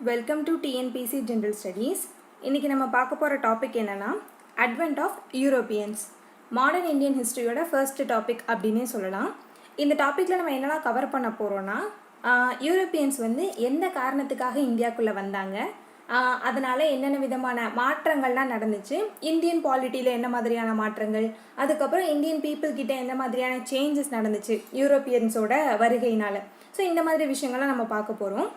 Welcome to TNPSC general studies. இன்றைக்கி நம்ம பார்க்க போகிற டாபிக் என்னென்னா advent of Europeans, modern Indian ஹிஸ்ட்ரியோட ஃபர்ஸ்ட் டாபிக் அப்படின்னே சொல்லலாம். இந்த டாப்பிக்கில் நம்ம என்னெல்லாம் கவர் பண்ண போகிறோன்னா, யூரோப்பியன்ஸ் வந்து எந்த காரணத்துக்காக இந்தியாவுக்குள்ளே வந்தாங்க, அதனால் என்னென்ன விதமான மாற்றங்கள்லாம் நடந்துச்சு, இந்தியன் பாலிட்டியில் என்ன மாதிரியான மாற்றங்கள், அதுக்கப்புறம் இந்தியன் பீப்புள்கிட்ட என்ன மாதிரியான சேஞ்சஸ் நடந்துச்சு யூரோப்பியன்ஸோட வருகையினால். ஸோ இந்த மாதிரி விஷயங்கள்லாம் நம்ம பார்க்க போகிறோம்.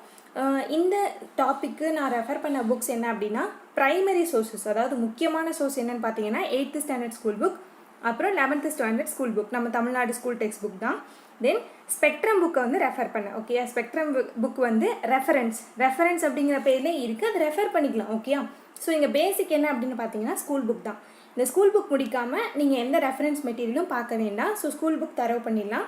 இந்த டாப்பிக்கு நான் ரெஃபர் பண்ண புக்ஸ் என்ன அப்படின்னா, ப்ரைமரி சோர்ஸஸ், அதாவது முக்கியமான சோர்ஸ் என்னென்னு பார்த்தீங்கன்னா 8th ஸ்டாண்டர்ட் ஸ்கூல் புக், அப்புறம் 11th ஸ்டாண்டர்ட் ஸ்கூல் புக், நம்ம தமிழ்நாடு ஸ்கூல் டெக்ஸ்ட் புக் தான். தென் ஸ்பெக்ட்ரம் புக்கை வந்து ரெஃபர் பண்ணேன். ஓகே, ஸ்பெக்ட்ரம் புக் வந்து ரெஃபரன்ஸ் அப்படிங்கிற பேர்லேயே இருக்குது, அது ரெஃபர் பண்ணிக்கலாம். ஓகே, ஸோ இங்கே பேசிக் என்ன அப்படின்னு பார்த்தீங்கன்னா ஸ்கூல் புக் தான். இந்த ஸ்கூல் புக் முடிக்காமல் நீங்கள் எந்த ரெஃபரன்ஸ் மெட்டீரியலும் பார்க்க வேண்டாம். ஸோ ஸ்கூல் புக் தரவு பண்ணிடலாம்.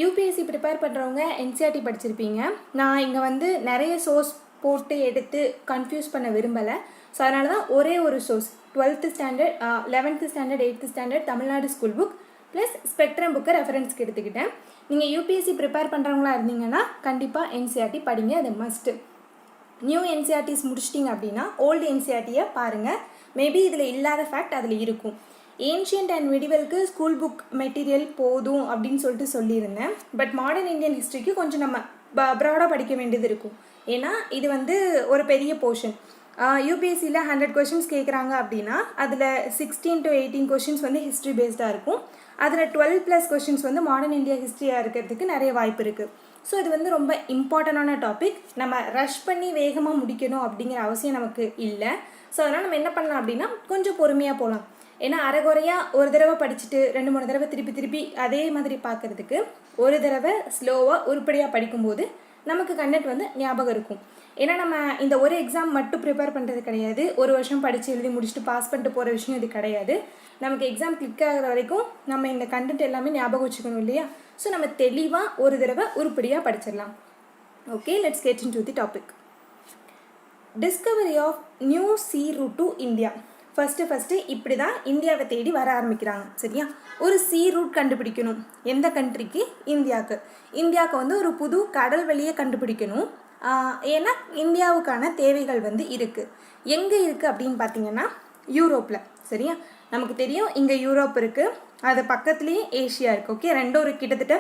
யூபிஎஸ்சி ப்ரிப்பேர் பண்ணுறவங்க என்சிஆர்டி படிச்சிருப்பீங்க. நான் இங்கே வந்து நிறைய சோர்ஸ் போட்டு எடுத்து கன்ஃபியூஸ் பண்ண விரும்பலை. ஸோ அதனால தான் ஒரே ஒரு source 12th standard 11th standard 8th standard Tamil Nadu school book plus spectrum புக்கை ரெஃபரன்ஸ்க்கு எடுத்துக்கிட்டேன். நீங்கள் யூபிஎஸ்சி ப்ரிப்பேர் பண்ணுறவங்களா இருந்தீங்கன்னா கண்டிப்பாக என்சிஆர்டி படிங்க, அது மஸ்ட்டு. நியூ என்சிஆர்டிஸ் முடிச்சிட்டிங்க அப்படின்னா ஓல்டு என்சிஆர்டியை பாருங்கள், மேபி இதில் இல்லாத ஃபேக்ட் அதில் இருக்கும். ஏன்ஷியன்ட் அண்ட் மிடிவலுக்கு ஸ்கூல் புக் மெட்டீரியல் போதும் அப்படின்னு சொல்லியிருந்தேன். பட் மாடர்ன் இந்தியன் ஹிஸ்ட்ரிக்கு கொஞ்சம் நம்ம ப்ராடாக படிக்க வேண்டியது இருக்கும். ஏன்னா இது வந்து ஒரு பெரிய போர்ஷன். யூபிஎஸ்சியில் 100 கொஷின்ஸ் கேட்குறாங்க அப்படின்னா அதில் 16 to 18 கொஷின்ஸ் வந்து ஹிஸ்ட்ரி பேஸ்டாக இருக்கும். அதில் 12+ கொஷின்ஸ் வந்து மாடர்ன் இந்தியா ஹிஸ்ட்ரியாக இருக்கிறதுக்கு நிறைய வாய்ப்பு இருக்குது. ஸோ இது வந்து ரொம்ப இம்பார்ட்டண்டான டாபிக். நம்ம ரஷ் பண்ணி வேகமாக முடிக்கணும் அப்படிங்கிற அவசியம் நமக்கு இல்லை. ஸோ அதனால் நம்ம என்ன பண்ணலாம் அப்படின்னா கொஞ்சம் பொறுமையாக போகலாம். ஏன்னா அரைகுறையாக ஒரு தடவை படிச்சுட்டு 2-3 தடவை திருப்பி அதே மாதிரி பார்க்குறதுக்கு ஒரு தடவை ஸ்லோவாக உருப்படியாக படிக்கும்போது நமக்கு கண்டென்ட் வந்து ஞாபகம் இருக்கும். ஏன்னா நம்ம இந்த ஒரு எக்ஸாம் மட்டும் ப்ரிப்பேர் பண்ணுறது கிடையாது, ஒரு வருஷம் படித்து எழுதி முடிச்சுட்டு பாஸ் பண்ணிட்டு போகிற விஷயம் இது கிடையாது. நமக்கு எக்ஸாம் கிளிக் ஆகிற வரைக்கும் நம்ம இந்த கண்டென்ட் எல்லாமே ஞாபகம் வச்சுக்கணும் இல்லையா? ஸோ நம்ம தெளிவாக ஒரு தடவை உருப்படியாக படிச்சிடலாம். Okay, let's get into the topic. Discovery of new sea route to India. First இப்படி தான் இந்தியாவை தேடி வர ஆரம்பிக்கிறாங்க. சரியா, ஒரு சீ ரூட் கண்டுபிடிக்கணும். எந்த கண்ட்ரிக்கு? இந்தியாவுக்கு வந்து ஒரு புது கடல் வழியை கண்டுபிடிக்கணும். ஏன்னா இந்தியாவுக்கான தேவைகள் வந்து இருக்குது. எங்கே இருக்குது அப்படின்னு பார்த்தீங்கன்னா யூரோப்பில். சரியா, நமக்கு தெரியும் இங்கே யூரோப் இருக்குது, அது பக்கத்துலேயே ஏஷியா இருக்குது. ஓகே, ரெண்டும் ஒரு கிட்டத்தட்ட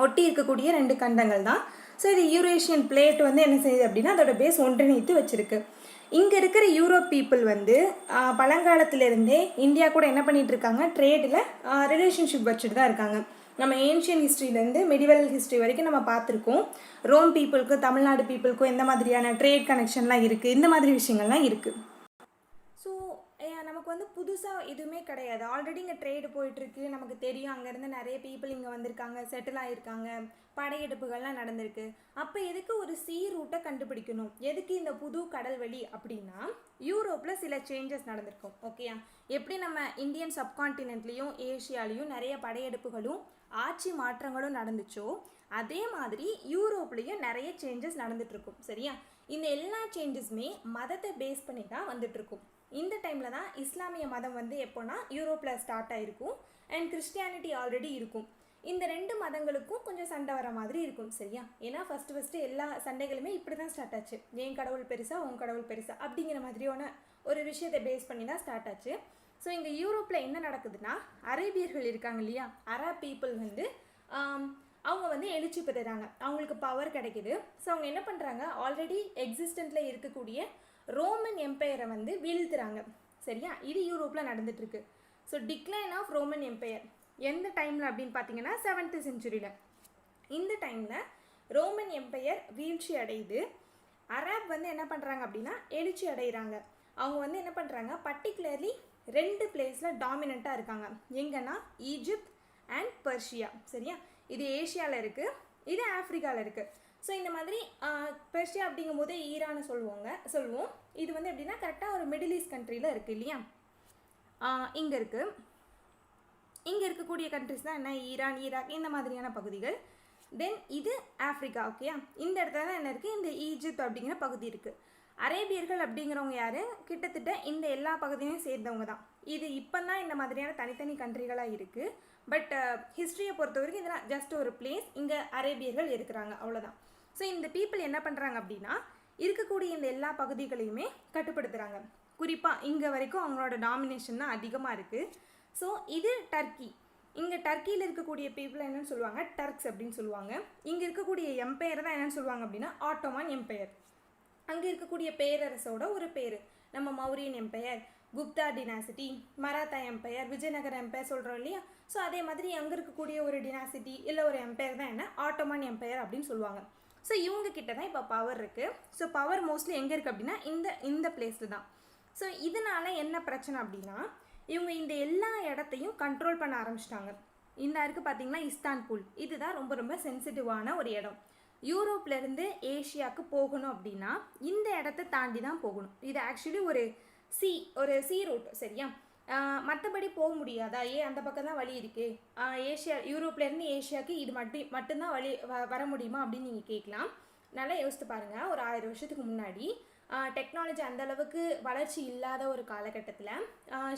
ஒட்டி இருக்கக்கூடிய 2 கண்டங்கள் தான். ஸோ இது யூரேஷியன் பிளேட் வந்து என்ன செய்யுது அப்படின்னா அதோட பேஸ் ஒன்றிணைத்து வச்சுருக்கு. இங்கே இருக்கிற யூரோப் பீப்புள் வந்து பழங்காலத்திலேருந்தே இந்தியா கூட என்ன பண்ணிகிட்டு இருக்காங்க, ட்ரேடில் ரிலேஷன்ஷிப் வச்சுட்டு தான் இருக்காங்க. நம்ம ஏன்ஷியன் ஹிஸ்ட்ரியிலேருந்து மெடிவல் ஹிஸ்ட்ரி வரைக்கும் நம்ம பார்த்துருக்கோம். ரோம் பீப்புளுக்கும் தமிழ்நாடு பீப்புளுக்கும் எந்த மாதிரியான ட்ரேட் கனெக்ஷன்லாம் இருக்குது, இந்த மாதிரி விஷயங்கள்லாம் இருக்குது. ஸோ நமக்கு வந்து புதுசாக எதுவுமே கிடையாது. ஆல்ரெடி இங்கே ட்ரேடு போயிட்டுருக்கு, நமக்கு தெரியும். அங்கேருந்து நிறைய பீப்புள் இங்கே வந்திருக்காங்க, செட்டில் ஆகியிருக்காங்க, படையெடுப்புகள்லாம் நடந்திருக்கு. அப்போ எதுக்கு ஒரு சீ ரூட்டை கண்டுபிடிக்கணும்? எதுக்கு இந்த புது கடல் வழி அப்படின்னா யூரோப்பில் சில சேஞ்சஸ் நடந்திருக்கும். ஓகேயா, எப்படி நம்ம இந்தியன் சப்கான்டினென்ட்லேயும் ஏஷியாலேயும் நிறைய படையெடுப்புகளும் ஆட்சி மாற்றங்களும் நடந்துச்சோ, அதே மாதிரி யூரோப்லேயும் நிறைய சேஞ்சஸ் நடந்துகிட்ருக்கும். சரியா, இந்த எல்லா சேஞ்சஸுமே மதத்தை பேஸ் பண்ணி தான் வந்துட்டுருக்கும். இந்த டைமில் தான் இஸ்லாமிய மதம் வந்து எப்போனா யூரோப்பில் ஸ்டார்ட் ஆகிருக்கும் அண்ட் கிறிஸ்டியானிட்டி ஆல்ரெடி இருக்கும். இந்த 2 மதங்களுக்கும் கொஞ்சம் சண்டை வர மாதிரி இருக்கும். சரியா, ஏன்னா ஃபஸ்ட்டு எல்லா சண்டைகளுமே இப்படி தான் ஸ்டார்ட் ஆச்சு. என் கடவுள் பெருசா, உன் கடவுள் பெருசா அப்படிங்கிற மாதிரியான ஒரு விஷயத்தை பேஸ் பண்ணி தான் ஸ்டார்ட் ஆச்சு. ஸோ இங்கே யூரோப்பில் என்ன நடக்குதுன்னா, அரேபியர்கள் இருக்காங்க இல்லையா, அரப் பீப்புள் வந்து அவங்க வந்து எழுச்சி பெறுறாங்க, அவங்களுக்கு பவர் கிடைக்குது. ஸோ அவங்க என்ன பண்ணுறாங்க, ஆல்ரெடி எக்ஸிஸ்டண்ட்டில் இருக்கக்கூடிய ரோமன் எம்பையரை வந்து வீழ்த்துறாங்க. சரியா, இது யூரோப்பில் நடந்துகிட்ருக்கு. So decline of Roman empire எந்த டைமில் அப்படின்னு பார்த்தீங்கன்னா 7th centuryயில். இந்த டைமில் ரோமன் எம்பையர் வீழ்ச்சி அடையுது. அரப் வந்து என்ன பண்ணுறாங்க அப்படின்னா எழுச்சி அடைகிறாங்க. அவங்க வந்து என்ன பண்ணுறாங்க, பர்டிகுலர்லி 2 பிளேஸில் டாமினண்ட்டாக இருக்காங்க. எங்கன்னா ஈஜிப்த் அண்ட் பர்ஷியா. சரியா, இது ஏஷியாவில் இருக்குது, இது ஆஃப்ரிக்காவில் இருக்குது. ஸோ இந்த மாதிரி பெர்ஷியா அப்படிங்கும் போது ஈரான்னு சொல்லுவோம். இது வந்து எப்படின்னா கரெக்டாக ஒரு மிடில் ஈஸ்ட் கண்ட்ரியில் இருக்குது இல்லையா, இங்கே இருக்குது. இங்கே இருக்கக்கூடிய கண்ட்ரிஸ் தான் என்ன, ஈரான், ஈராக், இந்த மாதிரியான பகுதிகள். தென் இது ஆஃப்ரிக்கா. ஓகேயா, இந்த இடத்துல தான் என்ன இருக்குது, இந்த ஈஜிப்த் அப்படிங்கிற பகுதி இருக்குது. அரேபியர்கள் அப்படிங்கிறவங்க யார், கிட்டத்தட்ட இந்த எல்லா பகுதியும் சேர்ந்தவங்க தான். இது இப்போ தான் இந்த மாதிரியான தனித்தனி கண்ட்ரிகளாக இருக்குது. பட் ஹிஸ்ட்ரியை பொறுத்த வரைக்கும் இதெல்லாம் ஜஸ்ட் ஒரு பிளேஸ், இங்கே அரேபியர்கள் இருக்கிறாங்க, அவ்வளோதான். ஸோ இந்த பீப்புள் என்ன பண்ணுறாங்க அப்படின்னா இருக்கக்கூடிய இந்த எல்லா பகுதிகளையுமே கட்டுப்படுத்துகிறாங்க. குறிப்பாக இங்கே வரைக்கும் அவங்களோட டாமினேஷன் தான் அதிகமாக இருக்குது. ஸோ இது டர்க்கி. இங்கே டர்க்கியில் இருக்கக்கூடிய பீப்புள் என்னென்னு சொல்லுவாங்க, டர்க்ஸ் அப்படின்னு சொல்லுவாங்க. இங்கே இருக்கக்கூடிய எம்பையர் தான் என்னென்னு சொல்லுவாங்க அப்படின்னா ஆட்டோமான் எம்பையர். அங்கே இருக்கக்கூடிய பேரரசோட ஒரு பேர். நம்ம Mauryan empire, Gupta dynasty, Maratha empire, Vijayanagara empire சொல்கிறோம் இல்லையா. ஸோ அதே மாதிரி அங்கே இருக்கக்கூடிய ஒரு டினாசிட்டி இல்லை ஒரு எம்பையர் தான் என்ன ஆட்டோமான் எம்பையர் அப்படின்னு சொல்லுவாங்க. ஸோ இவங்க கிட்ட தான் இப்போ பவர் இருக்குது. ஸோ பவர் மோஸ்ட்லி எங்கே இருக்குது அப்படின்னா இந்த பிளேஸில் தான். ஸோ இதனால் என்ன பிரச்சனை அப்படின்னா இவங்க இந்த எல்லா இடத்தையும் கண்ட்ரோல் பண்ண ஆரம்பிச்சிட்டாங்க. இந்த இருக்குது பார்த்திங்கன்னா இஸ்தான்புல். இதுதான் ரொம்ப ரொம்ப சென்சிட்டிவான ஒரு இடம். யூரோப்லேருந்து ஏஷியாவுக்கு போகணும் அப்படின்னா இந்த இடத்த தாண்டி தான் போகணும். இது ஆக்சுவலி ஒரு சி ரூட், சரியா. மற்றபடி போக முடியாதா? அந்த பக்கம் தான் வழி இருக்குது. யூரோப்லேருந்து ஏஷியாவுக்கு இது மட்டும்தான் வழி வர முடியுமா அப்படின்னு நீங்கள் கேட்கலாம். நல்லா யோசித்து பாருங்கள். ஒரு 1000 வருஷத்துக்கு முன்னாடி டெக்னாலஜி அந்தளவுக்கு வளர்ச்சி இல்லாத ஒரு காலகட்டத்தில்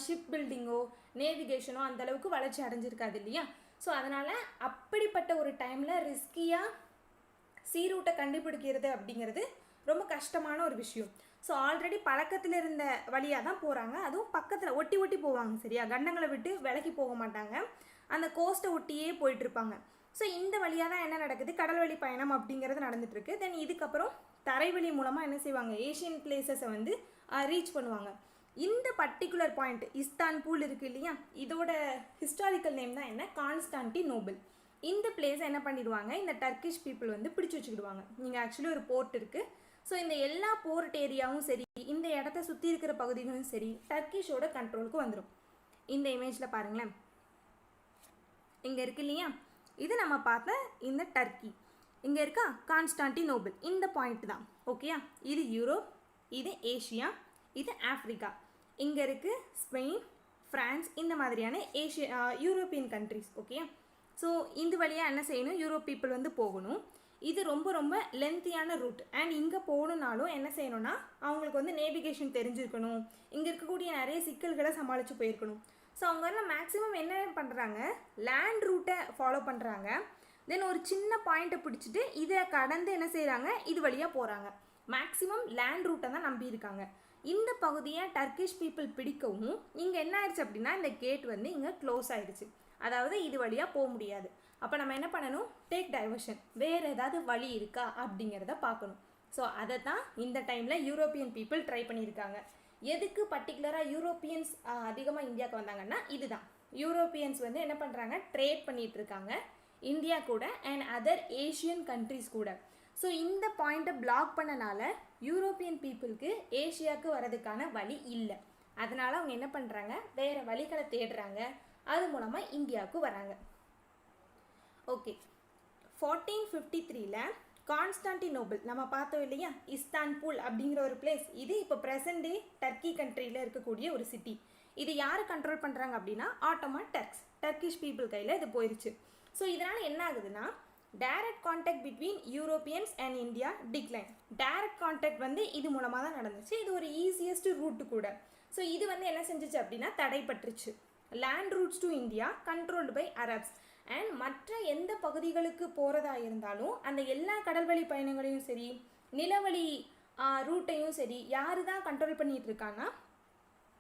ஷிப் பில்டிங்கோ நேவிகேஷனோ அந்தளவுக்கு வளர்ச்சி அடைஞ்சிருக்காது இல்லையா. ஸோ அதனால் அப்படிப்பட்ட ஒரு டைமில் ரிஸ்கியாக சி ரூட்டை கண்டுபிடிக்கிறது அப்படிங்கிறது ரொம்ப கஷ்டமான ஒரு விஷயம். ஸோ ஆல்ரெடி பழக்கத்தில் இருந்த வழியாக தான் போகிறாங்க. அதுவும் பக்கத்தில் ஒட்டி போவாங்க, சரியா. கண்டங்களை விட்டு விலகி போக மாட்டாங்க. அந்த கோஸ்ட்டை ஒட்டியே போயிட்டுருப்பாங்க. ஸோ இந்த வழியாக தான் என்ன நடக்குது, கடல் வழி பயணம் அப்படிங்கிறது நடந்துகிட்ருக்கு. தென் இதுக்கப்புறம் தரைவழி மூலமாக என்ன செய்வாங்க, ஏஷியன் பிளேசஸை வந்து ரீச் பண்ணுவாங்க. இந்த பர்டிகுலர் பாயிண்ட் இஸ்தான்புல் இருக்குது இல்லையா, இதோட ஹிஸ்டாரிக்கல் நேம் தான் என்ன, கான்ஸ்டான்டினோபிள். இந்த பிளேஸை என்ன பண்ணிடுவாங்க, இந்த டர்க்கிஷ் பீப்புள் வந்து பிடிச்சி வச்சுக்கிடுவாங்க. நீங்கள் ஆக்சுவலி ஒரு போர்ட் இருக்குது. ஸோ இந்த எல்லா போர்ட் ஏரியாவும் சரி, இந்த இடத்த சுற்றி இருக்கிற பகுதிகளும் சரி டர்க்கிஷோட கண்ட்ரோலுக்கு வந்துடும். இந்த இமேஜில் பாருங்களேன், இங்கே இருக்கு இல்லையா, இது நம்ம பார்த்த இந்த டர்க்கி. இங்கே இருக்கா கான்ஸ்டான்டினோபிள், இந்த பாயிண்ட் தான். ஓகேயா. இது யூரோப், இது ஏஷியா, இது ஆஃப்ரிக்கா. இங்கே இருக்குது ஸ்பெயின், ஃப்ரான்ஸ், இந்த மாதிரியான யூரோப்பியன் கண்ட்ரிஸ். ஓகேயா. ஸோ இந்த வழியாக என்ன செய்யணும், யூரோப் பீப்புள் வந்து போகணும். இது ரொம்ப ரொம்ப லென்த்தியான ரூட். அண்ட் இங்கே போகணுன்னாலும் என்ன செய்யணும்னா அவங்களுக்கு வந்து நேவிகேஷன் தெரிஞ்சிருக்கணும். இங்கே இருக்கக்கூடிய நிறைய சிக்கல்களை சமாளித்து போயிருக்கணும். ஸோ அவங்க மேக்ஸிமம் என்ன பண்ணுறாங்க, லேண்ட் ரூட்டை ஃபாலோ பண்ணுறாங்க. தென் ஒரு சின்ன பாயிண்ட்டை பிடிச்சிட்டு இதை கடந்து என்ன செய்கிறாங்க, இது வழியாக போகிறாங்க. மேக்ஸிமம் லேண்ட் ரூட்டை தான் நம்பியிருக்காங்க. இந்த பகுதியை டர்க்கிஷ் பீப்புள் பிடிக்கவும் இங்கே என்ன ஆயிடுச்சு அப்படின்னா இந்த கேட் வந்து இங்கே க்ளோஸ் ஆகிடுச்சு. அதாவது இது வழியாக போக முடியாது. அப்போ நம்ம என்ன பண்ணணும், டேக் டைவர்ஷன், வேறு ஏதாவது வழி இருக்கா அப்படிங்கிறத பார்க்கணும். ஸோ அதை தான் இந்த டைமில் யூரோப்பியன் பீப்புள் ட்ரை பண்ணியிருக்காங்க. எதுக்கு பர்டிகுலராக யூரோப்பியன்ஸ் அதிகமாக இந்தியாவுக்கு வந்தாங்கன்னா இதுதான். யூரோப்பியன்ஸ் வந்து என்ன பண்ணுறாங்க, ட்ரேட் பண்ணிகிட்டு இருக்காங்க இந்தியா கூட அண்ட் அதர் ஏஷியன் கண்ட்ரிஸ் கூட. ஸோ இந்த பாயிண்ட்டை பிளாக் பண்ணனால யூரோப்பியன் பீப்புளுக்கு ஏஷியாவுக்கு வரதுக்கான வழி இல்லை. அதனால் அவங்க என்ன பண்ணுறாங்க, வேறு வழிகளை தேடுறாங்க. அது மூலமாக இந்தியாவுக்கு வராங்க. ஓகே. 1453 கான்ஸ்டான்டினோபிள் நம்ம பார்த்தோம் இல்லையா, இஸ்தான்புல் அப்படிங்கிற ஒரு பிளேஸ். இது இப்போ ப்ரெசன்ட் டே டர்க்கி கண்ட்ரியில் இருக்கக்கூடிய ஒரு சிட்டி. இது யார் கண்ட்ரோல் பண்ணுறாங்க அப்படின்னா ஆட்டோமான் டர்க்கிஷ் பீப்புள் கையில் இது போயிடுச்சு. ஸோ இதனால் என்ன ஆகுதுன்னா direct contact between Europeans and India decline. Direct contact வந்து இது மூலமாக தான் நடந்துச்சு. இது ஒரு ஈஸியஸ்ட் ரூட்டு கூட. ஸோ இது வந்து என்ன செஞ்சிச்சு அப்படின்னா தடைப்பட்டுருச்சு. Land routes to India controlled by Arabs. And மற்ற எந்த பகுதிகளுக்கு போகிறதா இருந்தாலும் அந்த எல்லா கடல்வழி பயணங்களையும் சரி நிலவழி ரூட்டையும் சரி யார் தான் கண்ட்ரோல் பண்ணிகிட்டு இருக்காங்கன்னா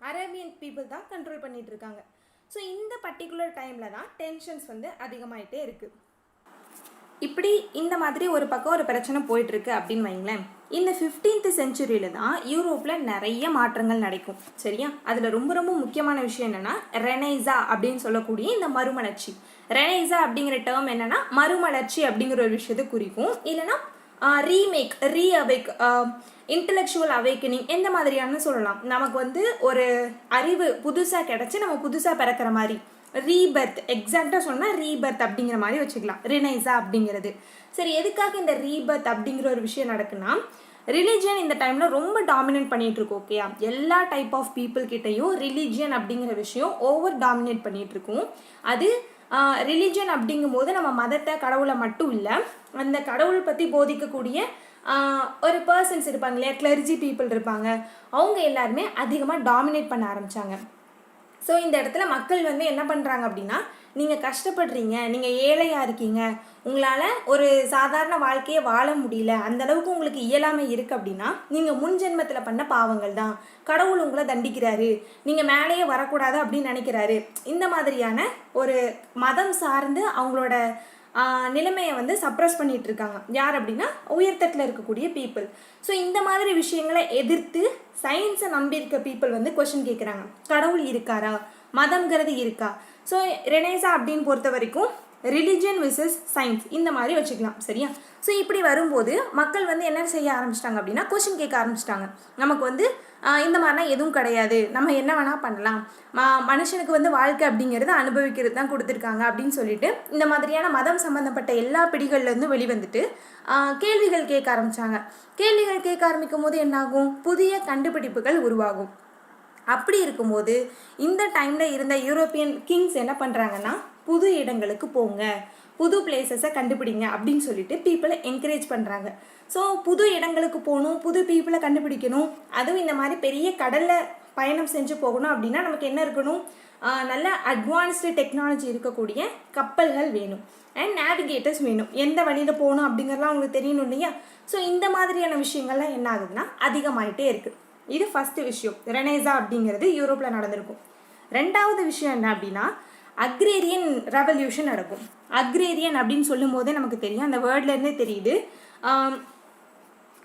அரேபியன் பீப்புள் தான் கண்ட்ரோல் பண்ணிகிட்டு இருக்காங்க. ஸோ இந்த பர்டிகுலர் டைமில் தான் டென்ஷன்ஸ் வந்து அதிகமாகிட்டே இருக்குது. இப்படி இந்த மாதிரி ஒரு பக்கம் ஒரு பிரச்சனை போயிட்டுருக்கு அப்படின்னு வைங்களேன். இந்த 15th செஞ்சுரியில் தான் யூரோப்பில் நிறைய மாற்றங்கள் நடக்கும், சரியா. அதில் ரொம்ப ரொம்ப முக்கியமான விஷயம் என்னென்னா ரெனைசா அப்படின்னு சொல்லக்கூடிய இந்த மறுமலர்ச்சி. ரெனைசா அப்படிங்கிற டேர்ம் என்னென்னா மறுமலர்ச்சி அப்படிங்கிற ஒரு விஷயத்தை குறிக்கும். இல்லைனா ரீமேக், ரீஅவேக், இன்டலெக்சுவல் அவேக்கனிங், எந்த மாதிரியானு சொல்லலாம். நமக்கு வந்து ஒரு அறிவு புதுசாக கிடச்சி நம்ம புதுசாக பிறக்கிற மாதிரி ரீபர்த், எக்ஸாக்டாக சொன்னால் ரீபர்த் அப்படிங்கிற மாதிரி வச்சுக்கலாம் ரெனைசா அப்படிங்கிறது. சரி, எதுக்காக இந்த ரீபர்த் அப்படிங்கிற ஒரு விஷயம் நடக்குன்னா ரிலீஜியன் இந்த டைமில் ரொம்ப டாமினேட் பண்ணிகிட்ருக்கோம். ஓகேயா. எல்லா டைப் ஆஃப் பீப்புள் கிட்டையும் ரிலீஜியன் அப்படிங்கிற விஷயம் ஓவர் டாமினேட் பண்ணிகிட்ருக்கும். அது ரிலீஜியன் அப்படிங்கும்போது நம்ம மதத்தை கடவுளை மட்டும் இல்லை, அந்த கடவுள் பற்றி போதிக்கக்கூடிய ஒரு பர்சன்ஸ் இருப்பாங்க இல்லையா, கிளர்ஜி பீப்புள் இருப்பாங்க, அவங்க எல்லாருமே அதிகமாக டாமினேட் பண்ண ஆரம்பித்தாங்க. ஸோ இந்த இடத்துல மக்கள் வந்து என்ன பண்ணுறாங்க அப்படின்னா, நீங்கள் கஷ்டப்படுறீங்க, நீங்கள் ஏழையாக இருக்கீங்க, உங்களால் ஒரு சாதாரண வாழ்க்கையை வாழ முடியல, அந்தளவுக்கு உங்களுக்கு இயலாமை இருக்குது அப்படின்னா நீங்கள் முன் ஜென்மத்தில் பண்ண பாவங்கள் தான், கடவுள் உங்களை தண்டிக்கிறாரு, நீங்கள் மேலேயே வரக்கூடாது அப்படின்னு நினைக்கிறாரு. இந்த மாதிரியான ஒரு மதம் சார்ந்து அவங்களோட நிலைமையை வந்து சப்ரஸ் பண்ணிகிட்டு இருக்காங்க. யார் அப்படின்னா உயர்தட்டில் இருக்கக்கூடிய பீப்புள். ஸோ இந்த மாதிரி விஷயங்களை எதிர்த்து சயின்ஸை நம்பியிருக்க பீப்புள் வந்து கொஷின் கேட்குறாங்க, கடவுள் இருக்காரா, மதம்ங்கிறது இருக்கா. ஸோ ரெனேசா அப்படின்னு பொறுத்த வரைக்கும் ரிலிஜன் விசஸ் சயின்ஸ் இந்த மாதிரி வச்சுக்கலாம், சரியா. ஸோ இப்படி வரும்போது மக்கள் வந்து என்ன செய்ய ஆரம்பிச்சிட்டாங்க அப்படின்னா கொஷின் கேட்க ஆரம்பிச்சிட்டாங்க. நமக்கு வந்து இந்த மாதிரிலாம் எதுவும் கிடையாது, நம்ம என்ன வேணால் பண்ணலாம், மனுஷனுக்கு வந்து வாழ்க்கை அப்படிங்கிறது அனுபவிக்கிறது தான் கொடுத்துருக்காங்க அப்படின்னு சொல்லிட்டு இந்த மாதிரியான மதம் சம்மந்தப்பட்ட எல்லா பிடிகள்லேருந்து வெளிவந்துட்டு கேள்விகள் கேட்க ஆரம்பித்தாங்க. கேள்விகள் கேட்க ஆரம்பிக்கும் போது என்னாகும், புதிய கண்டுபிடிப்புகள் உருவாகும். அப்படி இருக்கும்போது இந்த டைமில் இருந்த யூரோப்பியன் கிங்ஸ் என்ன பண்ணுறாங்கன்னா, புது இடங்களுக்கு போங்க, புது பிளேசஸை கண்டுபிடிங்க அப்படின்னு சொல்லிட்டு பீப்புளை என்கரேஜ் பண்ணுறாங்க. ஸோ புது இடங்களுக்கு போகணும், புது பீப்புளை கண்டுபிடிக்கணும், அதுவும் இந்த மாதிரி பெரிய கடலில் பயணம் செஞ்சு போகணும் அப்படின்னா நமக்கு என்ன இருக்கணும், நல்ல அட்வான்ஸ்டு டெக்னாலஜி இருக்கக்கூடிய கப்பல்கள் வேணும் அண்ட் நேவிகேட்டர்ஸ் வேணும். எந்த வழியில் போகணும் அப்படிங்கிறலாம் அவங்களுக்கு தெரியணும் இல்லையா. ஸோ இந்த மாதிரியான விஷயங்கள்லாம் என்ன ஆகுதுன்னா அதிகமாகிட்டே இருக்குது. இது ஃபஸ்ட்டு விஷயம், ரெனேசா அப்படிங்கிறது யூரோப்பில் நடந்திருக்கும். ரெண்டாவது விஷயம் என்ன அப்படின்னா அக்ரேரியன் ரெவல்யூஷன் நடக்கும். அக்ரேரியன் அப்படின்னு சொல்லும் போதே நமக்கு தெரியும், அந்த வேர்ட்லேருந்தே தெரியுது,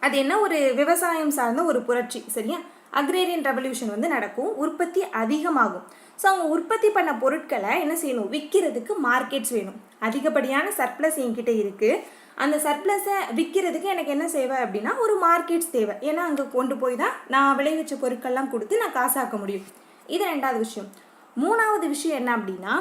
அது என்ன ஒரு விவசாயம் சார்ந்த ஒரு புரட்சி, சரியா. அக்ரேரியன் ரெவல்யூஷன் வந்து நடக்கும், உற்பத்தி அதிகமாகும். ஸோ அவங்க உற்பத்தி பண்ண பொருட்களை என்ன செய்யணும், விற்கிறதுக்கு மார்க்கெட்ஸ் வேணும். அதிகப்படியான சர்ப்ளஸ் என்கிட்ட இருக்குது, அந்த சர்ப்ளஸை விற்கிறதுக்கு எனக்கு என்ன தேவை அப்படின்னா ஒரு மார்க்கெட்ஸ் தேவை. ஏன்னா அங்கே கொண்டு போய் தான் நான் விளைவிச்ச பொருட்கள்லாம் கொடுத்து நான் காசாக்க முடியும். இது ரெண்டாவது விஷயம். மூணாவது விஷயம் என்ன அப்படின்னா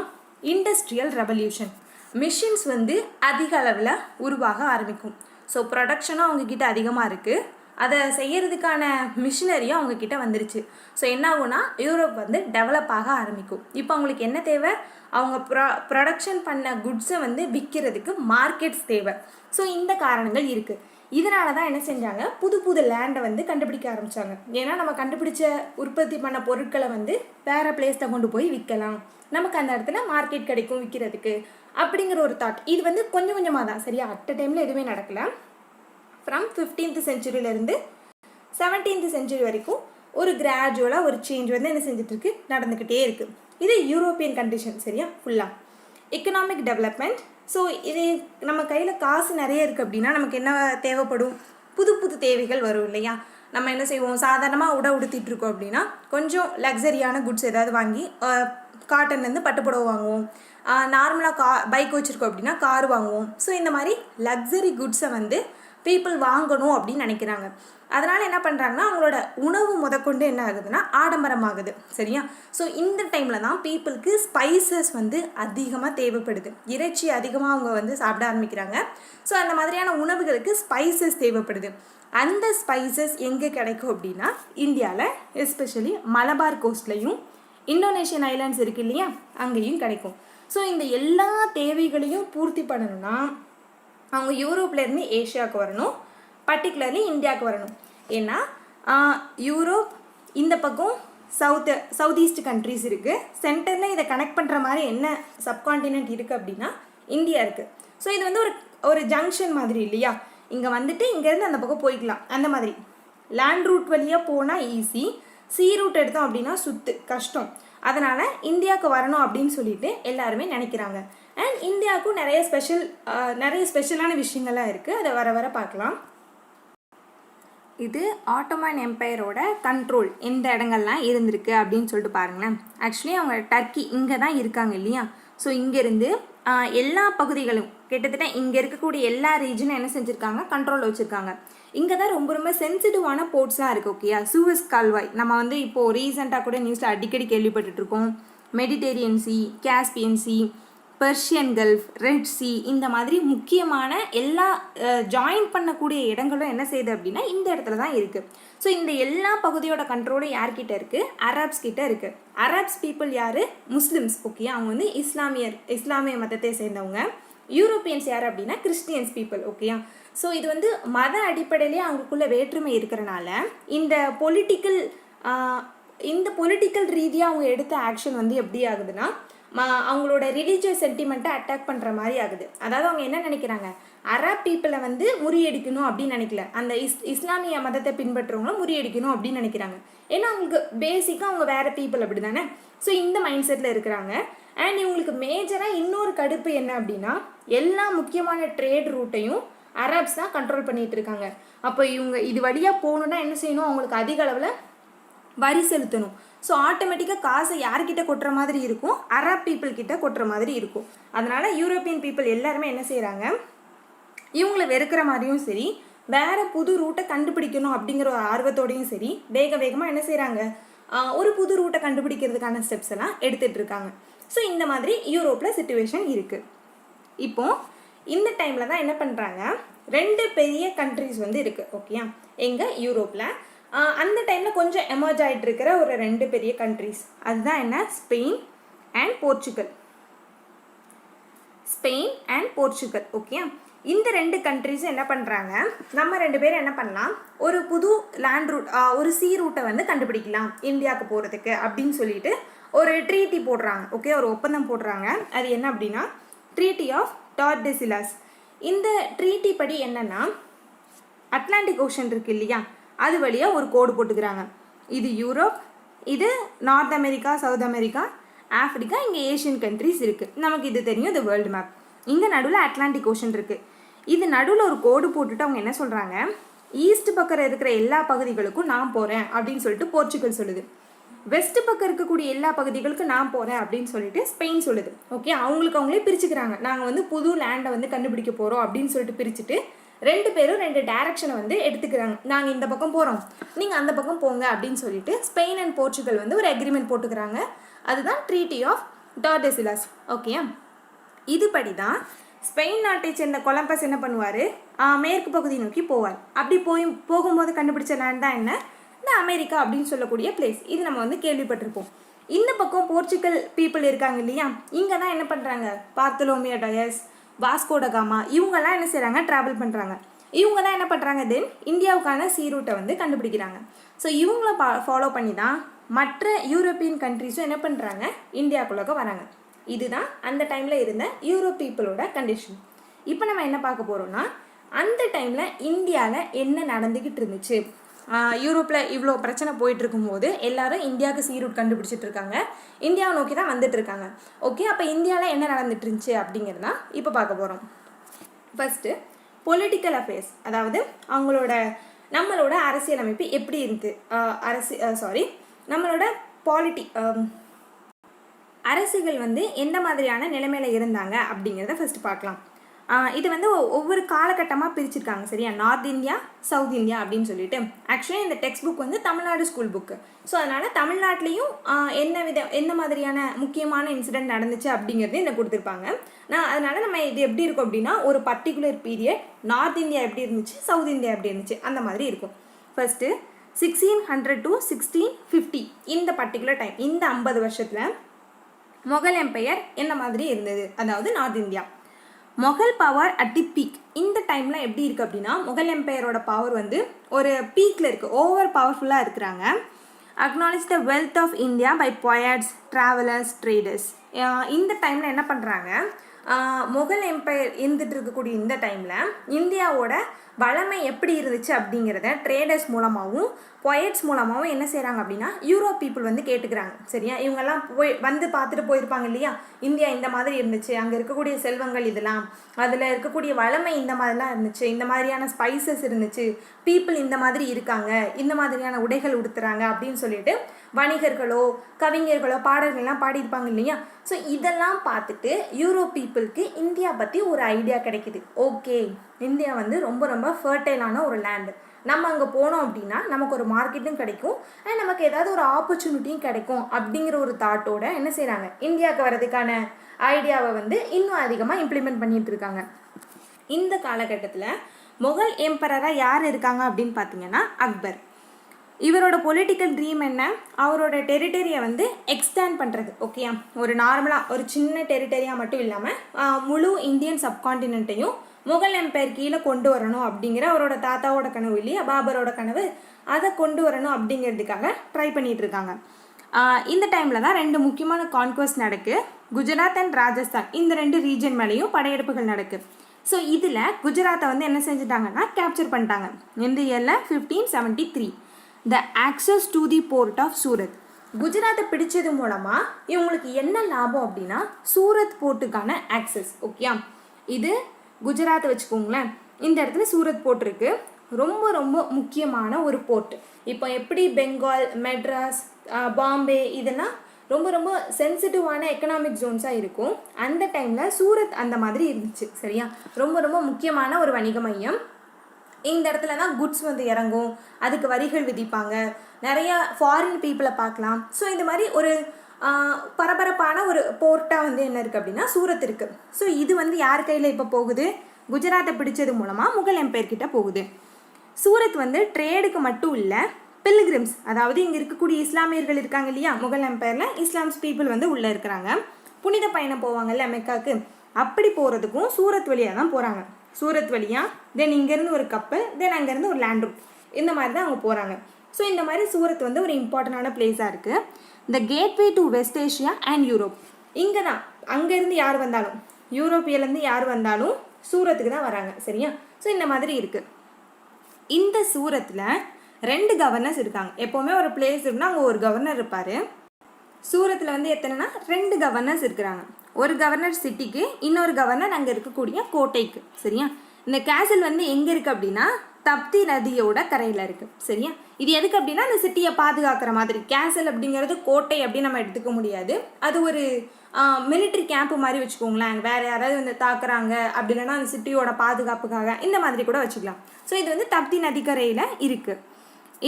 இண்டஸ்ட்ரியல் ரெவல்யூஷன். மிஷின்ஸ் வந்து அதிக அளவில் உருவாக ஆரம்பிக்கும். ஸோ ப்ரொடக்ஷனும் அவங்கக்கிட்ட அதிகமாக இருக்குது, அதை செய்யறதுக்கான மிஷினரியும் அவங்கக்கிட்ட வந்துருச்சு. ஸோ என்ன ஆகும்னா யூரோப் வந்து டெவலப் ஆக ஆரம்பிக்கும். இப்போ அவங்களுக்கு என்ன தேவை, அவங்க ப்ரொடக்ஷன் பண்ண குட்ஸை வந்து விற்கிறதுக்கு மார்க்கெட்ஸ் தேவை. ஸோ இந்த காரணங்கள் இருக்குது. இதனால தான் என்ன செஞ்சாங்க, புது புது லேண்டை வந்து கண்டுபிடிக்க ஆரம்பித்தாங்க. ஏன்னா நம்ம கண்டுபிடிச்ச உற்பத்தி பண்ண பொருட்களை வந்து வேறு பிளேஸில் கொண்டு போய் விற்கலாம், நமக்கு அந்த இடத்துல மார்க்கெட் கிடைக்கும் விற்கிறதுக்கு அப்படிங்கிற ஒரு தாட். இது வந்து கொஞ்சம் கொஞ்சமாக தான், சரியா, அட் அ டைமில் எதுவுமே நடக்கலை. ஃப்ரம் 15th செஞ்சுரியிலேருந்து 17th செஞ்சுரி வரைக்கும் ஒரு கிராஜுவலாக ஒரு சேஞ்ச் வந்து என்ன செஞ்சிட்ருக்கு, நடந்துக்கிட்டே இருக்குது. இது யூரோப்பியன் கண்டிஷன், சரியா. ஃபுல்லாக எக்கனாமிக் டெவலப்மெண்ட். ஸோ இது நம்ம கையில் காசு நிறைய இருக்குது அப்படின்னா நமக்கு என்ன தேவைப்படும், புது புது தேவைகள் வரும் இல்லையா. நம்ம என்ன செய்வோம், சாதாரணமாக உடுத்திட்டுருக்கோம் அப்படின்னா கொஞ்சம் லக்ஸரியான குட்ஸ் ஏதாவது வாங்கி, காட்டன்லேருந்து பட்டுப்புடவை வாங்குவோம், நார்மலாக பைக் வச்சுருக்கோம் அப்படின்னா கார் வாங்குவோம். ஸோ இந்த மாதிரி லக்ஸரி குட்ஸை வந்து பீப்புள் வாங்கணும் அப்படின்னு நினைக்கிறாங்க. அதனால் என்ன பண்ணுறாங்கன்னா அவங்களோட உணவு முதற்கொண்டு என்ன ஆகுதுன்னா ஆடம்பரமாகுது, சரியா. ஸோ இந்த டைமில் தான் பீப்புளுக்கு ஸ்பைசஸ் வந்து அதிகமாக தேவைப்படுது, இறைச்சி அதிகமாக அவங்க வந்து சாப்பிட ஆரம்பிக்கிறாங்க. ஸோ அந்த மாதிரியான உணவுகளுக்கு ஸ்பைசஸ் தேவைப்படுது. அந்த ஸ்பைசஸ் எங்கே கிடைக்கும் அப்படின்னா இந்தியாவில், எஸ்பெஷலி மலபார் கோஸ்ட்லேயும் இந்தோனேஷியன் ஐலாண்ட்ஸ் இருக்குது இல்லையா, அங்கேயும் கிடைக்கும். ஸோ இந்த எல்லா தேவைகளையும் பூர்த்தி பண்ணணும்னா அவங்க யூரோப்லேருந்து ஏஷியாவுக்கு வரணும், பர்டிகுலர்லி இந்தியாவுக்கு வரணும். ஏன்னா யூரோப் இந்த பக்கம் சவுத் ஈஸ்ட் கண்ட்ரிஸ் இருக்குது, சென்டரில் இதை கனெக்ட் பண்ணுற மாதிரி என்ன சப்கான்டினென்ட் இருக்குது அப்படின்னா இந்தியா இருக்குது. ஸோ இது வந்து ஒரு ஜங்ஷன் மாதிரி இல்லையா, இங்கே வந்துட்டு இங்கேருந்து அந்த பக்கம் போய்க்கலாம். அந்த மாதிரி லேண்ட் ரூட் வழியாக போனால் ஈஸி, சி ரூட் எடுத்தோம் அப்படின்னா கஷ்டம். அதனால் இந்தியாவுக்கு வரணும் அப்படின்னு சொல்லிட்டு எல்லாருமே நினைக்கிறாங்க. அண்ட் இந்தியாவுக்கும் நிறைய ஸ்பெஷலான விஷயங்கள்லாம் இருக்குது, அதை வர வர பார்க்கலாம். இது ஆட்டோமன் எம்பையரோட கண்ட்ரோல் எந்த இடங்கள்லாம் இருந்திருக்கு அப்படின்னு சொல்லிட்டு பாருங்களேன். ஆக்சுவலி அவங்க டர்க்கி இங்கே தான் இருக்காங்க இல்லையா. ஸோ இங்கேருந்து எல்லா பகுதிகளும் கிட்டத்தட்ட இங்கே இருக்கக்கூடிய எல்லா ரீஜனும் என்ன செஞ்சுருக்காங்க, கண்ட்ரோலில் வச்சுருக்காங்க. இங்கே தான் ரொம்ப ரொம்ப சென்சிட்டிவான போர்ட்ஸ்லாம் இருக்குது, ஓகேயா. சூயஸ் கால்வாய் நம்ம வந்து இப்போது ரீசெண்டாக கூட நியூஸில் அடிக்கடி கேள்விப்பட்டுருக்கோம். Mediterranean Sea, Caspian Sea, Persian Gulf, Red Sea, இந்த மாதிரி முக்கியமான எல்லா ஜாயின் பண்ணக்கூடிய இடங்களும் என்ன செய்யுது அப்படின்னா இந்த இடத்துல தான் இருக்குது. ஸோ இந்த எல்லா பகுதியோட கண்ட்ரோலும் யார்கிட்ட இருக்குது, அரப்ஸ் கிட்ட இருக்குது. அரப்ஸ் பீப்புள் யார், முஸ்லிம்ஸ், ஓகே. அவங்க வந்து இஸ்லாமிய மதத்தை சேர்ந்தவங்க. யூரோப்பியன்ஸ் யார் அப்படின்னா கிறிஸ்டியன்ஸ் பீப்புள், ஓகேயா. ஸோ இது வந்து மத அடிப்படையிலே அவங்களுக்குள்ள வேற்றுமை இருக்கிறனால இந்த பொலிட்டிக்கல் இந்த பொலிட்டிக்கல் ரீதியாக அவங்க எடுத்த ஆக்ஷன் வந்து எப்படி ஆகுதுன்னா அவங்களோட ரிலீஜியஸ் சென்டிமெண்ட்டை அட்டாக் பண்ணுற மாதிரி ஆகுது. அதாவது அவங்க என்ன நினைக்கிறாங்க, அரப் பீப்புளை வந்து முறியடிக்கணும் அப்படின்னு நினைக்கல, அந்த இஸ்லாமிய மதத்தை பின்பற்றுறவங்கள முறியடிக்கணும் அப்படின்னு நினைக்கிறாங்க. ஏன்னா அவங்களுக்கு பேசிக்காக அவங்க வேறு பீப்புள் அப்படி தானே. ஸோ இந்த மைண்ட் செட்டில் இருக்கிறாங்க. அண்ட் இவங்களுக்கு மேஜராக இன்னொரு கடுப்பு என்ன அப்படின்னா, எல்லா முக்கியமான ட்ரேட் ரூட்டையும் அரப்ஸ் தான் கண்ட்ரோல் பண்ணிகிட்டு இருக்காங்க. அப்போ இவங்க இது வழியாக போகணுன்னா என்ன செய்யணும், அவங்களுக்கு அதிக அளவில் வரி செலுத்தணும். ஸோ ஆட்டோமேட்டிக்காக காசை யார்கிட்ட கொட்டுற மாதிரி இருக்கும், அரப் பீப்புள் கிட்ட கொட்டுற மாதிரி இருக்கும். அதனால் யூரோப்பியன் பீப்புள் எல்லாருமே என்ன செய்கிறாங்க, இவங்கள வெறுக்கிற மாதிரியும் சரி, வேறு புது ரூட்டை கண்டுபிடிக்கணும் அப்படிங்கிற ஒரு ஆர்வத்தோடையும் சரி, வேகமாக என்ன செய்கிறாங்க, ஒரு புது ரூட்டை கண்டுபிடிக்கிறதுக்கான ஸ்டெப்ஸ் எல்லாம் எடுத்துகிட்டு இருக்காங்க. ஸோ இந்த மாதிரி யூரோப்பில் சிச்சுவேஷன் இருக்குது. இப்போது இந்த டைமில் தான் என்ன பண்ணுறாங்க, 2 பெரிய கண்ட்ரிஸ் வந்து இருக்குது. ஓகேயா, எங்கள் யூரோப்பில் அந்த டைமில் கொஞ்சம் எமர்ஜ் ஆகிட்டு இருக்கிற ஒரு 2 பெரிய கண்ட்ரிஸ், அதுதான் என்ன, Spain and Portugal. Spain and Portugal. Okay, இந்த 2 கண்ட்ரிஸும் என்ன பண்ணுறாங்க, நம்ம 2 பேரும் என்ன பண்ணலாம், ஒரு புது லேண்ட் ரூட், ஒரு சி ரூட்டை வந்து கண்டுபிடிக்கலாம் இந்தியாவுக்கு போகிறதுக்கு அப்படின்னு சொல்லிட்டு ஒரு ட்ரீட்டி போடுறாங்க. ஓகே, ஒரு ஒப்பந்தம் போடுறாங்க. அது என்ன அப்படின்னா ட்ரீட்டி ஆஃப் டார்டெசிலாஸ். இந்த ட்ரீட்டி படி என்னென்னா, அட்லாண்டிக் ஓஷன் இருக்குது இல்லையா, அது வழியாக ஒரு கோடு போட்டுக்கிறாங்க. இது யூரோப், இது north America, south America, Africa, இங்கே ஏஷியன் கண்ட்ரிஸ் இருக்குது. நமக்கு இது தெரியும், இது வேர்ல்டு மேப். இங்கே நடுவில் அட்லாண்டிக் ஓஷன் இருக்குது. இது நடுவில் ஒரு கோடு போட்டுட்டு அவங்க என்ன சொல்கிறாங்க, ஈஸ்ட் பக்கம் இருக்கிற எல்லா பகுதிகளுக்கும் நான் போகிறேன் அப்படின்னு சொல்லிட்டு போர்ச்சுகல் சொல்லுது. வெஸ்ட் பக்கம் இருக்கக்கூடிய எல்லா பகுதிகளுக்கும் நான் போகிறேன் அப்படின்னு சொல்லிட்டு ஸ்பெயின் சொல்லுது. ஓகே, அவங்களே பிரிச்சுக்கிறாங்க. நாங்கள் வந்து புது லேண்டை வந்து கண்டுபிடிக்க போகிறோம் அப்படின்னு சொல்லிட்டு பிரிச்சுட்டு 2 பேரும் 2 டைரக்ஷனை வந்து எடுத்துக்கிறாங்க. நாங்கள் இந்த பக்கம் போகிறோம், நீங்கள் அந்த பக்கம் போங்க அப்படின்னு சொல்லிட்டு ஸ்பெயின் அண்ட் போர்ச்சுகல் வந்து ஒரு அக்ரிமெண்ட் போட்டுக்கிறாங்க. அதுதான் ட்ரீட்டி ஆஃப் டார்டெசிலாஸ். ஓகே, இதுபடி தான் ஸ்பெயின் நாட்டை சேர்ந்த கொலம்பஸ் என்ன பண்ணுவார், மேற்கு பகுதி நோக்கி போவார். அப்படி போகும்போது கண்டுபிடிச்ச லேண்ட் தான் என்ன, இந்த அமெரிக்கா அப்படின்னு சொல்லக்கூடிய பிளேஸ். இது நம்ம வந்து கேள்விப்பட்டிருப்போம். இந்த பக்கம் போர்ச்சுகல் பீப்புள் இருக்காங்க இல்லையா, இங்கே தான் என்ன பண்ணுறாங்க, பார்த்தலோமியோ டயஸ், வாஸ்கோடகாமா, இவங்கெல்லாம் என்ன செய்கிறாங்க, ட்ராவல் பண்ணுறாங்க. இவங்க தான் என்ன பண்ணுறாங்க, தென் இந்தியாவுக்கான சி ரூட்டை வந்து கண்டுபிடிக்கிறாங்க. ஸோ இவங்கள ஃபாலோ பண்ணி தான் மற்ற யூரோப்பியன் கண்ட்ரிஸும் என்ன பண்ணுறாங்க, இந்தியாவுக்குள்ளே வராங்க. இதுதான் அந்த டைமில் இருந்த யூரோப் பீப்புளோட கண்டிஷன். இப்போ நம்ம என்ன பார்க்க போகிறோம்னா, அந்த டைமில் இந்தியாவில் என்ன நடந்துக்கிட்டு இருந்துச்சு. யூரோப்பில் இவ்வளோ பிரச்சனை போயிட்டு இருக்கும்போது எல்லாரும் இந்தியாவுக்கு சி ரூட் கண்டுபிடிச்சிட்டு இருக்காங்க, இந்தியாவை நோக்கி தான் வந்துட்டு இருக்காங்க. ஓகே, அப்போ இந்தியாவில் என்ன நடந்துட்டு இருந்துச்சு அப்படிங்கிறதா இப்போ பார்க்க போகிறோம். ஃபஸ்ட்டு பொலிட்டிக்கல் அஃபேர்ஸ், அதாவது நம்மளோட அரசியலமைப்பு எப்படி இருந்து, நம்மளோட அரசுகள் வந்து எந்த மாதிரியான நிலைமையில் இருந்தாங்க அப்படிங்கிறத ஃபஸ்ட்டு பார்க்கலாம். இது வந்து ஒவ்வொரு காலகட்டமாக பிரிச்சிருக்காங்க, சரியா, நார்த் இந்தியா, சவுத் இந்தியா அப்படின்னு சொல்லிட்டு. ஆக்சுவலி இந்த டெக்ஸ்ட் புக் வந்து தமிழ்நாடு ஸ்கூல் புக்கு. ஸோ அதனால் தமிழ்நாட்டிலையும் என்ன மாதிரியான முக்கியமான இன்சிடென்ட் நடந்துச்சு அப்படிங்கிறது இந்த கொடுத்துருப்பாங்க. அதனால் நம்ம இது எப்படி இருக்கும் அப்படின்னா, ஒரு பர்டிகுலர் பீரியட் நார்த் இந்தியா எப்படி இருந்துச்சு, சவுத் இந்தியா எப்படி இருந்துச்சு, அந்த மாதிரி இருக்கும். ஃபஸ்ட்டு 1600 to 1650 இந்த பர்டிகுலர் டைம், இந்த 50 வருஷத்தில் முகல் எம்பையர் என்ன மாதிரி இருந்தது, அதாவது north India. Mughal power at the peak. இந்த டைமில் எப்படி இருக்குது அப்படின்னா, முகல் எம்பையரோட பவர் வந்து ஒரு பீக்கில் இருக்குது, ஓவர் பவர்ஃபுல்லாக இருக்கிறாங்க. Acknowledge the wealth of India by poets, travelers, traders. இந்த டைமில் என்ன பண்ணுறாங்க, முகல் எம்பையர் இருந்துட்டு இருக்கக்கூடிய இந்த டைமில் இந்தியாவோட வளமை எப்படி இருந்துச்சு அப்படிங்கிறத ட்ரேடர்ஸ் மூலமாகவும் பொயட்ஸ் மூலமாகவும் என்ன செய்கிறாங்க அப்படின்னா யூரோப் பீப்புள் வந்து கேட்டுக்கிறாங்க. சரியா, இவங்கெல்லாம் வந்து பார்த்துட்டு போயிருப்பாங்க இல்லையா, இந்தியா இந்த மாதிரி இருந்துச்சு, அங்கே இருக்கக்கூடிய செல்வங்கள் இதெல்லாம், அதில் இருக்கக்கூடிய வளமை இந்த மாதிரிலாம் இருந்துச்சு, இந்த மாதிரியான ஸ்பைசஸ் இருந்துச்சு, பீப்புள் இந்த மாதிரி இருக்காங்க, இந்த மாதிரியான உடைகள் உடுத்துறாங்க அப்படின்னு சொல்லிட்டு வணிகர்களோ கவிஞர்களோ பாடல்கள்லாம் பாடியிருப்பாங்க இல்லையா. ஸோ இதெல்லாம் பார்த்துட்டு யூரோப் பீப்புளுக்கு இந்தியா பற்றி ஒரு ஐடியா கிடைக்குது. ஓகே, இந்தியா வந்து ரொம்ப ரொம்ப ஃபர்டைலான ஒரு லேண்டு, நம்ம அங்கே போனோம் அப்படின்னா நமக்கு ஒரு மார்க்கெட்டும் கிடைக்கும், அண்ட் நமக்கு ஏதாவது ஒரு ஆப்பர்ச்சுனிட்டியும் கிடைக்கும் அப்படிங்கிற ஒரு தாட்டோட என்ன செய்கிறாங்க, இந்தியாவுக்கு வர்றதுக்கான ஐடியாவை வந்து இன்னும் அதிகமாக இம்ப்ளிமெண்ட் பண்ணிகிட்டு இருக்காங்க. இந்த காலகட்டத்தில் முகல் எம்பரராக யார் இருக்காங்க அப்படின்னு பார்த்தீங்கன்னா அக்பர். இவரோட பொலிட்டிக்கல் ட்ரீம் என்ன, அவரோட டெரிட்டரியை வந்து எக்ஸ்டேண்ட் பண்ணுறது. ஓகே, ஒரு நார்மலாக ஒரு சின்ன டெரிட்டரியாக மட்டும் இல்லாமல் முழு இந்தியன் சப்கான்டினென்ட்டையும் முகல் எம்பையர் கீழே கொண்டு வரணும் அப்படிங்கிற அவரோட தாத்தாவோட கனவு இல்லையா, பாபரோட கனவு, அதை கொண்டு வரணும் அப்படிங்கிறதுக்காக ட்ரை பண்ணிட்டு இருக்காங்க. இந்த டைமில் தான் 2 முக்கியமான கான்குவஸ்ட் நடக்கு. குஜராத் அண்ட் ராஜஸ்தான் இந்த 2 ரீஜன் மேலேயும் படையெடுப்புகள் நடக்கு. ஸோ இதில் குஜராத்தை வந்து என்ன செஞ்சுட்டாங்கன்னா கேப்சர் பண்ணிட்டாங்க. எந்த இயரில்? 1573. The access to the port of Surat. குஜராத்தை பிடிச்சது மூலமாக இவங்களுக்கு என்ன லாபம் அப்படின்னா சூரத் போர்ட்டுக்கான ஆக்சஸ். ஓகே, இது குஜராத்தை வச்சுக்கோங்களேன். இந்த இடத்துல சூரத் போர்ட் இருக்கு, ரொம்ப ரொம்ப முக்கியமான ஒரு போர்ட். இப்போ எப்படி பெங்கால், மெட்ராஸ், பாம்பே இதெல்லாம் ரொம்ப ரொம்ப சென்சிட்டிவான எக்கனாமிக் ஜோன்ஸாக இருக்கும். அந்த டைமில் சூரத் அந்த மாதிரி இருந்துச்சு. சரியா, ரொம்ப ரொம்ப முக்கியமான ஒரு வணிக மையம். இந்த இடத்துல தான் குட்ஸ் வந்து இறங்கும், அதுக்கு வரிகள் விதிப்பாங்க, நிறைய ஃபாரின் பீப்புளை பார்க்கலாம். ஸோ இந்த மாதிரி ஒரு பரபரப்பான ஒரு போர்ட்டாக வந்து என்ன இருக்குது அப்படின்னா சூரத் இருக்குது. ஸோ இது வந்து யார் கையில் இப்போ போகுது? குஜராத்தை பிடிச்சது மூலமாக முகல் எம்பையர் கிட்ட போகுது. சூரத் வந்து ட்ரேடுக்கு மட்டும் இல்லை, பில்கிரிம்ஸ், அதாவது இங்கே இருக்கக்கூடிய இஸ்லாமியர்கள் இருக்காங்க இல்லையா, முகல் எம்பையரில் இஸ்லாம்ஸ் பீப்புள் வந்து உள்ளே இருக்கிறாங்க, புனித பயணம் போவாங்கல்ல மெக்காவுக்கு, அப்படி போகிறதுக்கும் சூரத் வழியாக தான் போகிறாங்க. சூரத் வழியாக தென் இங்கேருந்து ஒரு கப்பல், தென் அங்கேருந்து ஒரு லேண்ட் ரூட், இந்த மாதிரி தான் அவங்க போகிறாங்க. ஸோ இந்த மாதிரி சூரத் வந்து ஒரு இம்பார்ட்டண்டான பிளேஸாக இருக்குது. The gateway to west Asia and Europe. இங்கே தான் அங்கேருந்து யார் வந்தாலும், யூரோப்பியிலேருந்து யார் வந்தாலும் சூரத்துக்கு தான் வராங்க. சரியா, ஸோ இந்த மாதிரி இருக்குது. இந்த சூரத்தில் 2 கவர்னர்ஸ் இருக்காங்க. எப்போவுமே ஒரு பிளேஸ் இருக்குன்னா அங்கே ஒரு கவர்னர் இருப்பார். சூரத்தில் வந்து எத்தனைனா 2 கவர்னர்ஸ் இருக்கிறாங்க. ஒரு கவர்னர் சிட்டிக்கு, இன்னொரு கவர்னர் அங்கே இருக்கக்கூடிய கோட்டைக்கு. சரியா, இந்த கேசல் வந்து எங்கே இருக்குது அப்படின்னா தப்தி நதியோட கரையில் இருக்குது. சரியா, இது எதுக்கு அப்படின்னா அந்த சிட்டியை பாதுகாக்கிற மாதிரி. கேசல் அப்படிங்கிறது கோட்டை அப்படின்னு நம்ம எடுத்துக்க முடியாது, அது ஒரு மிலிட்ரி கேம்ப் மாதிரி வச்சுக்கோங்களேன். வேறு யாராவது வந்து தாக்குறாங்க அப்படி இல்லைன்னா அந்த சிட்டியோட பாதுகாப்புக்காக இந்த மாதிரி கூட வச்சுக்கலாம். ஸோ இது வந்து தப்தி நதிக்கரையில் இருக்குது.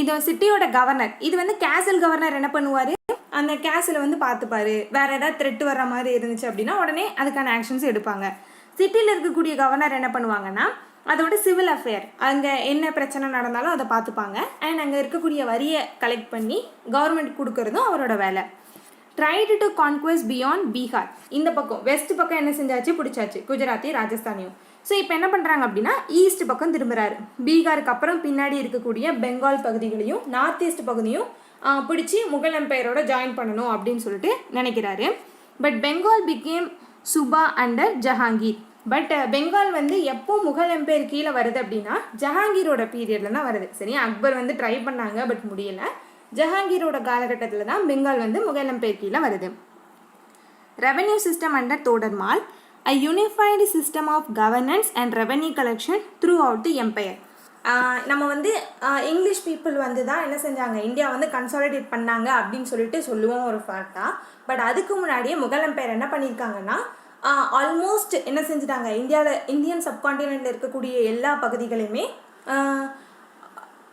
இது சிட்டியோட கவர்னர். இது வந்து கேசல் கவர்னர் என்ன பண்ணுவார், அந்த கேசலை வந்து பார்த்துப்பாரு. வேறு ஏதாவது த்ரெட் வர்ற மாதிரி இருந்துச்சு அப்படின்னா உடனே அதுக்கான ஆக்ஷன்ஸ் எடுப்பாங்க. சிட்டியில் இருக்கக்கூடிய கவர்னர் என்ன பண்ணுவாங்கன்னா அதோட சிவில் அஃபேர், அங்கே என்ன பிரச்சனை நடந்தாலும் அதை பார்த்துப்பாங்க. அண்ட் அங்கே இருக்கக்கூடிய வரியை கலெக்ட் பண்ணி கவர்மெண்ட் கொடுக்கறதும் அவரோட வேலை. Tried to conquest beyond Bihar. இந்த பக்கம் வெஸ்ட் பக்கம் என்ன செஞ்சாச்சு, பிடிச்சாச்சு குஜராத்தையும் ராஜஸ்தானையும். ஸோ இப்போ என்ன பண்ணுறாங்க அப்படின்னா ஈஸ்ட் பக்கம் திரும்புகிறாரு. பீகாருக்கு அப்புறம் பின்னாடி இருக்கக்கூடிய பெங்கால் பகுதிகளையும் நார்த் ஈஸ்ட் பகுதியும் பிடிச்சி முகல் எம்பையரோட ஜாயின் பண்ணணும் அப்படின்னு சொல்லிட்டு நினைக்கிறாரு. But Bengal became subah under Jahangir. But Bengal வந்து எப்போ முகல் எம்பையர் கீழே வருது அப்படின்னா ஜஹாங்கீரோட பீரியடில் தான் வருது. சரியா, அக்பர் வந்து ட்ரை பண்ணாங்க பட் முடியலை. ஜஹாங்கீரோட காலகட்டத்தில் தான் பெங்கால் வந்து முகல் எம்பையர் கீழே வருது. Revenue system under Todarmal, a unified system of governance and revenue collection throughout the empire. நம்ம வந்து இங்கிலீஷ் பீப்புள் வந்து தான் என்ன செஞ்சாங்க, இந்தியா வந்து கன்சாலிடேட் பண்ணாங்க அப்படின்னு சொல்லிட்டு சொல்லுவோம் ஒரு ஃபேக்டாக. பட் அதுக்கு முன்னாடியே முகல் எம்பையர் என்ன பண்ணியிருக்காங்கன்னா ஆல்மோஸ்ட் என்ன செஞ்சுட்டாங்க, இந்தியன் சப்கான்டினென்ட்டில் இருக்கக்கூடிய எல்லா பகுதிகளையுமே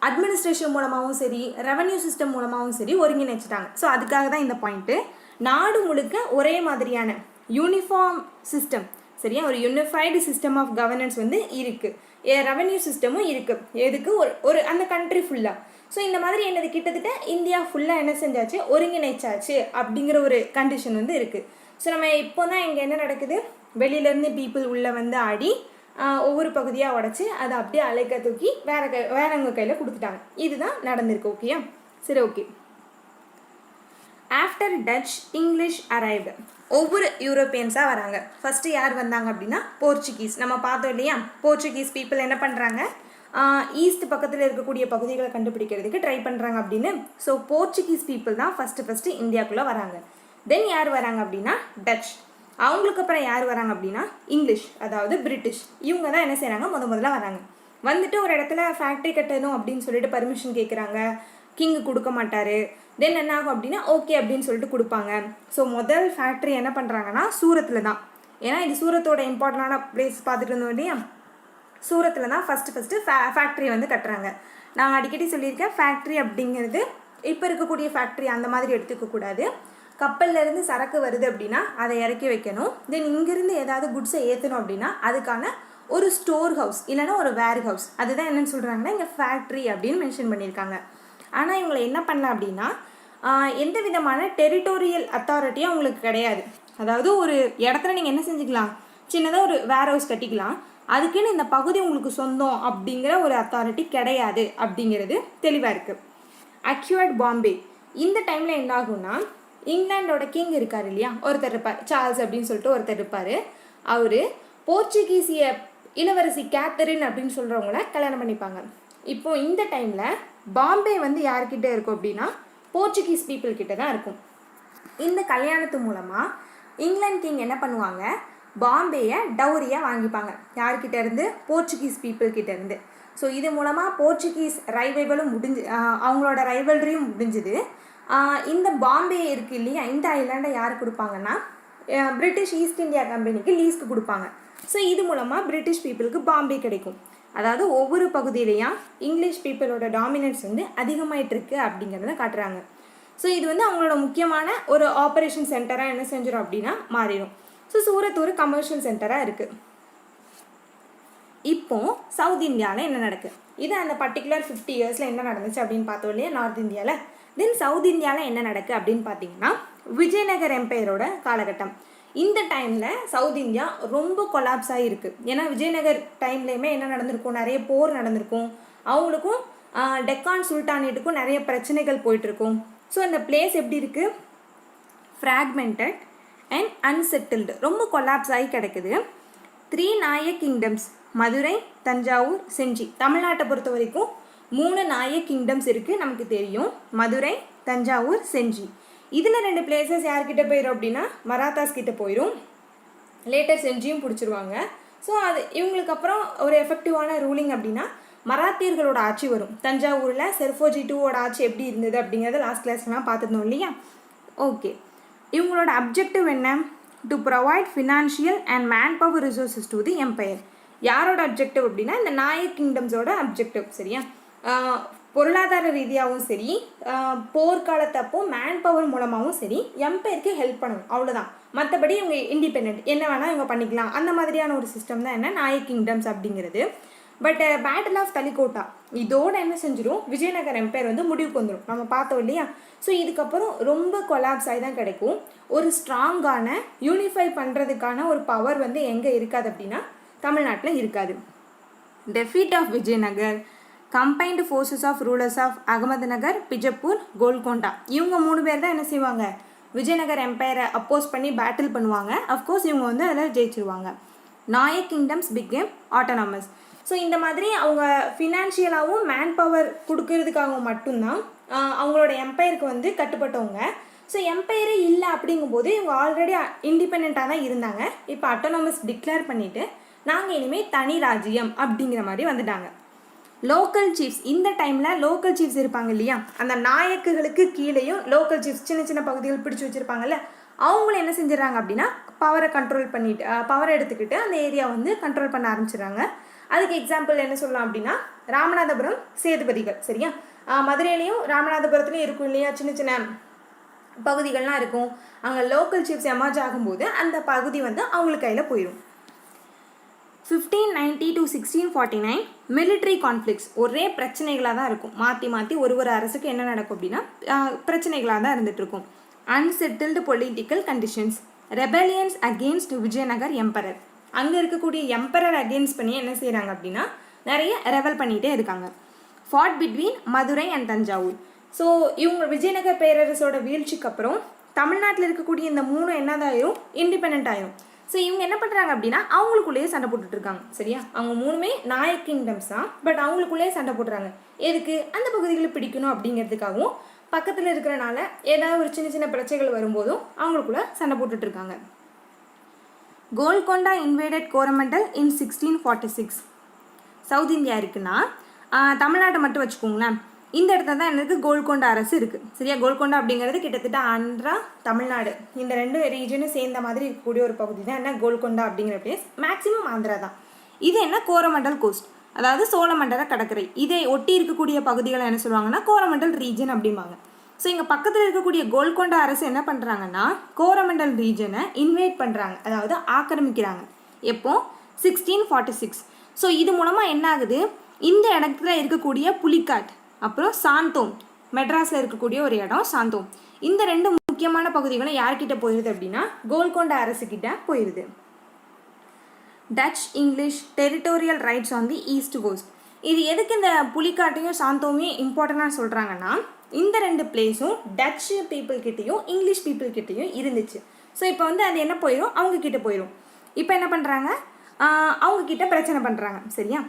அட்மினிஸ்ட்ரேஷன் மூலமாகவும் சரி, ரெவன்யூ சிஸ்டம் மூலமாகவும் சரி ஒருங்கிணைச்சிட்டாங்க. ஸோ அதுக்காக தான் இந்த பாயிண்ட்டு. நாடு முழுக்க ஒரே மாதிரியான யூனிஃபார்ம் சிஸ்டம், சரியா, ஒரு யூனிஃபைடு சிஸ்டம் ஆஃப் கவர்னன்ஸ் வந்து இருக்குது. ரெவன்யூ சிஸ்டமும் இருக்குது. எதுக்கு ஒரு அந்த கண்ட்ரி ஃபுல்லாக. ஸோ இந்த மாதிரி என்னது கிட்டத்தட்ட இந்தியா ஃபுல்லாக என்ன செஞ்சாச்சு, ஒருங்கிணைச்சாச்சு அப்படிங்கிற ஒரு கண்டிஷன் வந்து இருக்குது. ஸோ நம்ம இப்போ தான் இங்கே என்ன நடக்குது, வெளியிலேருந்து பீப்புள் உள்ளே வந்து ஆடி ஒவ்வொரு பகுதியாக உடச்சி அதை அப்படியே அலைக்க தூக்கி வேறவங்க கையில் கொடுத்துட்டாங்க. இதுதான் நடந்திருக்கு. ஓகேயா, சரி, okay. After touch English arrived, ஒவ்வொரு யூரோப்பியன்ஸாக வராங்க. ஃபஸ்ட்டு யார் வந்தாங்க அப்படின்னா போர்ச்சுகீஸ். நம்ம பார்த்தோம் இல்லையா, போர்ச்சுகீஸ் பீப்புள் என்ன பண்ணுறாங்க, ஈஸ்ட் பக்கத்தில் இருக்கக்கூடிய பகுதிகளை கண்டுபிடிக்கிறதுக்கு ட்ரை பண்ணுறாங்க அப்படின்னு. ஸோ போர்ச்சுகீஸ் பீப்புள் தான் ஃபஸ்ட்டு இந்தியாவுக்குள்ளே வராங்க. தென் யார் வராங்க அப்படின்னா டச். அவங்களுக்கு அப்புறம் யார் வராங்க அப்படின்னா இங்கிலீஷ், அதாவது பிரிட்டிஷ். இவங்க தான் என்ன செய்கிறாங்க, முதல்ல வராங்க. வந்துட்டு ஒரு இடத்துல ஃபேக்ட்ரி கட்டணும் அப்படின்னு சொல்லிட்டு பர்மிஷன் கேட்குறாங்க. கிங்கு கொடுக்க மாட்டார். தென் என்ன ஆகும் அப்படின்னா ஓகே அப்படின்னு சொல்லிட்டு கொடுப்பாங்க. ஸோ முதல் ஃபேக்ட்ரி என்ன பண்ணுறாங்கன்னா சூரத்தில் தான். ஏன்னா இது சூரத்தோட இம்பார்ட்டண்டான பிளேஸ் பார்த்துட்டு இருந்தோம் இல்லையா, சூரத்தில் தான் ஃபஸ்ட்டு ஃபேக்ட்ரி வந்து கட்டுறாங்க. நான் அடிக்கடி சொல்லியிருக்கேன், ஃபேக்ட்ரி அப்படிங்கிறது இப்போ இருக்கக்கூடிய ஃபேக்ட்ரி அந்த மாதிரி எடுத்துக்கக்கூடாது. கப்பல்லேருந்து சரக்கு வருது அப்படின்னா அதை இறக்கி வைக்கணும். தென் இங்கேருந்து ஏதாவது குட்ஸை ஏற்றணும் அப்படின்னா அதுக்கான ஒரு ஸ்டோர் ஹவுஸ் இல்லைனா ஒரு வேர் ஹவுஸ், அதுதான் என்னென்னு சொல்கிறாங்கன்னா இங்கே ஃபேக்ட்ரி அப்படின்னு மென்ஷன் பண்ணியிருக்காங்க. ஆனால் இவங்களை என்ன பண்ணலாம் அப்படின்னா எந்த விதமான டெரிட்டோரியல் அத்தாரிட்டியும் அவங்களுக்கு கிடையாது. அதாவது ஒரு இடத்துல நீங்கள் என்ன செஞ்சுக்கலாம், சின்னதாக ஒரு வேர் ஹவுஸ் கட்டிக்கலாம். அதுக்குன்னு இந்த பகுதி உங்களுக்கு சொந்தம் அப்படிங்கிற ஒரு அத்தாரிட்டி கிடையாது அப்படிங்கிறது தெளிவாக இருக்குது. அக்யூர்ட் பாம்பே இந்த டைமில் என்ன ஆகும்னா, இங்கிலாண்டோட கிங் இருக்கார் இல்லையா, ஒருத்தர் இருப்பார், சார்ல்ஸ் அப்படின்னு சொல்லிட்டு ஒருத்தர் இருப்பார். அவர் போர்ச்சுகீசிய இளவரசி கேத்தரின் அப்படின்னு சொல்கிறவங்கள கல்யாணம் பண்ணிப்பாங்க. இப்போது இந்த டைமில் பாம்பே வந்து யார்கிட்ட இருக்கும் அப்படின்னா போர்ச்சுகீஸ் பீப்புள் கிட்ட தான் இருக்கும். இந்த கல்யாணத்து மூலமாக இங்கிலாந்து கிங் என்ன பண்ணுவாங்க, பாம்பேயை டவுரியாக வாங்கிப்பாங்க. யார்கிட்ட இருந்து? போர்ச்சுகீஸ் பீப்புள் கிட்ட இருந்து. ஸோ இது மூலமாக போர்ச்சுகீஸ் ரைவலும் அவங்களோட ரைவல்ரியும் முடிஞ்சுது. இந்த பாம்பே இருக்குது இல்லையா, இந்த ஐலாண்டை யார் கொடுப்பாங்கன்னா பிரிட்டிஷ் ஈஸ்ட் இந்தியா கம்பெனிக்கு லீஸ்க்கு கொடுப்பாங்க. ஸோ இது மூலமாக பிரிட்டிஷ் பீப்புளுக்கு பாம்பே கிடைக்கும். அதாவது ஒவ்வொரு பகுதியிலையும் இங்கிலீஷ் பீப்புளோட டாமினன்ஸ் வந்து அதிகமாயிட்டிருக்கு அப்படிங்கிறத காட்டுறாங்க. ஸோ இது வந்து அவங்களோட முக்கியமான ஒரு ஆப்ரேஷன் சென்டராக என்ன செஞ்சிடும் அப்படின்னா மாறிடும். ஸோ சூரத் ஒரு கமர்ஷியல் சென்டராக இருக்குது. இப்போது சவுத் இந்தியாவில் என்ன நடக்குது, இது அந்த பர்டிகுலர் 50 இயர்ஸில் என்ன நடந்துச்சு அப்படின்னு பார்த்தோம் இல்லையா நார்த் இந்தியாவில். தென் சவுத் இந்தியாவில் என்ன நடக்குது அப்படின்னு பார்த்தீங்கன்னா விஜயநகர் எம்பையரோட காலகட்டம். இந்த டைமில் சவுத் இந்தியா ரொம்ப கொலாப்ஸ் ஆகிருக்கு. ஏன்னா விஜயநகர் டைம்லேயுமே என்ன நடந்திருக்கும், நிறைய போர் நடந்திருக்கும். அவங்களுக்கும் டெக்கான் சுல்தானேட்டுக்கும் நிறைய பிரச்சனைகள் போயிட்டுருக்கும். ஸோ அந்த பிளேஸ் எப்படி இருக்குது, ஃப்ராக்மெண்டட் அண்ட் அன்செட்டில்டு, ரொம்ப கொலாப்ஸ் ஆகி கிடக்குது. 3 நாயக் கிங்டம்ஸ், மதுரை, தஞ்சாவூர், செஞ்சி. தமிழ்நாட்டை பொறுத்த வரைக்கும் 3 நாயக் கிங்டம்ஸ் இருக்குது நமக்கு தெரியும், மதுரை, தஞ்சாவூர், செஞ்சி. இதில் 2 பிளேசஸ் யார்கிட்ட போயிடும் அப்படின்னா மராத்தாஸ் கிட்ட போயிடும். லேட்டர் செஞ்சியும் பிடிச்சிருவாங்க. ஸோ அது இவங்களுக்கு அப்புறம் ஒரு எஃபெக்டிவான ரூலிங் அப்படின்னா மராத்தியர்களோட ஆட்சி வரும். தஞ்சாவூரில் செர்ஃபோஜி 2வோட ஆட்சி எப்படி இருந்தது அப்படிங்கிறத லாஸ்ட் கிளாஸ்லாம் பார்த்துருந்தோம் இல்லையா. ஓகே, இவங்களோட அப்ஜெக்டிவ் என்ன, to provide financial and man power resources to the empire. யாரோட அப்ஜெக்டிவ் அப்படின்னா இந்த நாயக் கிங்டம்ஸோட அப்ஜெக்டிவ். சரியா, பொருளாதார ரீதியாகவும் சரி, போர்க்காலத்தப்போ மேன் பவர் மூலமாகவும் சரி எம்பையருக்கு ஹெல்ப் பண்ணணும், அவ்வளோதான். மற்றபடி இவங்க இண்டிபெண்ட், என்ன வேணால் இவங்க பண்ணிக்கலாம், அந்த மாதிரியான ஒரு சிஸ்டம் தான் என்ன நாயக் கிங்டம்ஸ் அப்படிங்கிறது. பட் பேட்டில் ஆஃப் தலிகோட்டா இதோட என்ன செஞ்சிடும், விஜயநகர் எம்பையர் வந்து முடிவுக்கு வந்துடும், நம்ம பார்த்தோம் இல்லையா. ஸோ இதுக்கப்புறம் ரொம்ப கொலாப்ஸ் ஆகி தான் கிடைக்கும். ஒரு ஸ்ட்ராங்கான யூனிஃபை பண்ணுறதுக்கான ஒரு பவர் வந்து எங்கே இருக்காது அப்படின்னா தமிழ்நாட்டில் இருக்காது. Defeat of Vijayanagar, combined forces of rulers of Ahmednagar, Bijapur, Golconda. இவங்க 3 பேர் தான் என்ன செய்வாங்க, விஜயநகர் எம்பையரை அப்போஸ் பண்ணி பேட்டில் பண்ணுவாங்க. அஃப்கோர்ஸ் இவங்க வந்து அதில் ஜெயிச்சிருவாங்க. Nayak kingdoms became autonomous. So இந்த மாதிரி அவங்க ஃபினான்ஷியலாகவும் மேன் பவர் கொடுக்கறதுக்காகவும் மட்டும்தான் அவங்களோட எம்பையருக்கு வந்து கட்டுப்பட்டவங்க. ஸோ எம்பையரே இல்லை அப்படிங்கும்போது இவங்க ஆல்ரெடி இண்டிபெண்ட்டாக தான் இருந்தாங்க. இப்போ ஆட்டோனாமஸ் டிக்ளேர் பண்ணிவிட்டு நாங்கள் இனிமேல் தனி ராஜ்யம் அப்படிங்கிற மாதிரி வந்துட்டாங்க. லோக்கல் சீஃப்ஸ், இந்த டைமில் லோக்கல் சீஃப்ஸ் இருப்பாங்க இல்லையா, அந்த நாயக்குகளுக்கு கீழேயும் லோக்கல் சீஃப்ஸ் சின்ன சின்ன பகுதிகள் பிடிச்சி வச்சுருப்பாங்கல்ல, அவங்களும் என்ன செஞ்சிடறாங்க அப்படின்னா பவரை கண்ட்ரோல் பண்ணிட்டு பவரை எடுத்துக்கிட்டு அந்த ஏரியா வந்து கண்ட்ரோல் பண்ண ஆரம்பிச்சிடுறாங்க. அதுக்கு எக்ஸாம்பிள் என்ன சொல்லலாம் அப்படின்னா ராமநாதபுரம் சேதுபதிகள். சரியா, மதுரையிலையும் ராமநாதபுரத்துலையும் இருக்கும் இல்லையா, சின்ன சின்ன பகுதிகள்லாம் இருக்கும். அங்கே லோக்கல் சீஃப்ஸ் எமர்ஜ் ஆகும்போது அந்த பகுதி வந்து அவங்களுக்கு கையில் போயிடும். 1590 to 1649 மிலிட்ரி கான்ஃப்ளிக்ஸ், ஒரே பிரச்சனைகளாக தான் இருக்கும். மாற்றி மாற்றி ஒரு அரசுக்கு என்ன நடக்கும் அப்படின்னா பிரச்சனைகளாக தான் இருந்துகிட்ருக்கும். Unsettled political conditions, rebellions against Vijayanagar emperor. அங்கே இருக்கக்கூடிய எம்பரர் அகெயின்ஸ்ட் பண்ணி என்ன செய்கிறாங்க அப்படின்னா நிறைய ரெவல் பண்ணிகிட்டே இருக்காங்க. Fought between Madurai and Thanjavur. So இவங்க விஜயநகர் பேரரசோட வீழ்ச்சிக்கு அப்புறம் தமிழ்நாட்டில் இருக்கக்கூடிய இந்த 3 என்னதாயிரும், இண்டிபெண்ட் ஆயிரும். ஸோ இவங்க என்ன பண்ணுறாங்க அப்படின்னா அவங்களுக்குள்ளேயே சண்டை போட்டுட்ருக்காங்க. சரியா, அவங்க 3மே நாயக் கிங்டம்ஸ் தான், பட் அவங்களுக்குள்ளேயே சண்டை போட்டுறாங்க. எதுக்கு, அந்த பகுதிகளை பிடிக்கணும் அப்படிங்கிறதுக்காகவும் பக்கத்தில் இருக்கிறனால ஏதாவது ஒரு சின்ன சின்ன பிரச்சனைகள் வரும்போதும் அவங்களுக்குள்ள சண்டை போட்டுட்ருக்காங்க. கோல்கொண்டா இன்வேடட் கோரமண்டல் இன் 1646. சவுத் இந்தியா இருக்குன்னா தமிழ்நாட்டை மட்டும் வச்சுக்கோங்களேன். இந்த இடத்துல தான் எனக்கு கோல்கொண்டா அரசு இருக்குது. சரியா, கோல்கொண்டா அப்படிங்கிறது கிட்டத்தட்ட ஆந்திரா, தமிழ்நாடு இந்த 2 ரீஜனும் சேர்ந்த மாதிரி இருக்கக்கூடிய ஒரு பகுதி தான் என்ன கோல்கொண்டா அப்படிங்கிற பிளேஸ். மேக்ஸிமம் ஆந்திரா தான். இது என்ன கோரமண்டல் கோஸ்ட், அதாவது சோழமண்டல கடற்கரை. இதை ஒட்டி இருக்கக்கூடிய பகுதிகளை என்ன சொல்லுவாங்கன்னா கோரமண்டல் ரீஜன் அப்படிம்பாங்க. ஸோ இங்கே பக்கத்தில் இருக்கக்கூடிய கோல்கொண்டா அரசு என்ன பண்ணுறாங்கன்னா கோரமண்டல் ரீஜனை இன்வைட் பண்ணுறாங்க, அதாவது ஆக்கிரமிக்கிறாங்க. எப்போ, 1646. ஸோ இது மூலமாக என்ன ஆகுது, இந்த இடத்துல இருக்கக்கூடிய புலிக்காட், அப்புறம் சாந்தோம், மெட்ராஸில் இருக்கக்கூடிய ஒரு இடம் சாந்தோம், இந்த 2 முக்கியமான பகுதிகளும் யார்கிட்ட போயிடுது அப்படின்னா கோல்கொண்டா அரசுக்கிட்ட போயிடுது. Dutch English territorial rights on the east coast. இது எதுக்கு இந்த புலிக்காட்டையும் சாந்தோமையும் இம்பார்ட்டண்டாக சொல்கிறாங்கன்னா, இந்த 2 பிளேஸும் டச் பீப்புள்கிட்டையும் இங்கிலீஷ் பீப்புள்கிட்டையும் இருந்துச்சு. ஸோ இப்போ வந்து அது என்ன போயிடும், அவங்கக்கிட்ட போயிடும். இப்போ என்ன பண்ணுறாங்க, அவங்கக்கிட்ட பிரச்சனை பண்ணுறாங்க. சரியா?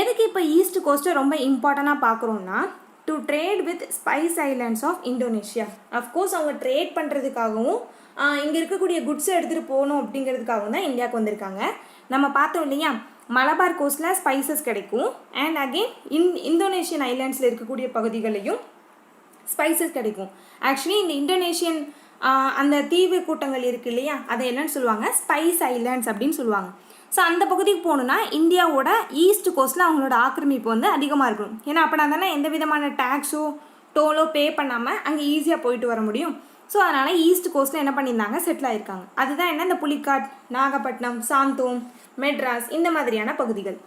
எதுக்கு இப்போ ஈஸ்ட் கோஸ்ட்டை ரொம்ப இம்பார்ட்டண்ட்டாக பார்க்குறோன்னா, to trade with Spice Islands of Indonesia. Of course அவங்க ட்ரேட் பண்ணுறதுக்காகவும் இங்கே இருக்கக்கூடிய குட்ஸை எடுத்துகிட்டு போகணும் அப்படிங்கிறதுக்காகவும் தான் இந்தியாவுக்கு வந்திருக்காங்க. நம்ம பார்த்தோம் இல்லையா, மலபார் கோஸ்ட்டில் ஸ்பைசஸ் கிடைக்கும், அண்ட் அகெயின் இந்தோனேஷியன் ஐலாண்ட்ஸில் இருக்கக்கூடிய பகுதிகளையும் ஸ்பைசஸ் கிடைக்கும். ஆக்சுவலி இந்த இந்தோனேஷியன் அந்த தீவு கூட்டங்கள் இருக்குது இல்லையா, அதை என்னன்னு சொல்லுவாங்க, ஸ்பைஸ் ஐலாண்ட்ஸ் அப்படின்னு சொல்லுவாங்க. ஸோ அந்த பகுதிக்கு போகணுன்னா இந்தியாவோட ஈஸ்ட் கோஸ்ட்டில் அவங்களோட ஆக்கிரமிப்பு வந்து அதிகமாக இருக்கணும். ஏன்னா அப்படின்னா தானே எந்த விதமான டேக்ஸோ டோலோ பே பண்ணாமல் அங்கே ஈஸியாக போயிட்டு வர முடியும். ஸோ அதனால் ஈஸ்ட் கோஸ்ட்டில் என்ன பண்ணியிருந்தாங்க, செட்டில் ஆகிருக்காங்க. அதுதான் என்ன, இந்த புலிக்காட், நாகப்பட்டினம், சாந்தோம், மெட்ராஸ், இந்த மாதிரியான பகுதிகள்.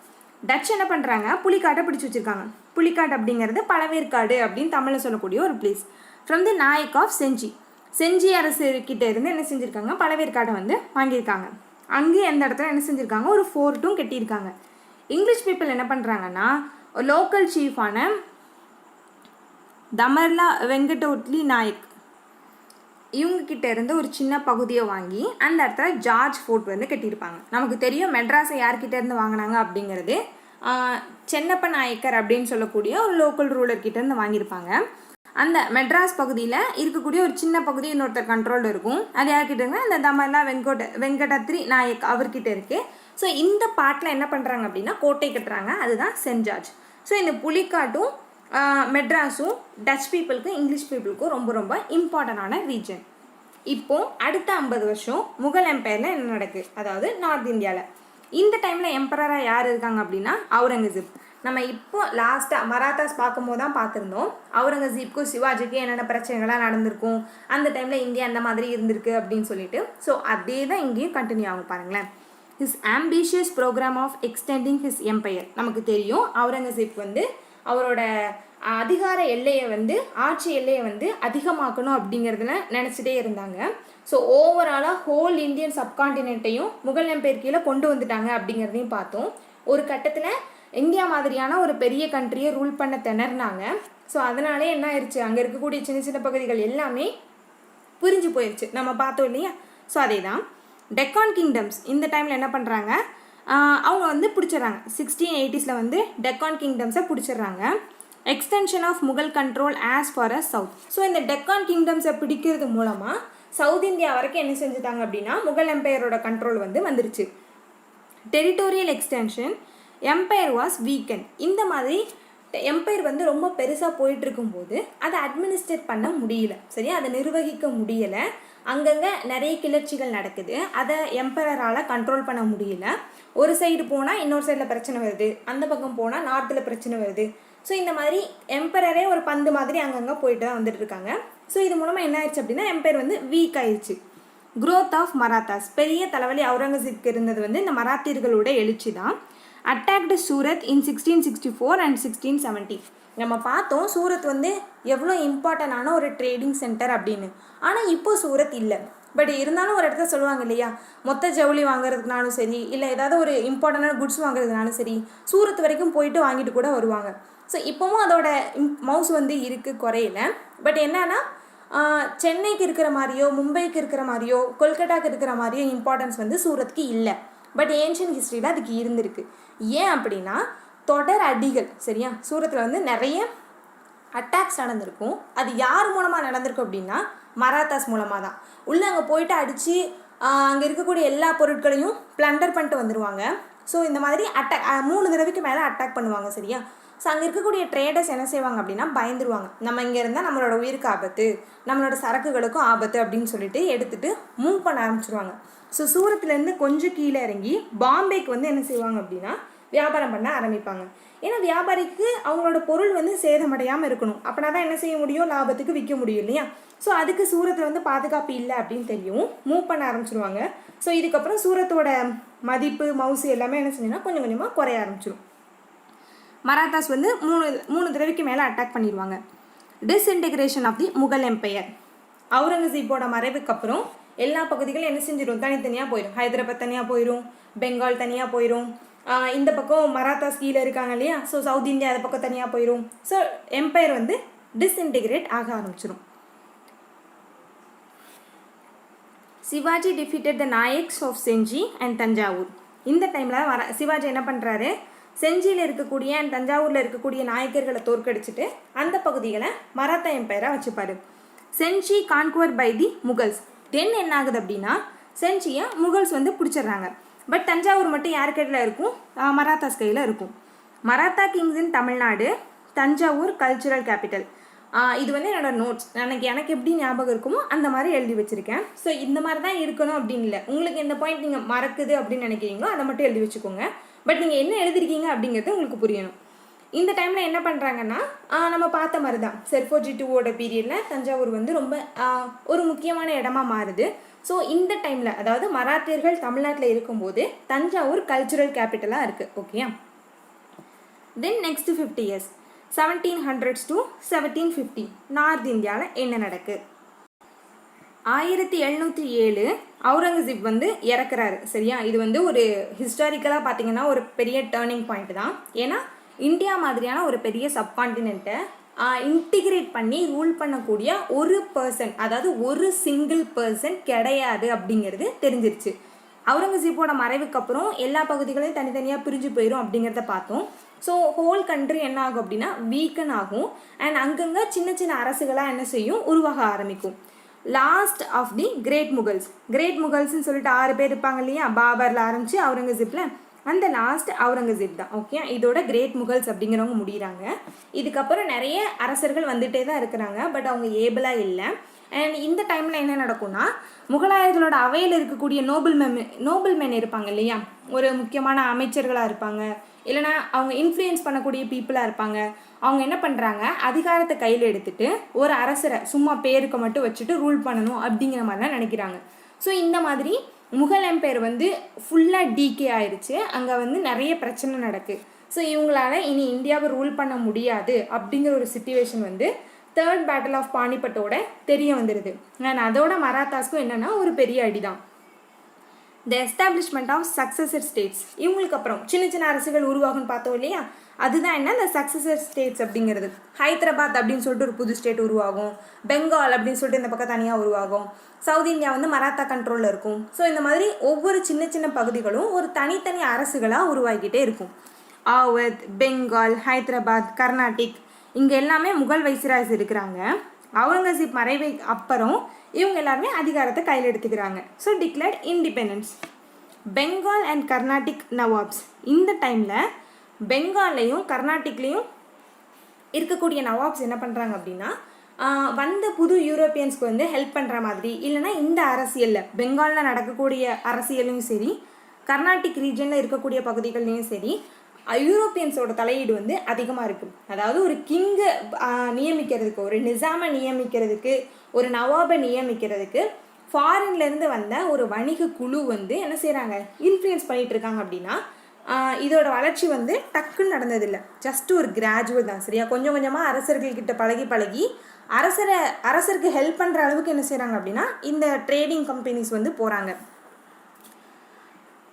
டச் என்ன பண்ணுறாங்க, புலிக்காட்டை பிடிச்சி வச்சுருக்காங்க. புலிக்காட் அப்படிங்கிறது பழவேற்காடு அப்படின்னு தமிழில் சொல்லக்கூடிய ஒரு place. From the Nayak of Senji அரசு கிட்டே இருந்து என்ன செஞ்சுருக்காங்க, பழவேற்காடை வந்து வாங்கியிருக்காங்க. அங்கே எந்த இடத்துல என்ன செஞ்சுருக்காங்க, ஒரு ஃபோர்ட்டும் கட்டியிருக்காங்க. இங்கிலீஷ் பீப்புள் என்ன பண்ணுறாங்கன்னா, லோக்கல் சீஃபான தமர்லா வெங்கடோட்லி நாயக் இவங்கக்கிட்ட இருந்து ஒரு சின்ன பகுதியை வாங்கி அந்த இடத்துல ஜார்ஜ் ஃபோர்ட் வந்து கட்டியிருப்பாங்க. நமக்கு தெரியும் மெட்ராஸை யார்கிட்ட இருந்து வாங்கினாங்க அப்படிங்கிறது, சென்னப்ப நாயக்கர் அப்படின்னு சொல்லக்கூடிய ஒரு லோக்கல் ரூலர்கிட்டேருந்து வாங்கியிருப்பாங்க. அந்த மெட்ராஸ் பகுதியில் இருக்கக்கூடிய ஒரு சின்ன பகுதி இன்னொருத்தர் கண்ட்ரோலில் இருக்கும். அது யார்கிட்ட இருக்குன்னா, அந்த தமர்லா வெங்கடாத்ரி நாயக் அவர்கிட்ட இருக்குது. ஸோ இந்த பாட்டில் என்ன பண்ணுறாங்க அப்படின்னா, கோட்டை கட்டுறாங்க. அதுதான் சென்ட் ஜார்ஜ். ஸோ இந்த புலிக்காட்டும் மெட்ராஸும் டச் பீப்புளுக்கும் இங்கிலீஷ் பீப்புளுக்கும் ரொம்ப ரொம்ப இம்பார்ட்டண்டான ரீஜன். இப்போது அடுத்த 50 வருஷம் முகல் எம்பையரில் என்ன நடக்குது, அதாவது நார்த் இந்தியாவில். இந்த டைமில் எம்பரராக யார் இருக்காங்க அப்படின்னா, அவுரங்கசீப். நம்ம இப்போ லாஸ்ட்டாக மராத்தாஸ் பார்க்கும்போது தான் பார்த்துருந்தோம் அவுரங்கசீப்க்கும் சிவாஜிக்கும் என்னென்ன பிரச்சனைகள்லாம் நடந்திருக்கும், அந்த டைமில் இந்தியா அந்த மாதிரி இருந்திருக்கு அப்படின்னு சொல்லிட்டு. ஸோ அதே தான் இங்கேயும் கண்டினியூ ஆகும் பாருங்களேன். His ambitious program of extending his empire. நமக்கு தெரியும் அவுரங்கசீப் வந்து அவரோட அதிகார எல்லையை வந்து, ஆட்சி எல்லையை வந்து அதிகமாக்கணும் அப்படிங்கிறதுல நினச்சிட்டே இருந்தாங்க. ஸோ ஓவராலாக ஹோல் இந்தியன் சப்கான்டினென்ட்டையும் முகல் எம்பையர் கீழே கொண்டு வந்துட்டாங்க அப்படிங்கிறதையும் பார்த்தோம். ஒரு கட்டத்தில் இந்தியா மாதிரியான ஒரு பெரிய கண்ட்ரியை ரூல் பண்ண திணறினாங்க. ஸோ அதனாலே என்ன ஆயிடுச்சு, அங்கே இருக்கக்கூடிய சின்ன சின்ன பகுதிகள் எல்லாமே புரிஞ்சு போயிடுச்சு, நம்ம பார்த்தோம் இல்லையா. ஸோ அதே தான் டெக்கான் கிங்டம்ஸ் இந்த டைமில் என்ன பண்ணுறாங்க, அவங்க வந்து பிடிச்சிட்றாங்க. 1680s வந்து டெக்கான் கிங்டம்ஸை பிடிச்சிட்றாங்க. Extension of Mughal control as far as south. So இந்த டெக்கான் கிங்டம்ஸை பிடிக்கிறது மூலமாக சவுத் இந்தியா வரைக்கும் என்ன செஞ்சுட்டாங்க அப்படின்னா, முகல் எம்பையரோட கண்ட்ரோல் வந்து வந்துருச்சு. Territorial extension, empire was weaken. இந்த மாதிரி எம்பையர் வந்து ரொம்ப பெருசாக போயிட்டு இருக்கும்போது அதை அட்மினிஸ்ட்ரேட் பண்ண முடியல, சரியா, அதை நிர்வகிக்க முடியலை. அங்கங்கே நிறைய கிளர்ச்சிகள் நடக்குது, அதை எம்பரரால் கண்ட்ரோல் பண்ண முடியல. ஒரு சைடு போனால் இன்னொரு சைடில் பிரச்சனை வருது, அந்த பக்கம் போனால் நார்த்தில் பிரச்சனை வருது. ஸோ இந்த மாதிரி எம்பரரே ஒரு பந்து மாதிரி அங்கங்கே போயிட்டு தான் வந்துட்டு இருக்காங்க. ஸோ இது மூலமாக என்ன ஆயிடுச்சு அப்படின்னா, எம்பையர் வந்து வீக் ஆயிடுச்சு. க்ரோத் ஆஃப் மராத்தாஸ், பெரிய தலைவலி அவுரங்கசீப்க்கு இருந்தது வந்து இந்த மராத்தியர்களோட எழுச்சி தான். Attacked Surat in 1664 and 1670. நம்ம பார்த்தோம் சூரத் வந்து எவ்வளோ இம்பார்ட்டண்டான ஒரு ட்ரேடிங் சென்டர் அப்படின்னு. ஆனால் இப்போ சூரத் இல்லை. பட் இருந்தாலும் ஒரு இடத்துல சொல்லுவாங்க இல்லையா, மொத்த ஜவுளி வாங்குறதுனாலும் சரி, இல்லை ஏதாவது ஒரு இம்பார்ட்டண்டான குட்ஸ் வாங்குறதுனாலும் சரி, சூரத் வரைக்கும் போயிட்டு வாங்கிட்டு கூட வருவாங்க. ஸோ இப்போவும் அதோட மவுஸ் வந்து இருக்குது, குறையில. பட் என்னன்னா, சென்னைக்கு இருக்கிற மாதிரியோ மும்பைக்கு இருக்கிற மாதிரியோ கொல்கட்டாக்கு இருக்கிற மாதிரியோ இம்பார்ட்டன்ஸ் வந்து சூரத்துக்கு இல்லை. பட் ஏன்ஷியன் ஹிஸ்ட்ரியில் அதுக்கு இருந்திருக்கு. ஏன் அப்படின்னா, தொடர் அடிகள், சரியா, சூரத்தில் வந்து நிறைய அட்டாக்ஸ் நடந்திருக்கும். அது யார் மூலமாக நடந்திருக்கும் அப்படின்னா, மராத்தாஸ் மூலமாக தான். உள்ளே அங்கே போயிட்டு அடித்து அங்கே இருக்கக்கூடிய எல்லா பொருட்களையும் பிளண்டர் பண்ணிட்டு வந்துடுவாங்க. ஸோ இந்த மாதிரி 3 தடவைக்கு மேலே அட்டாக் பண்ணுவாங்க, சரியா. ஸோ அங்கே இருக்கக்கூடிய ட்ரேடர்ஸ் என்ன செய்வாங்க அப்படின்னா, பயந்துருவாங்க. நம்ம இங்கே இருந்தால் நம்மளோட உயிருக்கு ஆபத்து, நம்மளோட சரக்குகளுக்கும் ஆபத்து அப்படின்னு சொல்லிட்டு எடுத்துகிட்டு மூவ் பண்ண ஆரம்பிச்சிருவாங்க. ஸோ சூரத்துலேருந்து கொஞ்சம் கீழே இறங்கி பாம்பேக்கு வந்து என்ன செய்வாங்க அப்படின்னா, வியாபாரம் பண்ண ஆரம்பிப்பாங்க. ஏன்னா வியாபாரிக்கு அவங்களோட பொருள் வந்து சேதமடையாமல் இருக்கணும், அப்படின்னா தான் என்ன செய்ய முடியும், லாபத்துக்கு விற்க முடியும் இல்லையா. ஸோ அதுக்கு சூரத்தில் வந்து பாதுகாப்பு இல்லை அப்படின்னு தெரியும், மூவ் பண்ண ஆரம்பிச்சிருவாங்க. ஸோ இதுக்கப்புறம் சூரத்தோட மதிப்பு மவுசு எல்லாமே என்ன செஞ்சுன்னா கொஞ்சம் கொஞ்சமாக குறைய ஆரம்பிச்சிடும். மராத்தாஸ் வந்து 3 தடவைக்கு மேலே அட்டாக் பண்ணிடுவாங்க. Disintegration of the Mughal empire. அவுரங்கசீப்போட மறைவுக்கு அப்புறம் எல்லா பகுதிகளும் என்ன செஞ்சிடும், தனித்தனியாக போயிடும். ஹைதராபாத் தனியாக போயிடும், பெங்கால் தனியாக போயிடும், இந்த பக்கம் மராத்தாஸ் கீழே இருக்காங்க இல்லையா, ஸோ சவுத் இந்தியா அது பக்கம் தனியாக போயிடும். ஸோ எம்பையர் வந்து டிஸ்இன்டிகிரேட் ஆக ஆரம்பிச்சிடும். Shivaji defeated the Nayaks of Gingee and Thanjavur. இந்த டைமில் சிவாஜி என்ன பண்ணுறாரு, செஞ்சியில் இருக்கக்கூடிய அண்ட் தஞ்சாவூரில் இருக்கக்கூடிய நாயக்கர்களை தோற்கடிச்சிட்டு அந்த பகுதிகளை மராத்தா எம்பையராக வச்சுப்பார். செஞ்சி கான்குவர் பை தி முகல்ஸ். தென் என்ன ஆகுது அப்படின்னா, செஞ்சியை முகல்ஸ் வந்து பிடிச்சிடுறாங்க. பட் தஞ்சாவூர் மட்டும் யார் கையில் இருக்கும், மராத்தாஸ் கையில் இருக்கும். மராத்தா கிங்ஸ் இன் தமிழ்நாடு, தஞ்சாவூர் கல்ச்சுரல் கேபிட்டல். இது வந்து என்னோடய நோட்ஸ், எனக்கு எப்படி ஞாபகம் இருக்குமோ அந்த மாதிரி எழுதி வச்சுருக்கேன். ஸோ இந்த மாதிரி தான் இருக்கணும் அப்படின்னு இல்லை, உங்களுக்கு எந்த பாயிண்ட் நீங்கள் மறக்குது அப்படின்னு நினைக்கிறீங்களோ அதை மட்டும் எழுதி வச்சுக்கோங்க. பட் நீங்கள் என்ன எழுதிருக்கீங்க அப்படிங்கிறது உங்களுக்கு புரியணும். இந்த டைமில் என்ன பண்ணுறாங்கன்னா, நம்ம பார்த்த மாதிரி தான் செர்ஃபோஜி டூவோட பீரியடில் தஞ்சாவூர் வந்து ரொம்ப ஒரு முக்கியமான இடமா மாறுது. ஸோ இந்த டைமில், அதாவது மராத்தியர்கள் தமிழ்நாட்டில் இருக்கும்போது தஞ்சாவூர் கல்ச்சுரல் கேபிட்டலாக இருக்குது. Okay. Then next 50 years 1700s to 1750 north இந்தியாவில் என்ன நடக்கு. 1707 அவுரங்கசீப் வந்து இறக்குறாரு. சரியா, இது வந்து ஒரு ஹிஸ்டாரிக்கலாக பார்த்தீங்கன்னா ஒரு பெரிய டேர்னிங் பாயிண்ட் தான். ஏன்னா இந்தியா மாதிரியான ஒரு பெரிய சப்கான்டினென்ட்டை இன்டிகிரேட் பண்ணி ரூல் பண்ணக்கூடிய ஒரு பர்சன், அதாவது ஒரு சிங்கிள் பர்சன் கிடையாது அப்படிங்கிறது தெரிஞ்சிருச்சு. அவுரங்கசீப்போட மறைவுக்கு அப்புறம் எல்லா பகுதிகளையும் தனித்தனியாக பிரிஞ்சு போயிடும் அப்படிங்கிறத பார்த்தோம். ஸோ ஹோல் கண்ட்ரி என்ன ஆகும் அப்படின்னா வீக்கன் ஆகும். அண்ட் அங்கங்கே சின்ன சின்ன அரசுகளாக என்ன செய்யும், உருவாக ஆரம்பிக்கும். லாஸ்ட் ஆஃப் தி கிரேட் முகல்ஸ்ன்னு சொல்லிட்டு 6 பேர் இருப்பாங்க இல்லையா, பாபரில் ஆரம்பித்து அவுரங்கசீப்பில், அந்த லாஸ்ட் அவுரங்கசீப் தான். ஓகே, இதோட கிரேட் முகல்ஸ் அப்படிங்கிறவங்க முடிகிறாங்க. இதுக்கப்புறம் நிறைய அரசர்கள் வந்துகிட்டே தான் இருக்கிறாங்க, பட் அவங்க ஏபிளாக இல்லை. அண்ட் இந்த டைமில் என்ன நடக்கும்னா, முகலாயர்களோட அவையில் இருக்கக்கூடிய நோபல் மேன் இருப்பாங்க இல்லையா, ஒரு முக்கியமான அமைச்சர்களாக இருப்பாங்க, இல்லைனா அவங்க இன்ஃப்ளூயன்ஸ் பண்ணக்கூடிய பீப்புளாக இருப்பாங்க. அவங்க என்ன பண்ணுறாங்க, அதிகாரத்தை கையில் எடுத்துகிட்டு ஒரு அரசரை சும்மா பேருக்கு மட்டும் வச்சுட்டு ரூல் பண்ணணும் அப்படிங்கிற மாதிரிலாம் நினைக்கிறாங்க. ஸோ இந்த மாதிரி முகல் எம்பையர் வந்து ஃபுல்லாக டீகே ஆயிடுச்சு. அங்கே வந்து நிறைய பிரச்சனை நடக்குது. ஸோ இவங்களால இனி இந்தியாவை ரூல் பண்ண முடியாது அப்படிங்கிற ஒரு சிச்சுவேஷன் வந்து தேர்ட் பேட்டில் ஆஃப் பானிபட்டோட தெரிய வந்துடுது. அண்ட் அதோட மராத்தாஸ்க்கும் என்னென்னா ஒரு பெரிய அடிதான். த எஸ்டாப்ளிஷ்மெண்ட் ஆஃப் சக்சஸர் ஸ்டேட்ஸ். இவங்களுக்கு அப்புறம் சின்ன சின்ன அரசுகள் உருவாகும்னு பார்த்தோம் இல்லையா, அதுதான் என்ன இந்த சக்சஸர் ஸ்டேட்ஸ் அப்படிங்கிறது. ஹைதராபாத் அப்படின்னு சொல்லிட்டு ஒரு புது ஸ்டேட் உருவாகும், பெங்கால் அப்படின்னு சொல்லிட்டு இந்த பக்கம் தனியாக உருவாகும், சவுத் இந்தியா வந்து மராத்தா கண்ட்ரோலில் இருக்கும். ஸோ இந்த மாதிரி ஒவ்வொரு சின்ன சின்ன பகுதிகளும் ஒரு தனித்தனி அரசுகளாக உருவாகிக்கிட்டே இருக்கும். ஆவத், பெங்கால், ஹைதராபாத், கர்நாடிக், இங்கே எல்லாமே முகல் வைஸ்ராய்ஸ் இருக்கிறாங்க. அவுரங்கசீப் மறைவை அப்புறம் இவங்க எல்லாருமே அதிகாரத்தை கையில் எடுத்துக்கிறாங்க. So declared independence. Bengal and Carnatic nawabs. இந்த டைமில் பெங்கால்லையும் கர்நாடிக்லேயும் இருக்கக்கூடிய நவாப்ஸ் என்ன பண்ணுறாங்க அப்படின்னா, வந்த புது யூரோப்பியன்ஸ்க்கு வந்து ஹெல்ப் பண்ணுற மாதிரி, இல்லைனா இந்த அரசியலில் பெங்காலில் நடக்கக்கூடிய அரசியலையும் சரி, கர்நாடிக் ரீஜனில் இருக்கக்கூடிய பகுதிகள்லையும் சரி, யூரோப்பியன்ஸோட தலையீடு வந்து அதிகமாக இருக்குது. அதாவது ஒரு கிங்கை நியமிக்கிறதுக்கு, ஒரு நிசாமை நியமிக்கிறதுக்கு, ஒரு நவாபை நியமிக்கிறதுக்கு ஃபாரின்லேருந்து வந்த ஒரு வணிக குழு வந்து என்ன செய்கிறாங்க, இன்ஃப்ளூயன்ஸ் பண்ணிகிட்டு இருக்காங்க. அப்படின்னா இதோட வளர்ச்சி வந்து டக்குன்னு நடந்ததில்லை, ஜஸ்ட் ஒரு கிராஜுவல் தான். சரியா, கொஞ்சம் கொஞ்சமாக அரசர்கள்கிட்ட பழகி அரசருக்கு ஹெல்ப் பண்ணுற அளவுக்கு என்ன செய்கிறாங்க அப்படின்னா இந்த ட்ரேடிங் கம்பெனிஸ் வந்து போகிறாங்க.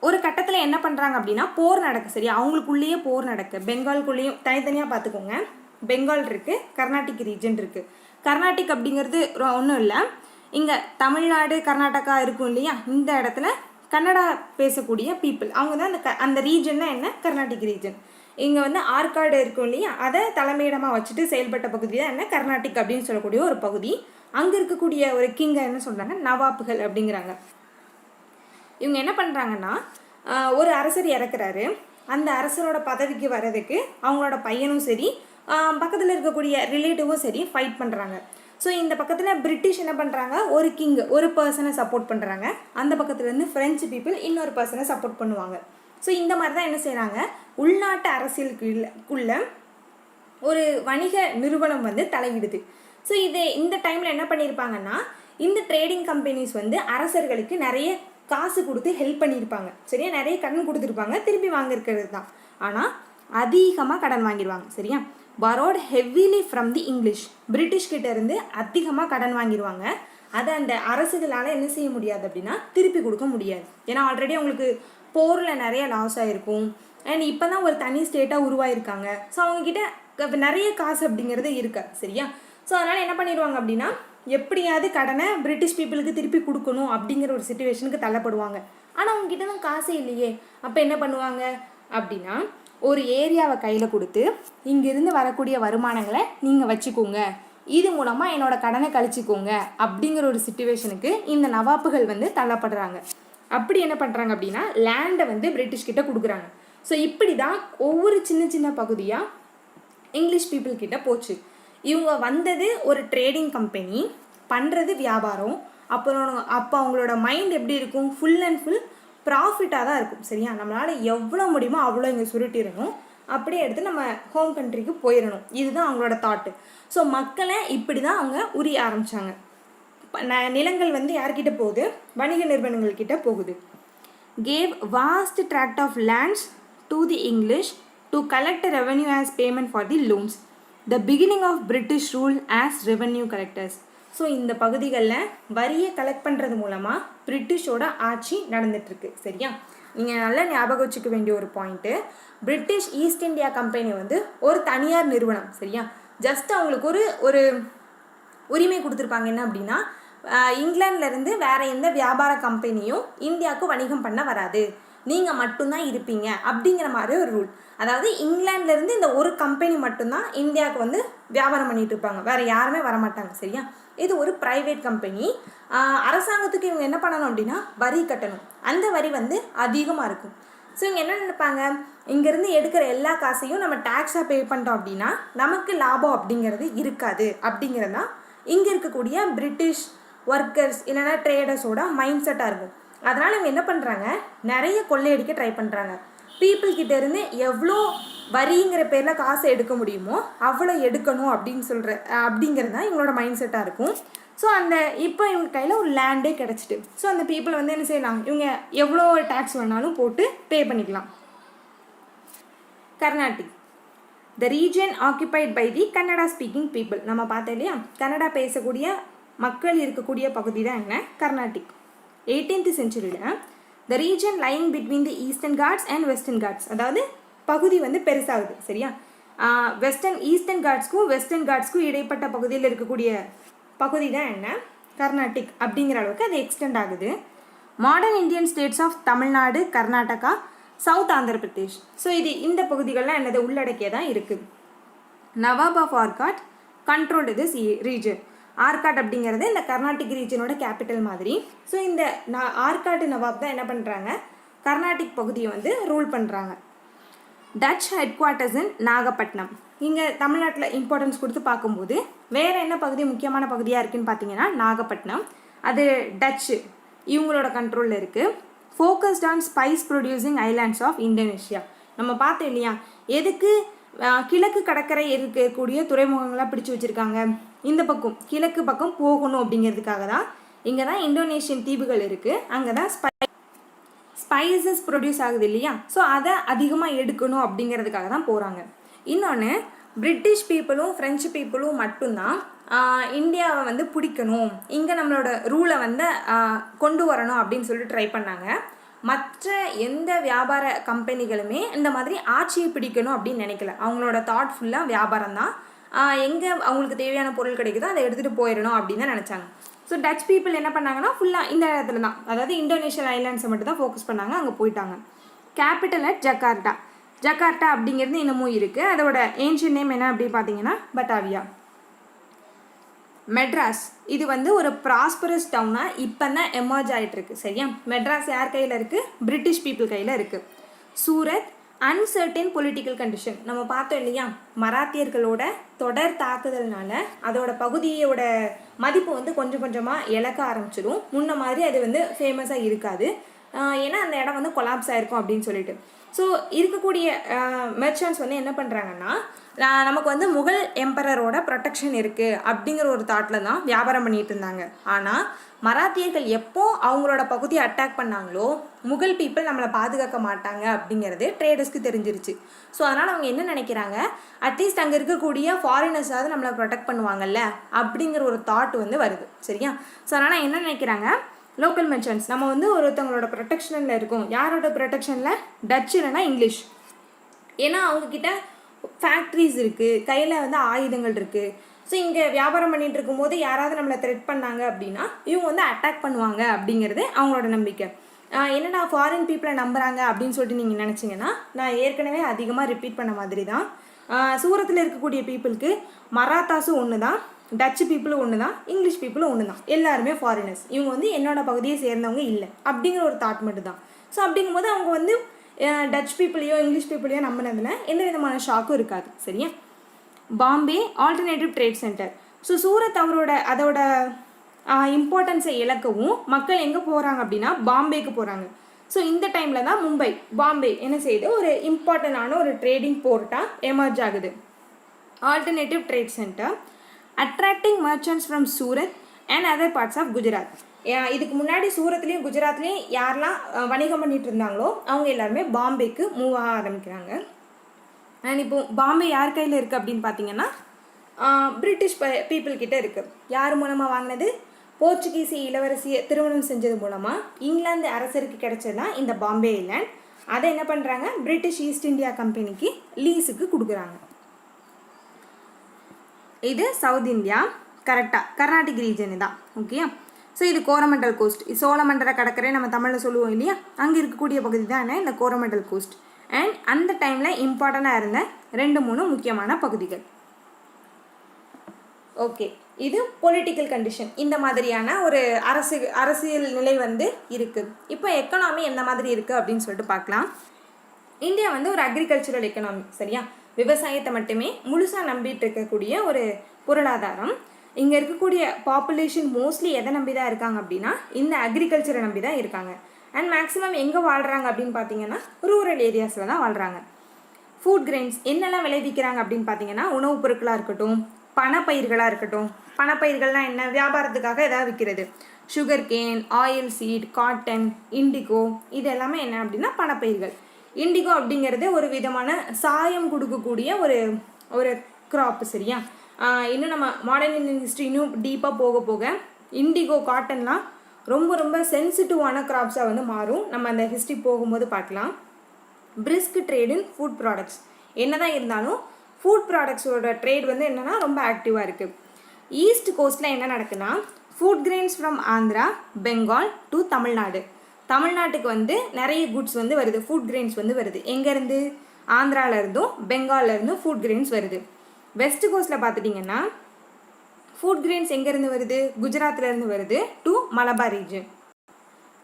ஒரு கட்டத்தில் என்ன பண்ணுறாங்க அப்படின்னா போர் நடக்கு. சரியா, அவங்களுக்குள்ளேயே போர் நடக்கு. பெங்கால்குள்ளேயும் தனித்தனியாக பார்த்துக்கோங்க. பெங்கால் இருக்குது, கர்நாடிக் ரீஜன் இருக்குது. கர்நாடிக் அப்படிங்கிறது ஒன்றும் இல்லை, இங்கே தமிழ்நாடு கர்நாடகா இருக்கும் இல்லையா, இந்த இடத்துல கன்னடா பேசக்கூடிய பீப்புள் அவங்க தான் அந்த ரீஜன் தான் என்ன, கர்நாடிக் ரீஜன். இங்கே வந்து ஆற்காடு இருக்கும் இல்லையா, அதை தலைமையிடமாக வச்சுட்டு செயல்பட்ட பகுதி தான் என்ன, கர்நாடிக் அப்படின்னு சொல்லக்கூடிய ஒரு பகுதி. அங்கே இருக்கக்கூடிய ஒரு கிங்கை என்ன சொல்கிறாங்க, நவாப்புகள் அப்படிங்கிறாங்க. இவங்க என்ன பண்ணுறாங்கன்னா, ஒரு அரசர் இறக்குறாரு, அந்த அரசரோட பதவிக்கு வர்றதுக்கு அவங்களோட பையனும் சரி பக்கத்தில் இருக்கக்கூடிய ரிலேட்டிவும் சரி ஃபைட் பண்ணுறாங்க. ஸோ இந்த பக்கத்தில் பிரிட்டிஷ் என்ன பண்ணுறாங்க, ஒரு கிங் ஒரு பர்சனை சப்போர்ட் பண்ணுறாங்க, அந்த பக்கத்துலேருந்து ஃப்ரெஞ்சு பீப்புள் இன்னொரு பர்சனை சப்போர்ட் பண்ணுவாங்க. ஸோ இந்த மாதிரி தான் என்ன செய்கிறாங்க, உள்நாட்டு அரசியலுக்குள்ள ஒரு வணிக நிறுவனம் வந்து தலையிடுது. ஸோ இந்த டைமில் என்ன பண்ணியிருப்பாங்கன்னா, இந்த ட்ரேடிங் கம்பெனிஸ் வந்து அரசர்களுக்கு நிறைய காசு கொடுத்து ஹெல்ப் பண்ணியிருப்பாங்க. சரியா, நிறைய கடன் கொடுத்துருப்பாங்க, திருப்பி வாங்கியிருக்கிறது தான். ஆனால் அதிகமாக கடன் வாங்கிடுவாங்க. சரியா, borrowed heavily from the English. British கிட்ட இருந்து அதிகமாக கடன் வாங்கிடுவாங்க. அதை அந்த அரசுகளால் என்ன செய்ய முடியாது அப்படின்னா திருப்பி கொடுக்க முடியாது. ஏன்னா ஆல்ரெடி அவங்களுக்கு போரில் நிறைய லாஸ் ஆகிருக்கும். அண்ட் இப்போ தான் ஒரு தனி ஸ்டேட்டாக உருவாயிருக்காங்க. ஸோ அவங்கக்கிட்ட நிறைய காசு அப்படிங்கிறது இருக்காது. சரியா? ஸோ அதனால் என்ன பண்ணிடுவாங்க அப்படின்னா எப்படியாவது கடனை பிரிட்டிஷ் பீப்புளுக்கு திருப்பி கொடுக்கணும் அப்படிங்கிற ஒரு சிச்சுவேஷனுக்கு தள்ளப்படுவாங்க. ஆனால் அவங்ககிட்ட தான் காசே இல்லையே. அப்போ என்ன பண்ணுவாங்க அப்படின்னா ஒரு ஏரியாவை கையில் கொடுத்து இங்கிருந்து வரக்கூடிய வருமானங்களை நீங்கள் வச்சுக்கோங்க, இது மூலமாக என்னோட கடனை கழிச்சிக்கோங்க அப்படிங்கிற ஒரு சிச்சுவேஷனுக்கு இந்த நவாப்புகள் வந்து தள்ளப்படுறாங்க. அப்படி என்ன பண்ணுறாங்க அப்படின்னா லேண்டை வந்து பிரிட்டிஷ்கிட்ட கொடுக்குறாங்க. ஸோ இப்படி தான் ஒவ்வொரு சின்ன சின்ன பகுதியாக இங்கிலீஷ் பீப்புள் கிட்ட போச்சு. இவங்க வந்தது ஒரு ட்ரேடிங் கம்பெனி, பண்ணுறது வியாபாரம். அப்போ அவங்களோட மைண்ட் எப்படி இருக்கும்? ஃபுல் அண்ட் ஃபுல் ப்ராஃபிட்டாக தான் இருக்கும். சரியா? நம்மளால் எவ்வளோ முடியுமோ அவ்வளோ இங்கே சுருட்டிடணும், அப்படியே எடுத்து நம்ம ஹோம் கண்ட்ரிக்கு போயிடணும். இதுதான் அவங்களோட தாட்டு. ஸோ மக்களை இப்படி தான் அவங்க உரிய ஆரம்பித்தாங்க. நிலங்கள் வந்து யார்கிட்ட போகுது? வணிக நிறுவனங்கள்கிட்ட போகுது. Gave vast tract of lands to the English to collect revenue as payment for the loans. The beginning of British rule as revenue collectors. So இந்த பகுதிகளில் வரியை கலெக்ட் பண்ணுறது மூலமாக பிரிட்டிஷோட ஆட்சி நடந்துகிட்ருக்கு. சரியா? நீங்கள் நல்லா ஞாபகம் வச்சுக்க வேண்டிய ஒரு point, British East India Company வந்து ஒரு தனியார் நிறுவனம். சரியா? ஜஸ்ட் அவங்களுக்கு ஒரு உரிமை கொடுத்துருப்பாங்க. என்ன அப்படின்னா இங்கிலாந்துலேருந்து வேறு எந்த வியாபார கம்பெனியும் இந்தியாவுக்கு வணிகம் பண்ண வராது, நீங்கள் மட்டும்தான் இருப்பீங்க அப்படிங்கிற மாதிரி ஒரு ரூல். அதாவது இங்கிலாந்துலேருந்து இந்த ஒரு கம்பெனி மட்டும்தான் இந்தியாவுக்கு வந்து வியாபாரம் பண்ணிகிட்டு இருப்பாங்க, வேறு யாருமே வரமாட்டாங்க. சரியா? இது ஒரு ப்ரைவேட் கம்பெனி. அரசாங்கத்துக்கு இவங்க என்ன பண்ணணும் அப்படின்னா வரி கட்டணும். அந்த வரி வந்து அதிகமாக இருக்கும். ஸோ இவங்க என்ன நினைப்பாங்க, இங்கேருந்து எடுக்கிற எல்லா காசையும் நம்ம டேக்ஸாக பே பண்ணிட்டோம் அப்படின்னா நமக்கு லாபம் அப்படிங்கிறது இருக்காது. அப்படிங்கிறது தான் இங்கே இருக்கக்கூடிய பிரிட்டிஷ் ஒர்க்கர்ஸ் இல்லைனா ட்ரேடர்ஸோட மைண்ட் செட்டாக இருக்கும். அதனால் இவங்க என்ன பண்ணுறாங்க, நிறைய கொள்ளையடிக்க ட்ரை பண்ணுறாங்க. பீப்புள்கிட்ட இருந்து எவ்வளோ வரிங்கிற பேரில் காசை எடுக்க முடியுமோ அவ்வளோ எடுக்கணும் அப்படிங்கிறது தான் இவங்களோட மைண்ட் செட்டாக இருக்கும். ஸோ இப்போ இவங்க கையில் ஒரு லேண்டே கிடச்சிட்டு, ஸோ அந்த பீப்புள் வந்து என்ன செய்யலாம், இவங்க எவ்வளோ டேக்ஸ் வேணாலும் போட்டு பே பண்ணிக்கலாம். Carnatic, the region occupied by the Kannada speaking people. நம்ம பார்த்தோம் இல்லையா, கன்னடா பேசக்கூடிய மக்கள் இருக்கக்கூடிய பகுதி தான் என்ன, கர்நாடிக். 18th செஞ்சுரியில் the region lying between the Eastern Ghats and Western Ghats, அதாவது பகுதி வந்து பெருசாகுது. சரியா? ஈஸ்டர்ன் காட்ஸ்க்கும் இடைப்பட்ட பகுதியில் இருக்கக்கூடிய பகுதி தான் என்ன, கர்நாடிக் அப்படிங்கிற அளவுக்கு அது எக்ஸ்டெண்ட் ஆகுது. Modern Indian states of Tamil Nadu, Karnataka, south Andhra Pradesh. So இந்த பகுதிகள்லாம் என்னது உள்ளடக்கிய தான் இருக்குது. Nawab of Arcot controlled this region. Arcot அப்படிங்கிறது இந்த கர்நாடிக் ரீஜனோட கேபிட்டல் மாதிரி. ஸோ இந்த ஆர்காட்டு நவாப் தான் என்ன பண்ணுறாங்க, கர்நாடிக் பகுதியை வந்து ரூல் பண்ணுறாங்க. டச் ஹெட் குவார்ட்டர்ஸ் இன் நாகப்பட்டினம். இங்கே தமிழ்நாட்டில் இம்பார்ட்டன்ஸ் கொடுத்து பார்க்கும்போது வேறு என்ன பகுதி முக்கியமான பகுதியாக இருக்குதுன்னு பார்த்தீங்கன்னா நாகப்பட்டினம். அது டச்சு இவங்களோட கண்ட்ரோலில் இருக்குது. Focused on spice producing islands of Indonesia. நம்ம பார்த்தோம் இல்லையா, எதுக்கு கிழக்கு கடற்கரை இருக்கக்கூடிய துறைமுகங்களாக பிடிச்சி வச்சுருக்காங்க, இந்த பக்கம் கிழக்கு பக்கம் போகணும் அப்படிங்கிறதுக்காக தான். இங்கே தான் இந்தோனேஷியன் தீவுகள் இருக்குது, அங்கே தான் ஸ்பைசஸ் ப்ரொடியூஸ் ஆகுது இல்லையா, ஸோ அதை அதிகமாக எடுக்கணும் அப்படிங்கிறதுக்காக தான் போகிறாங்க. இன்னொன்று, பிரிட்டிஷ் பீப்புளும் ஃப்ரெஞ்சு பீப்புளும் மட்டும்தான் இந்தியாவை வந்து பிடிக்கணும், இங்கே நம்மளோட ரூலை வந்து கொண்டு வரணும் அப்படின்னு சொல்லிட்டு ட்ரை பண்ணாங்க. மற்ற எந்த வியாபார கம்பெனிகளுமே இந்த மாதிரி ஆட்சியை பிடிக்கணும் அப்படின்னு நினைக்கல. அவங்களோட தாட் ஃபுல்லாக வியாபாரம் தான். எங்கே அவங்களுக்கு தேவையான பொருள் கிடைக்குதோ அதை எடுத்துகிட்டு போயிடணும் அப்படின்னு தான் நினச்சாங்க. ஸோ டச் பீப்புள் என்ன பண்ணாங்கன்னா ஃபுல்லாக இந்த இடத்துல தான், அதாவது இந்தோனேஷியன் ஐலாண்ட்ஸை மட்டும் தான் ஃபோக்கஸ் பண்ணாங்க, அங்கே போயிட்டாங்க. கேபிட்டல் அட் ஜகார்ட்டா அப்படிங்கிறது இன்னமும் இருக்குது. அதோட ஏன்ஷியன் நேம் என்ன அப்படின்னு பார்த்தீங்கன்னா பட்டாவியா. மெட்ராஸ், இது வந்து ஒரு ப்ராஸ்பரஸ் டவுனாக இப்போ தான் எமர்ஜ் ஆகிட்டுருக்கு. சரியா? மெட்ராஸ் யார் கையில் இருக்குது, பிரிட்டிஷ் பீப்புள் கையில் இருக்குது. Surat, uncertain political condition. நம்ம பார்த்தோம் இல்லையா, மராத்தியர்களோட தொடர் தாக்குதல்னால அதோட பகுதியோட மதிப்பு வந்து கொஞ்சம் கொஞ்சமாக இழக்க ஆரம்பிச்சிடும். முன்ன மாதிரி அது வந்து ஃபேமஸாக இருக்காது, ஏன்னா அந்த இடம் வந்து கொலாப்ஸ் ஆகிருக்கும் அப்படின்னு சொல்லிட்டு. ஸோ இருக்கக்கூடிய மெர்ச்சன்ட்ஸ் வந்து என்ன பண்ணுறாங்கன்னா நமக்கு வந்து முகல் எம்பரரோட ப்ரொடெக்ஷன் இருக்குது அப்படிங்கிற ஒரு தாட்டில் தான் வியாபாரம் பண்ணிகிட்டு இருந்தாங்க. ஆனால் மராத்தியர்கள் எப்போ அவங்களோட பகுதியை அட்டாக் பண்ணாங்களோ முகல் பீப்புள் நம்மளை பாதுகாக்க மாட்டாங்க அப்படிங்கிறது ட்ரேடர்ஸ்க்கு தெரிஞ்சிருச்சு. ஸோ அதனால் அவங்க என்ன நினைக்கிறாங்க, அட்லீஸ்ட் அங்கே இருக்கக்கூடிய ஃபாரினர்ஸாவது நம்மளை ப்ரொடெக்ட் பண்ணுவாங்கல்ல அப்படிங்கிற ஒரு தாட் வந்து வருது. சரியா? ஸோ அதனால் என்ன நினைக்கிறாங்க, லோக்கல் மெர்ச்சன்ட்ஸ் நம்ம வந்து ஒருத்தவங்களோட ப்ரொடெக்ஷனில் இருக்கும். யாரோட ப்ரொடெக்ஷனில்? டச் இல்லைனா இங்கிலீஷ். ஏன்னா அவங்கக்கிட்ட ஃபேக்ட்ரிஸ் இருக்குது, கையில் வந்து ஆயுதங்கள் இருக்குது. ஸோ இங்கே வியாபாரம் பண்ணிகிட்டு இருக்கும்போது யாராவது நம்மளை த்ரெட் பண்ணாங்க அப்படின்னா இவங்க வந்து அட்டாக் பண்ணுவாங்க அப்படிங்கிறது அவங்களோட நம்பிக்கை. என்னடா ஃபாரின் பீப்புளை நம்புகிறாங்க அப்படின்னு சொல்லிட்டு நீங்கள் நினச்சிங்கன்னா, நான் ஏற்கனவே அதிகமாக ரிப்பீட் பண்ண மாதிரி தான். சூரத்தில் இருக்கக்கூடிய பீப்புளுக்கு மராத்தாஸும் ஒன்று தான், டச்சு பீப்புளும் ஒன்று தான், இங்கிலீஷ் பீப்புளும் ஒன்று தான். எல்லாருமே ஃபாரினர்ஸ். இவங்க வந்து என்னோட பகுதியை சேர்ந்தவங்க இல்லை அப்படிங்கிற ஒரு தாட் மட்டும் தான். ஸோ அப்படிங்கும்போது அவங்க வந்து டச் பீப்புளையோ இங்கிலீஷ் பீப்புளையோ நம்பினதில் எந்த விதமான ஷாக்கும் இருக்காது. சரியா? Bombay alternative trade centre. So Surat அதோட இம்பார்ட்டன்ஸை இழக்கவும் மக்கள் எங்கே போகிறாங்க அப்படின்னா பாம்பேக்கு போகிறாங்க. ஸோ இந்த டைமில் தான் பாம்பே என்ன செய்யுது, ஒரு இம்பார்ட்டண்டான ஒரு ட்ரேடிங் போர்ட்டாக எமர்ஜ் ஆகுது. Alternative trade centre attracting merchants from Surat and other parts of Gujarat. இதுக்கு முன்னாடி சூரத்லேயும் குஜராத்லேயும் யாரெல்லாம் வணிகம் பண்ணிட்டு இருந்தாங்களோ அவங்க எல்லாருமே பாம்பேக்கு மூவ் ஆக ஆரம்பிக்கிறாங்க. அண்ட் இப்போ பாம்பே யார் கையில் இருக்குது அப்படின்னு பார்த்தீங்கன்னா பிரிட்டிஷ் பீப்புள் கிட்டே இருக்குது. யார் மூலமாக வாங்கினது? போர்ச்சுகீசி இளவரசியை திருமணம் செஞ்சது மூலமாக இங்கிலாந்து அரசருக்கு கிடைச்சது தான் இந்த பாம்பே ஐலாண்ட். அதை என்ன பண்ணுறாங்க, பிரிட்டிஷ் ஈஸ்ட் இந்தியா கம்பெனிக்கு லீஸுக்கு கொடுக்குறாங்க. இது சவுத் இந்தியா, கரெக்டாக கர்நாடிக் ரீஜன் தான். ஓகே. ஸோ இது கோரமண்டல் கோஸ்ட். சோழமண்டல கடற்கரை நம்ம தமிழில் சொல்லுவோம் இல்லையா, அங்கே இருக்கக்கூடிய பகுதி தான் இந்த கோரமண்டல் கோஸ்ட். அண்ட் அந்த டைமில் இம்பார்ட்டண்ட்டாக இருந்த 2-3 முக்கியமான பகுதிகள். ஓகே, இது பொலிட்டிக்கல் கண்டிஷன். இந்த மாதிரியான ஒரு அரசியல் நிலை வந்து இருக்குது. இப்போ எக்கனாமி எந்த மாதிரி இருக்குது அப்படின்னு சொல்லிட்டு பார்க்கலாம். இந்தியா வந்து ஒரு அக்ரிகல்ச்சுரல் எக்கனாமி. சரியா? விவசாயத்தை மட்டுமே முழுசாக நம்பிட்டு இருக்கக்கூடிய ஒரு பொருளாதாரம். இங்கே இருக்கக்கூடிய பாப்புலேஷன் மோஸ்ட்லி எதை நம்பி தான் இருக்காங்க அப்படின்னா இந்த அக்ரிகல்ச்சரை நம்பி தான் இருக்காங்க. அண்ட் மேக்ஸிமம் எங்கே வாழ்கிறாங்க அப்படின்னு பார்த்தீங்கன்னா ரூரல் ஏரியாஸில் தான் வாழ்கிறாங்க. ஃபுட் கிரெயின்ஸ் என்னெல்லாம் விளைவிக்கிறாங்க அப்படின்னு பார்த்தீங்கன்னா உணவுப் பொருட்களாக இருக்கட்டும், பணப்பயிர்களாக இருக்கட்டும். பணப்பயிர்கள்னால் என்ன? வியாபாரத்துக்காக எதாவது விற்கிறது. Sugar cane, oil seat, cotton, indigo, இது எல்லாமே என்ன அப்படின்னா பணப்பயிர்கள். இண்டிகோ அப்படிங்கிறது ஒரு விதமான சாயம் கொடுக்கக்கூடிய ஒரு க்ராப்பு. சரியா? இன்னும் நம்ம மாடர்ன் இந்தியன் ஹிஸ்ட்ரி இன்னும் டீப்பாக போக போக இண்டிகோ, காட்டன்லாம் ரொம்ப ரொம்ப சென்சிட்டிவான கிராப்ஸாக வந்து மாறும். நம்ம அந்த ஹிஸ்ட்ரி போகும்போது பார்க்கலாம். Brisk trade in food products. என்ன தான் இருந்தாலும் ஃபுட் ப்ராடக்ட்ஸோட ட்ரேட் வந்து என்னென்னா ரொம்ப ஆக்டிவாக இருக்குது. ஈஸ்ட் கோஸ்ட்டில் என்ன நடக்குன்னா food grains from Andhra, Bengal to Tamil Nadu. தமிழ்நாட்டுக்கு வந்து நிறைய குட்ஸ் வந்து வருது, ஃபுட் கிரெயின்ஸ் வந்து வருது. எங்கேருந்து? ஆந்திராவிலேருந்தும் பெங்கால்லேருந்தும் ஃபுட் கிரெயின்ஸ் வருது. வெஸ்ட் கோஸ்ட்டில் பார்த்துட்டிங்கன்னா ஃபுட் கிரெயின்ஸ் எங்கேருந்து வருது? குஜராத்லேருந்து வருது டு மலபார் ரீஜன்.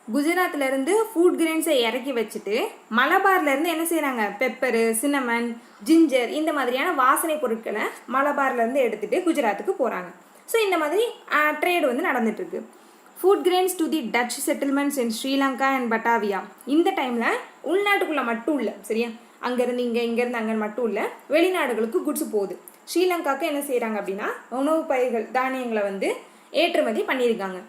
குஜராத்லேருந்து ஃபுட் கிரெயின்ஸை இறக்கி வச்சுட்டு மலபார்லேருந்து என்ன செய்கிறாங்க, பெப்பரு, சின்னமன், ஜிஞ்சர் இந்த மாதிரியான வாசனை பொருட்களை மலபார்லேருந்து எடுத்துகிட்டு குஜராத்துக்கு போகிறாங்க. ஸோ இந்த மாதிரி ட்ரேடு வந்து நடந்துகிட்ருக்கு. Food grains to the Dutch settlements in Sri Lanka and Batavia. இந்த டைமில் உள்நாட்டுக்குள்ளே மட்டும் இல்லை. சரியா? அங்கேருந்து இங்கேருந்து அங்கே மட்டும் இல்லை, வெளிநாடுகளுக்கு குட்ஸ் போகுது. ஸ்ரீலங்காவுக்கு என்ன செய்கிறாங்க அப்படின்னா உணவு பயிர்கள், தானியங்களை வந்து ஏற்றுமதி பண்ணியிருக்காங்க.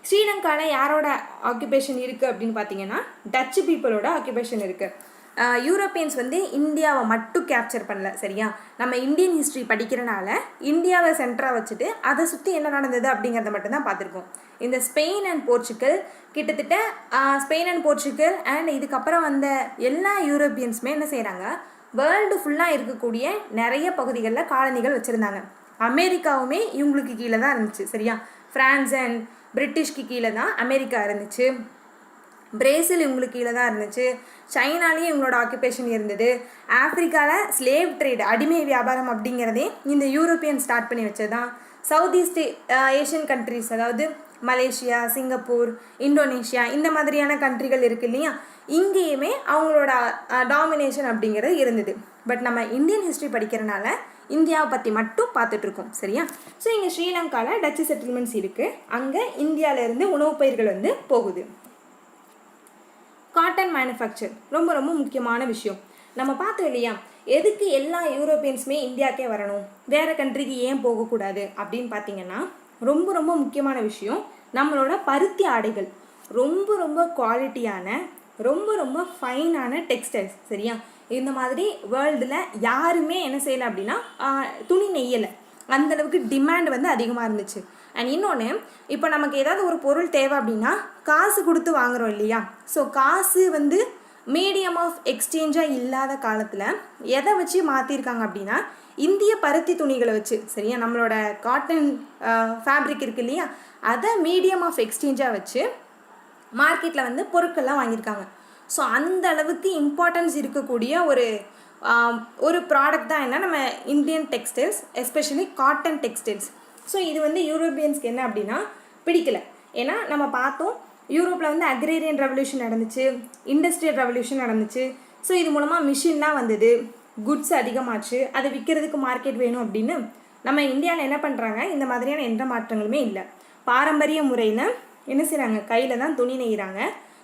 ஸ்ரீலங்காவில் யாரோட ஆக்குபேஷன் இருக்குது அப்படின்னு பார்த்தீங்கன்னா டச்சு பீப்புளோட ஆக்குபேஷன் இருக்குது. யூரோப்பியன்ஸ் வந்து இந்தியாவை மட்டும் கேப்சர் பண்ணல. சரியா? நம்ம இந்தியன் ஹிஸ்ட்ரி படிக்கிறனால இந்தியாவை சென்டராக வச்சுட்டு அதை சுற்றி என்ன நடந்தது அப்படிங்கிறத மட்டும்தான் பார்த்துருக்கோம். இந்த ஸ்பெயின் அண்ட் போர்ச்சுகல் கிட்டத்தட்ட ஸ்பெயின் அண்ட் போர்ச்சுகல் அண்ட் இதுக்கப்புறம் வந்த எல்லா யூரோப்பியன்ஸுமே என்ன செய்கிறாங்க, வேர்ல்டு ஃபுல்லாக இருக்கக்கூடிய நிறைய பகுதிகளில் காலனிகள் வச்சுருந்தாங்க. அமெரிக்காவுமே இவங்களுக்கு கீழே தான் இருந்துச்சு. சரியா? ஃப்ரான்ஸ் அண்ட் பிரிட்டிஷ்க்கு கீழே தான் அமெரிக்கா இருந்துச்சு. பிரேசில் இவங்களுக்கு கீழே தான் இருந்துச்சு. சைனாலேயும் இவங்களோட ஆக்குபேஷன் இருந்தது. ஆஃப்ரிக்காவில் ஸ்லேவ் ட்ரேட், அடிமை வியாபாரம் அப்படிங்கிறதே இந்த யூரோப்பியன் ஸ்டார்ட் பண்ணி வச்சது தான். சவுத் ஈஸ்ட் ஏஷியன் கண்ட்ரிஸ், அதாவது மலேசியா, சிங்கப்பூர், இந்தோனேஷியா இந்த மாதிரியான கண்ட்ரிகள் இருக்குது இல்லையா, இங்கேயுமே அவங்களோட டாமினேஷன் அப்படிங்கிறது இருந்தது. பட் நம்ம இந்தியன் ஹிஸ்ட்ரி படிக்கிறனால இந்தியாவை பற்றி மட்டும் பார்த்துட்ருக்கோம். சரியா? ஸோ இங்கே ஸ்ரீலங்காவில் டச்சு செட்டில்மெண்ட்ஸ் இருக்குது. அங்கே இந்தியாவிலேருந்து உணவுப் பயிர்கள் வந்து போகுது. காட்டன் மேனுஃபேக்சர் ரொம்ப ரொம்ப முக்கியமான விஷயம். நம்ம பார்த்தோம் இல்லையா, எதுக்கு எல்லா யூரோப்பியன்ஸுமே இந்தியாவுக்கே வரணும், வேறு கண்ட்ரிக்கு ஏன் போகக்கூடாது அப்படின்னு பார்த்தீங்கன்னா, ரொம்ப ரொம்ப முக்கியமான விஷயம், நம்மளோட பருத்தி ஆடைகள் ரொம்ப ரொம்ப குவாலிட்டியான, ரொம்ப ரொம்ப ஃபைனான டெக்ஸ்டைல்ஸ். சரியா, இந்த மாதிரி வேர்ல்டில் யாருமே என்ன செய்யலை அப்படின்னா துணி நெய்யலை. அந்தளவுக்கு டிமாண்ட் வந்து அதிகமாக இருந்துச்சு. அண்ட் இன்னொன்று, இப்போ நமக்கு ஏதாவது ஒரு பொருள் தேவை அப்படின்னா காசு கொடுத்து வாங்குகிறோம் இல்லையா. ஸோ காசு வந்து மீடியம் ஆஃப் எக்ஸ்சேஞ்சாக இல்லாத காலத்தில் எதை வச்சு மாற்றிருக்காங்க அப்படின்னா இந்திய பருத்தி துணிகளை வச்சு. சரியா, நம்மளோட காட்டன் ஃபேப்ரிக் இருக்குது இல்லையா, அதை மீடியம் ஆஃப் எக்ஸ்சேஞ்சாக வச்சு மார்க்கெட்டில் வந்து பொருட்கள்லாம் வாங்கியிருக்காங்க. ஸோ அந்த அளவுக்கு இம்பார்ட்டன்ஸ் இருக்கக்கூடிய ஒரு ப்ராடக்ட் தான் என்ன நம்ம Indian textiles, especially cotton textiles. So இது வந்து யூரோப்பியன்ஸ்க்கு என்ன அப்படின்னா பிடிக்கல. ஏன்னா நம்ம பார்த்தோம், யூரோப்பில் வந்து அக்ரேரியன் ரெவல்யூஷன் நடந்துச்சு, இண்டஸ்ட்ரியல் ரெவல்யூஷன் நடந்துச்சு. ஸோ இது மூலமாக மிஷின்லாம் வந்தது, குட்ஸ் அதிகமாச்சு, அதை விற்கிறதுக்கு மார்க்கெட் வேணும் அப்படின்னு நம்ம இந்தியாவில் என்ன பண்ணுறாங்க, இந்த மாதிரியான எந்த மாற்றங்களுமே இல்லை. பாரம்பரிய முறையில் என்ன செய்கிறாங்க, கையில் தான் துணி நெய்கிறாங்க.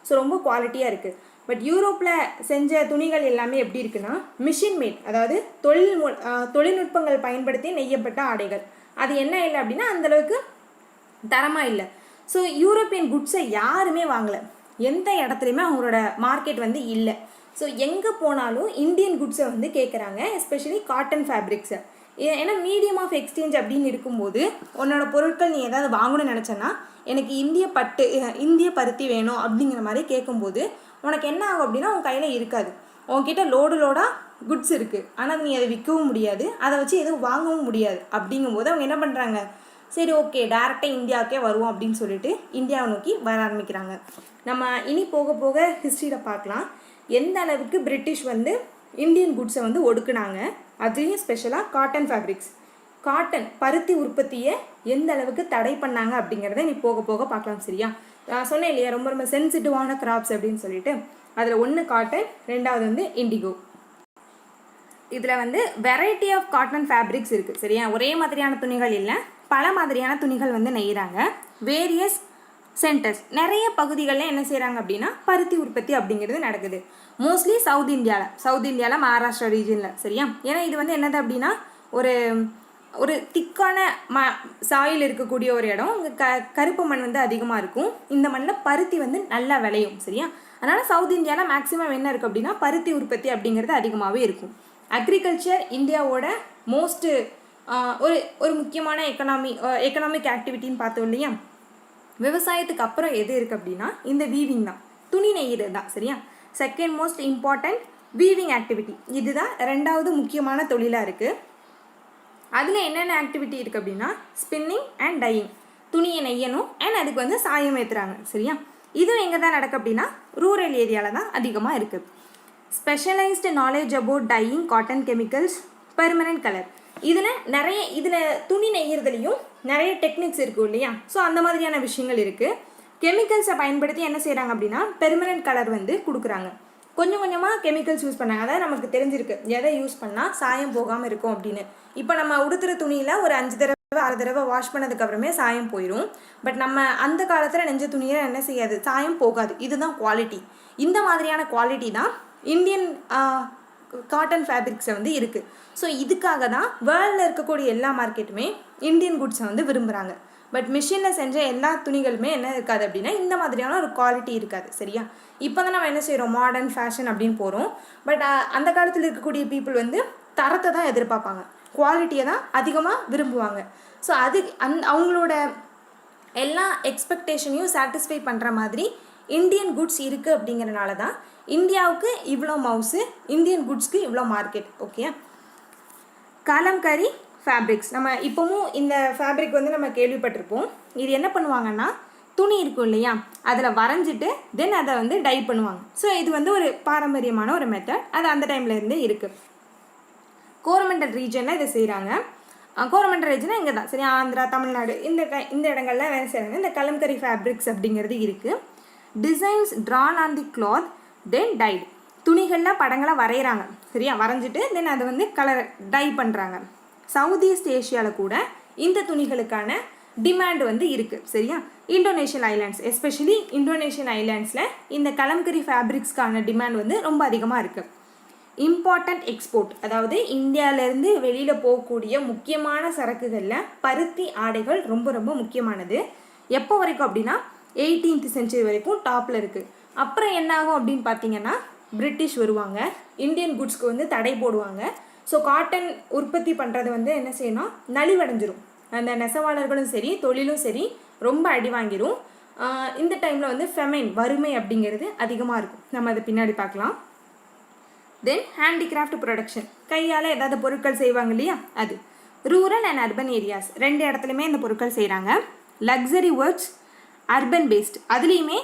ஸோ ரொம்ப குவாலிட்டியாக இருக்குது. பட் யூரோப்பில் செஞ்ச துணிகள் எல்லாமே எப்படி இருக்குன்னா மிஷின் மேட், அதாவது தொழில்நுட்பங்கள் பயன்படுத்தி நெய்யப்பட்ட ஆடைகள். அது என்ன இல்லை அப்படின்னா அந்தளவுக்கு தரமாக இல்லை. ஸோ யூரோப்பியன் குட்ஸை யாருமே வாங்கலை, எந்த இடத்துலையுமே அவங்களோட மார்க்கெட் வந்து இல்லை. ஸோ எங்கே போனாலும் இந்தியன் குட்ஸை வந்து கேட்குறாங்க, எஸ்பெஷலி காட்டன் ஃபேப்ரிக்ஸை. ஏன்னா மீடியம் ஆஃப் எக்ஸ்சேஞ்ச் அப்படின்னு இருக்கும்போது உன்னோட பொருட்கள் நீ ஏதாவது வாங்கணும்னு நினச்சேன்னா எனக்கு இந்திய பருத்தி வேணும் அப்படிங்கிற மாதிரி கேட்கும்போது உனக்கு என்ன ஆகும் அப்படின்னா உன் கையில் இருக்காது. உன்கிட்ட லோடாக குட்ஸ் இருக்குது, ஆனால் நீ அதை விற்கவும் முடியாது, அதை வச்சு எதுவும் வாங்கவும் முடியாது. அப்படிங்கும்போது அவங்க என்ன பண்ணுறாங்க, சரி ஓகே டேரெக்டாக இந்தியாவுக்கே வருவோம் அப்படின்னு சொல்லிட்டு இந்தியாவை நோக்கி வர ஆரம்பிக்கிறாங்க. நம்ம இனி போக போக ஹிஸ்ட்ரியில் பார்க்கலாம் எந்த அளவுக்கு பிரிட்டிஷ் வந்து இந்தியன் குட்ஸை வந்து ஒடுக்குனாங்க. அதுலேயும் ஸ்பெஷலாக காட்டன் ஃபேப்ரிக்ஸ், காட்டன் பருத்தி உற்பத்தியை எந்த அளவுக்கு தடை பண்ணாங்க அப்படிங்கிறத நீ போக போக பார்க்கலாம். சரியா, நான் சொன்னேன் இல்லையா ரொம்ப ரொம்ப சென்சிட்டிவான கிராப்ஸ் அப்படின்னு சொல்லிட்டு, அதில் ஒன்று காட்டன், ரெண்டாவது வந்து இண்டிகோ. இதில் வந்து வெரைட்டி ஆஃப் காட்டன் ஃபேப்ரிக்ஸ் இருக்குது. சரியா, ஒரே மாதிரியான துணிகள் இல்லை, பல மாதிரியான துணிகள் வந்து நெய்கிறாங்க. வேரியஸ் சென்டர்ஸ், நிறைய பகுதிகளில் என்ன செய்கிறாங்க அப்படின்னா பருத்தி உற்பத்தி அப்படிங்கிறது நடக்குது. மோஸ்ட்லி சவுத் இந்தியாவில் மகாராஷ்டிரா ரீஜனில். சரியா, ஏன்னா இது வந்து என்னது அப்படின்னா ஒரு திக்கான சாயில் இருக்கக்கூடிய ஒரு இடம். இங்கே கருப்பு மண் வந்து அதிகமாக இருக்கும். இந்த மண்ணில் பருத்தி வந்து நல்லா விளையும். சரியா, அதனால் சவுத் இந்தியாவில் மேக்ஸிமம் என்ன இருக்குது அப்படின்னா பருத்தி உற்பத்தி அப்படிங்கிறது அதிகமாகவே இருக்கும். அக்ரிகல்ச்சர் இந்தியாவோட மோஸ்ட்டு ஒரு முக்கியமான எக்கனாமிக் ஆக்டிவிட்டின்னு பார்த்தோம் இல்லையா. விவசாயத்துக்கு அப்புறம் எது இருக்குது அப்படின்னா இந்த வீவிங் தான், துணி நெய்கிறது தான். சரியா, second most important weaving activity, இதுதான் ரெண்டாவது முக்கியமான தொழிலாக இருக்குது. அதில் என்னென்ன ஆக்டிவிட்டி இருக்குது அப்படின்னா ஸ்பின்னிங் அண்ட் டையிங், துணியை நெய்யணும் அண்ட் அதுக்கு வந்து சாயம் ஏற்றுறாங்க. சரியா, இதுவும் எங்கே தான் நடக்குது அப்படின்னா ரூரல் ஏரியாவில் தான் அதிகமாக இருக்குது. Specialised knowledge about dyeing cotton chemicals, permanent colour, இதில் துணி நெய்யறதுலையும் நிறைய டெக்னிக்ஸ் இருக்கும் இல்லையா. ஸோ அந்த மாதிரியான விஷயங்கள் இருக்குது. கெமிக்கல்ஸை பயன்படுத்தி என்ன செய்கிறாங்க அப்படின்னா பெர்மனன்ட் கலர் வந்து கொடுக்குறாங்க. கொஞ்சம் கொஞ்சமாக கெமிக்கல்ஸ் யூஸ் பண்ணாங்க. அதாவது நமக்கு தெரிஞ்சிருக்கு எதை யூஸ் பண்ணால் சாயம் போகாமல் இருக்கும் அப்படின்னு. இப்போ நம்ம உடுத்துகிற துணியில் ஒரு 5 தடவை 6 தடவை வாஷ் பண்ணதுக்கப்புறமே சாயம் போயிடும். பட் நம்ம அந்த காலத்தில் நெஞ்ச துணியை என்ன செய்யாது, சாயம் போகாது. இதுதான் குவாலிட்டி. இந்த மாதிரியான குவாலிட்டி தான் இந்தியன் காட்டன் ஃபேப்ரிக்ஸை வந்து இருக்குது. ஸோ இதுக்காக தான் வேர்ல்டில் இருக்கக்கூடிய எல்லா மார்க்கெட்டுமே இந்தியன் குட்ஸை வந்து விரும்புகிறாங்க. பட் மிஷினில் செஞ்ச எல்லா துணிகளுமே என்ன இருக்காது அப்படின்னா இந்த மாதிரியான ஒரு குவாலிட்டி இருக்காது. சரியா, இப்போ தான் நம்ம என்ன செய்கிறோம், மாடர்ன் ஃபேஷன் அப்படின்னு போகிறோம். பட் அந்த காலத்தில் இருக்கக்கூடிய பீப்புள் வந்து தரத்தை தான் எதிர்பார்ப்பாங்க, குவாலிட்டியை தான் அதிகமாக விரும்புவாங்க. ஸோ அவங்களோட எல்லா எக்ஸ்பெக்டேஷனையும் சாட்டிஸ்ஃபை பண்ணுற மாதிரி இந்தியன் குட்ஸ் இருக்குது. அப்படிங்கிறனால தான் இந்தியாவுக்கு இவ்வளோ மவுஸு, இந்தியன் குட்ஸ்க்கு இவ்வளோ மார்க்கெட். ஓகே, கலம்கரி ஃபேப்ரிக்ஸ், நம்ம இப்போவும் இந்த ஃபேப்ரிக் வந்து நம்ம கேள்விப்பட்டிருப்போம். இது என்ன பண்ணுவாங்கன்னா துணி இருக்கும் இல்லையா, அதில் வரைஞ்சிட்டு தென் அதை வந்து டை பண்ணுவாங்க. ஸோ இது வந்து ஒரு பாரம்பரியமான ஒரு மெத்தட், அது அந்த டைம்லேருந்து இருக்குது. கோரமண்டல் ரீஜனில் இதை செய்கிறாங்க. கோரமண்டல் ரீஜனாக இங்கே தான். சரி, ஆந்திரா, தமிழ்நாடு இந்த இடங்கள்லாம் வேலை செய்கிறாங்க. இந்த கலம்கரி ஃபேப்ரிக்ஸ் அப்படிங்கிறது இருக்குது. Designs drawn on the cloth then dyed, துணிகளில் படங்களை வரைகிறாங்க. சரியா, வரைஞ்சிட்டு தென் அதை வந்து டை பண்ணுறாங்க. சவுத் ஈஸ்ட் ஏஷியாவில் கூட இந்த துணிகளுக்கான டிமாண்ட் வந்து இருக்குது. சரியா, இந்தோனேஷியன் ஐலாண்ட்ஸ், எஸ்பெஷலி இந்தோனேஷியன் ஐலாண்ட்ஸில் இந்த கலம்கரி ஃபேப்ரிக்ஸ்க்கான டிமாண்ட் வந்து ரொம்ப அதிகமாக இருக்குது. இம்பார்ட்டண்ட் எக்ஸ்போர்ட், அதாவது இந்தியாவிலேருந்து வெளியில் போகக்கூடிய முக்கியமான சரக்குகளில் பருத்தி ஆடைகள் ரொம்ப ரொம்ப முக்கியமானது. எப்போ வரைக்கும் அப்படின்னா 18th century வரைக்கும் டாப்பில் இருக்குது. அப்புறம் என்ன ஆகும் அப்படின்னு பார்த்தீங்கன்னா பிரிட்டிஷ் வருவாங்க, இந்தியன் குட்ஸ்க்கு வந்து தடை போடுவாங்க. ஸோ காட்டன் உற்பத்தி பண்ணுறது வந்து என்ன செய்யணும், நலிவடைஞ்சிரும். அந்த நெசவாளர்களும் சரி தொழிலும் சரி ரொம்ப அடி வாங்கிடும். இந்த டைமில் வந்து ஃபெமைன், வறுமை அப்படிங்கிறது அதிகமாக இருக்கும். நம்ம அதை பின்னாடி பார்க்கலாம். தென் ஹேண்டிகிராஃப்ட் ப்ரொடக்ஷன், கையால் ஏதாவது பொருட்கள் செய்வாங்க இல்லையா, அது. ரூரல் அண்ட் அர்பன் ஏரியாஸ் ரெண்டு இடத்துலையுமே இந்த பொருட்கள் செய்கிறாங்க. லக்ஸரி ஒர்க்ஸ், அர்பன் பேஸ்ட், அதுலேயுமே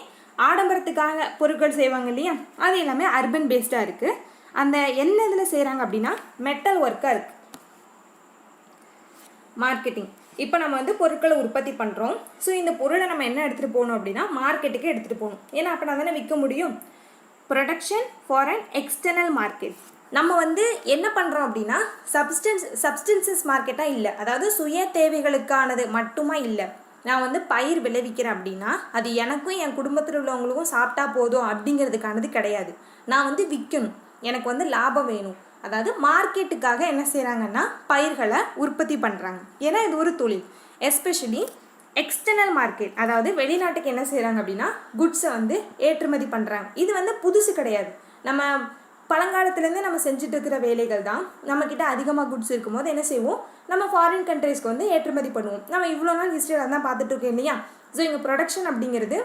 ஆடம்பரத்துக்காக பொருட்கள் செய்வாங்க இல்லையா, அது எல்லாமே அர்பன் பேஸ்டாக இருக்குது. அந்த என்ன இதில் செய்கிறாங்க அப்படின்னா மெட்டல் ஒர்க்காக இருக்குது. மார்க்கெட்டிங், இப்போ நம்ம வந்து பொருட்களை உற்பத்தி பண்ணுறோம். ஸோ இந்த பொருளை நம்ம என்ன எடுத்துகிட்டு போகணும் அப்படின்னா மார்க்கெட்டுக்கு எடுத்துகிட்டு போகணும். ஏன்னா அப்போ நான் தானே விற்க முடியும். Production for an external market. நம்ம வந்து என்ன பண்ணுறோம் அப்படின்னா சப்ஸ்டன்சஸ் மார்க்கெட்டாக இல்லை, அதாவது சுய தேவைகளுக்கானது மட்டுமா இல்லை. நான் வந்து பயிர் விளைவிக்கிறேன் அப்படின்னா அது எனக்கும் என் குடும்பத்தில் உள்ளவங்களுக்கும் சாப்பிட்டா போதும் அப்படிங்கிறதுக்கானது கிடையாது. நான் வந்து விற்கணும், எனக்கு வந்து லாபம் வேணும். அதாவது மார்க்கெட்டுக்காக என்ன செய்கிறாங்கன்னா பயிர்களை உற்பத்தி பண்ணுறாங்க. ஏன்னா இது ஒரு தொழில். எஸ்பெஷலி எக்ஸ்டர்னல் மார்க்கெட், அதாவது வெளிநாட்டுக்கு என்ன செய்கிறாங்க அப்படின்னா குட்ஸை வந்து ஏற்றுமதி பண்ணுறாங்க. இது வந்து புதுசு கிடையாது. நம்ம பழங்காலத்துலேருந்து நம்ம செஞ்சுட்டு இருக்கிற வேலைகள் தான். நம்மக்கிட்ட அதிகமாக குட்ஸ் இருக்கும்போது என்ன செய்வோம், நம்ம ஃபாரின் கண்ட்ரீஸ்க்கு வந்து ஏற்றுமதி பண்ணுவோம். நம்ம இவ்வளோ நாள் ஹிஸ்டரியில் தான் பார்த்துட்டு இருக்கோம் இல்லையா. ஸோ இங்கே ப்ரொடக்ஷன் அப்படிங்கிறது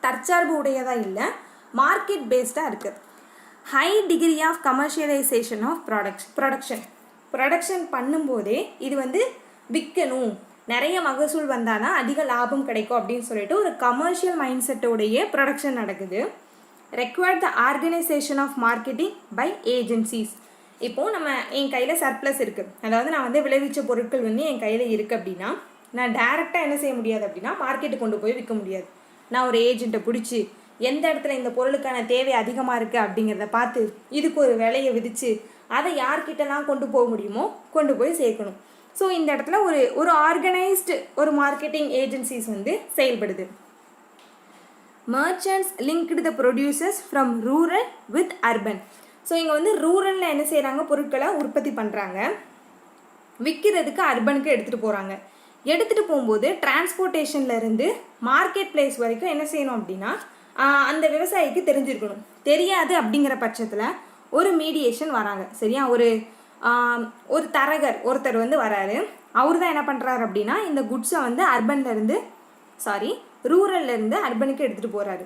தற்சார்பு உடையதாக இல்லை, மார்க்கெட் பேஸ்டாக இருக்குது. High degree of commercialisation of production பண்ணும்போதே இது வந்து விற்கணும், நிறைய மகசூல் வந்தால் தான் அதிக லாபம் கிடைக்கும் அப்படின்னு சொல்லிட்டு ஒரு கமர்ஷியல் மைண்ட் செட்டோடைய ப்ரொடக்ஷன் நடக்குது. Required the organisation of marketing by agencies. இப்போது நம்ம என் கையில் சர்ப்ளஸ் இருக்குது, அதாவது நான் வந்து விளைவிச்ச பொருட்கள் வந்து என் கையில் இருக்குது அப்படின்னா நான் டைரெக்டாக என்ன செய்ய முடியாது அப்படின்னா மார்க்கெட்டுக்கு கொண்டு போய் விற்க முடியாது. நான் ஒரு ஏஜென்ட்டை பிடிச்சி எந்த இடத்துல இந்த பொருளுக்கான தேவை அதிகமாக இருக்குது அப்படிங்கிறத பார்த்து இதுக்கு ஒரு விலையை விதித்து அதை யார்கிட்டலாம் கொண்டு போக முடியுமோ கொண்டு போய் சேர்க்கணும். ஸோ இந்த இடத்துல ஒரு ஆர்கனைஸ்டு ஒரு மார்க்கெட்டிங் ஏஜென்சிஸ் வந்து செயல்படுது. Merchants linked the producers from rural with urban. So இங்கே வந்து ரூரலில் என்ன செய்கிறாங்க, பொருட்களை உற்பத்தி பண்ணுறாங்க, விற்கிறதுக்கு அர்பனுக்கு எடுத்துகிட்டு போகிறாங்க. எடுத்துகிட்டு போகும்போது டிரான்ஸ்போர்ட்டேஷன்லேருந்து மார்க்கெட் பிளேஸ் வரைக்கும் என்ன செய்யணும் அப்படின்னா அந்த விவசாயிக்கு தெரிஞ்சிருக்கணும். தெரியாது அப்படிங்கிற பட்சத்தில் ஒரு மீடியேஷன் வராங்க, சரியா. ஒரு தரகர் ஒருத்தர் வந்து வராரு. அவர் தான் என்ன பண்ணுறாரு அப்படின்னா இந்த குட்ஸை வந்து ரூரல்லேருந்து அர்பனுக்கு எடுத்துகிட்டு போகிறாரு.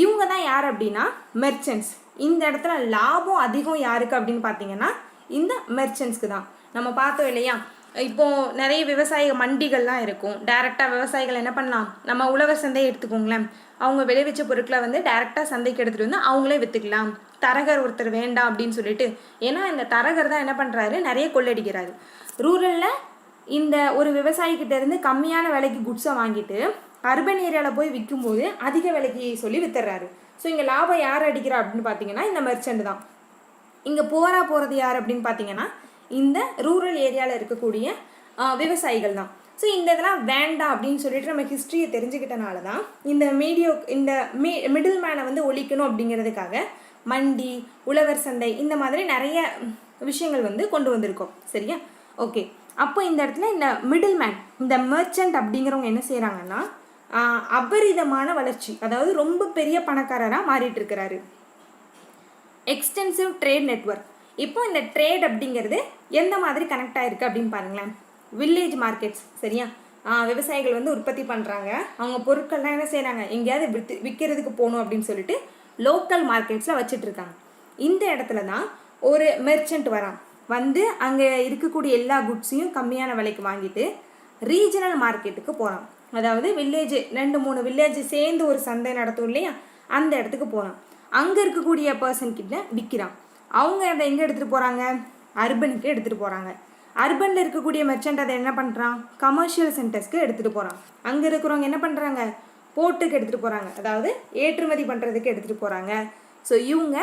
இவங்க தான் யார் அப்படின்னா மெர்ச்சன்ட்ஸ். இந்த இடத்துல லாபம் அதிகம் யாருக்கு அப்படின்னு பார்த்தீங்கன்னா இந்த மெர்ச்சன்ட்ஸ்க்கு தான். நம்ம பார்த்தோம் இல்லையா, இப்போது நிறைய விவசாய மண்டிகள்லாம் இருக்கும். டைரெக்டாக விவசாயிகள் என்ன பண்ணலாம், நம்ம உழவர் சந்தையை எடுத்துக்கோங்களேன், அவங்க விளைவிச்ச பொருட்களை வந்து டைரெக்டாக சந்தைக்கு எடுத்துகிட்டு வந்து அவங்களே விற்றுக்கலாம். தரகர் ஒருத்தர் வேண்டாம் அப்படின்னு சொல்லிட்டு, ஏன்னா இந்த தரகர் தான் என்ன பண்ணுறாரு, நிறைய கொள்ளடிக்கிறாரு. ரூரலில் இந்த ஒரு விவசாயிக்கிட்ட இருந்து கம்மியான விலைக்கு குட்ஸை வாங்கிட்டு அர்பன் ஏரியாவில் போய் விற்கும்போது அதிக விலைக்கு சொல்லி வித்துறாரு. ஸோ இங்கே லாபம் யார் அடிக்கிறா அப்படின்னு பார்த்தீங்கன்னா இந்த மெர்ச்சன்ட் தான். இங்கே போகிறது யார் அப்படின்னு பார்த்தீங்கன்னா இந்த ரூரல் ஏரியாவில் இருக்கக்கூடிய விவசாயிகள் தான். ஸோ இந்த இதெல்லாம் வேண்டாம் அப்படின்னு சொல்லிட்டு நம்ம ஹிஸ்ட்ரியை தெரிஞ்சுக்கிட்டனால தான் இந்த மிடில் மேனை வந்து ஒழிக்கணும் அப்படிங்கிறதுக்காக மண்டி, உழவர் சந்தை, இந்த மாதிரி நிறைய விஷயங்கள் வந்து கொண்டு வந்திருக்கோம், சரியா. ஓகே, அப்போ இந்த இடத்துல இந்த மிடில் மேன், இந்த மெர்ச்சன்ட் அப்படிங்கிறவங்க என்ன செய்கிறாங்கன்னா அபரிதமான வளர்ச்சி, அதாவது ரொம்ப பெரிய பணக்காரராக மாறிட்டு இருக்கிறாரு. Extensive trade network. இப்போ இந்த ட்ரேட் அப்படிங்கிறது எந்த மாதிரி கனெக்ட் ஆகிருக்கு அப்படின்னு பாருங்களேன். வில்லேஜ் மார்க்கெட்ஸ், சரியா. விவசாயிகள் வந்து உற்பத்தி பண்ணுறாங்க, அவங்க பொருட்கள்லாம் என்ன செய்கிறாங்க, எங்கேயாவது விற்கிறதுக்கு போகணும் அப்படின்னு சொல்லிட்டு லோக்கல் மார்க்கெட்ஸில் வச்சிட்ருக்காங்க. இந்த இடத்துல தான் ஒரு மெர்ச்சன்ட் வரான், வந்து அங்கே இருக்கக்கூடிய எல்லா குட்ஸையும் கம்மியான விலைக்கு வாங்கிட்டு ரீஜனல் மார்க்கெட்டுக்கு போகிறான். அதாவது வில்லேஜ் 2-3 வில்லேஜ் சேர்ந்து ஒரு சந்தை நடத்தும் இல்லையா, அந்த இடத்துக்கு போகிறான். அங்கே இருக்கக்கூடிய பர்சன்கிட்ட விற்கிறான். அவங்க அதை எங்கே எடுத்துகிட்டு போகிறாங்க, அர்பனுக்கு எடுத்துகிட்டு போகிறாங்க. அர்பனில் இருக்கக்கூடிய மெர்ச்சன்ட் அதை என்ன பண்ணுறான், கமர்ஷியல் சென்டர்ஸ்க்கு எடுத்துகிட்டு போகிறான். அங்கே இருக்கிறவங்க என்ன பண்ணுறாங்க, போர்ட்டுக்கு எடுத்துகிட்டு போகிறாங்க, அதாவது ஏற்றுமதி பண்ணுறதுக்கு எடுத்துகிட்டு போகிறாங்க. ஸோ இவங்க